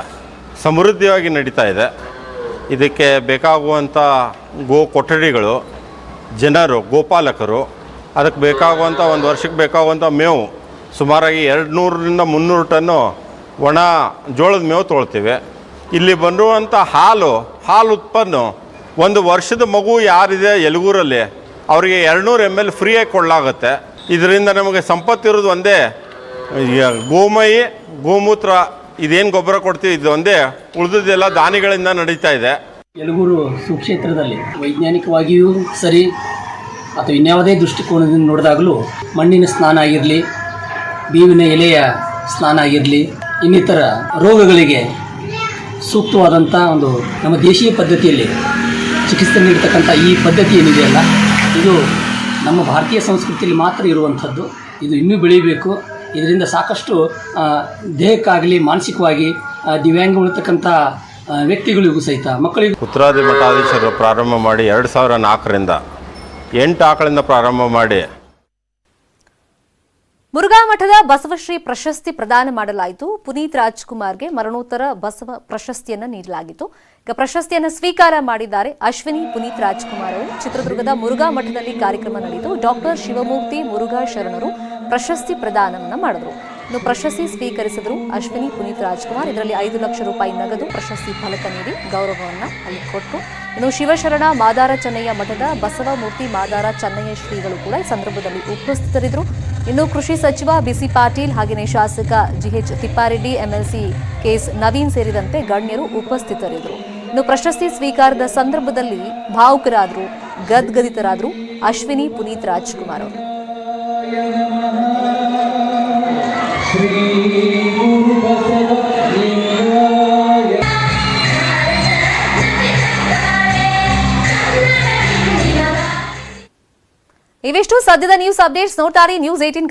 ಸಮೃದ್ಧಿಯಾಗಿ ನಡೀತಾ ಇದೆ. ಇದಕ್ಕೆ ಬೇಕಾಗುವಂಥ ಗೋ ಕೊಠಡಿಗಳು, ಜನರು, ಗೋಪಾಲಕರು, ಅದಕ್ಕೆ ಬೇಕಾಗುವಂಥ ಒಂದು ವರ್ಷಕ್ಕೆ ಬೇಕಾಗುವಂಥ ಮೇವು ಸುಮಾರಾಗಿ 200ರಿಂದ 300 ಟನ್ನು ಒಣ ಜೋಳದ ಮೇವು ತೊಗೊಳ್ತೀವಿ. ಇಲ್ಲಿ ಬಂದಿರುವಂಥ ಹಾಲು ಉತ್ಪನ್ನ ಒಂದು ವರ್ಷದ ಮಗು ಯಾರಿದೆ ಯಲಗೂರಲ್ಲಿ ಅವರಿಗೆ 200 ml ಫ್ರೀಯಾಗಿ ಕೊಡಲಾಗುತ್ತೆ. ಇದರಿಂದ ನಮಗೆ ಸಂಪತ್ತಿರೋದು ಒಂದೇ ಗೋಮಯಿ, ಗೋಮೂತ್ರ, ಇದೇನು ಗೊಬ್ಬರ ಕೊಡ್ತೀವಿ ಇದು ಒಂದೇ, ಉಳಿದದೆಲ್ಲ ದಾನಿಗಳಿಂದ ನಡೀತಾ ಇದೆ. ಯಲಗೂರು ಸುಕ್ಷೇತ್ರದಲ್ಲಿ ವೈಜ್ಞಾನಿಕವಾಗಿಯೂ ಸರಿ ಅಥವಾ ಇನ್ಯಾವುದೇ ದೃಷ್ಟಿಕೋನದಿಂದ ನೋಡಿದಾಗಲೂ ಮಣ್ಣಿನ ಸ್ನಾನ ಆಗಿರಲಿ, ಬೇವಿನ ಎಲೆಯ ಸ್ನಾನ ಆಗಿರಲಿ, ಇನ್ನಿತರ ರೋಗಗಳಿಗೆ ಸೂಕ್ತವಾದಂಥ ಒಂದು ನಮ್ಮ ದೇಶೀಯ ಪದ್ಧತಿಯಲ್ಲಿ ಚಿಕಿತ್ಸೆ ನೀಡತಕ್ಕಂಥ ಈ ಪದ್ಧತಿ ಏನಿದೆಯಲ್ಲ, ಇದು ನಮ್ಮ ಭಾರತೀಯ ಸಂಸ್ಕೃತಿಯಲ್ಲಿ ಮಾತ್ರ ಇರುವಂಥದ್ದು. ಇದು ಇನ್ನೂ ಬೆಳೀಬೇಕು. ಇದರಿಂದ ಸಾಕಷ್ಟು ದೇಹಕ್ಕಾಗಲಿ ಮಾನಸಿಕವಾಗಿ ದಿವ್ಯಾಂಗ ಉಳಿತಕ್ಕಂಥ ವ್ಯಕ್ತಿಗಳಿಗೂ ಸಹಿತ ಮಕ್ಕಳಿಗೂ. ಉತ್ತರಾದಿ ಮಠಾಧೀಶರು ಪ್ರಾರಂಭ ಮಾಡಿ 2004ರಿಂದ 8 ಆಕಳಿಂದ ಪ್ರಾರಂಭ ಮಾಡಿ ಮುರುಘಾ ಮಠದ ಬಸವಶ್ರೀ ಪ್ರಶಸ್ತಿ ಪ್ರದಾನ ಮಾಡಲಾಯಿತು. ಪುನೀತ್ ರಾಜ್ಕುಮಾರ್ಗೆ ಮರಣೋತ್ತರ ಬಸವ ಪ್ರಶಸ್ತಿಯನ್ನು ನೀಡಲಾಗಿತ್ತು. ಈಗ ಪ್ರಶಸ್ತಿಯನ್ನು ಸ್ವೀಕಾರ ಮಾಡಿದ್ದಾರೆ ಅಶ್ವಿನಿ ಪುನೀತ್ ರಾಜ್ಕುಮಾರ್ ಅವರು. ಚಿತ್ರದುರ್ಗದ ಮುರುಘಾ ಮಠದಲ್ಲಿ ಕಾರ್ಯಕ್ರಮ ನಡೆಯಿತು. ಡಾಕ್ಟರ್ ಶಿವಮೂರ್ತಿ ಮುರುಘಾ ಶರಣರು ಪ್ರಶಸ್ತಿ ಪ್ರದಾನವನ್ನು ಮಾಡಿದ್ರು. ಇನ್ನು ಪ್ರಶಸ್ತಿ ಸ್ವೀಕರಿಸಿದ್ರು ಅಶ್ವಿನಿ ಪುನೀತ್ ರಾಜ್ಕುಮಾರ್. ಇದರಲ್ಲಿ 5 ಲಕ್ಷ ರೂಪಾಯಿ ನಗದು ಪ್ರಶಸ್ತಿ ಫಲಕ ನೀಡಿ ಗೌರವವನ್ನು ಅಲ್ಲಿ ಕೊಟ್ಟರು. ಇನ್ನು ಶಿವಶರಣ ಮಾದಾರ ಚೆನ್ನಯ್ಯ ಮಠದ ಬಸವಮೂರ್ತಿ ಮಾದಾರ ಚೆನ್ನಯ್ಯ ಶ್ರೀಗಳು ಕೂಡ ಈ ಸಂದರ್ಭದಲ್ಲಿ ಉಪಸ್ಥಿತರಿದ್ದರು. ಇನ್ನು ಕೃಷಿ ಸಚಿವ ಬಿಸಿ ಪಾಟೀಲ್ ಹಾಗೆಯೇ ಶಾಸಕ GH Thippareddy, MLC KS Naveen ಸೇರಿದಂತೆ ಗಣ್ಯರು ಉಪಸ್ಥಿತರಿದ್ದರು. ಇನ್ನು ಪ್ರಶಸ್ತಿ ಸ್ವೀಕಾರದ ಸಂದರ್ಭದಲ್ಲಿ ಭಾವುಕರಾದರು, ಗದ್ಗದಿತರಾದರು ಅಶ್ವಿನಿ ಪುನೀತ್ ರಾಜ್ಕುಮಾರ್ ಅವರು. ಇವಿಷ್ಟು ಸದ್ಯದ ನ್ಯೂಸ್ ಅಪ್ಡೇಟ್ಸ್. ನೋಡ್ತಾರೆ ನ್ಯೂಸ್ 18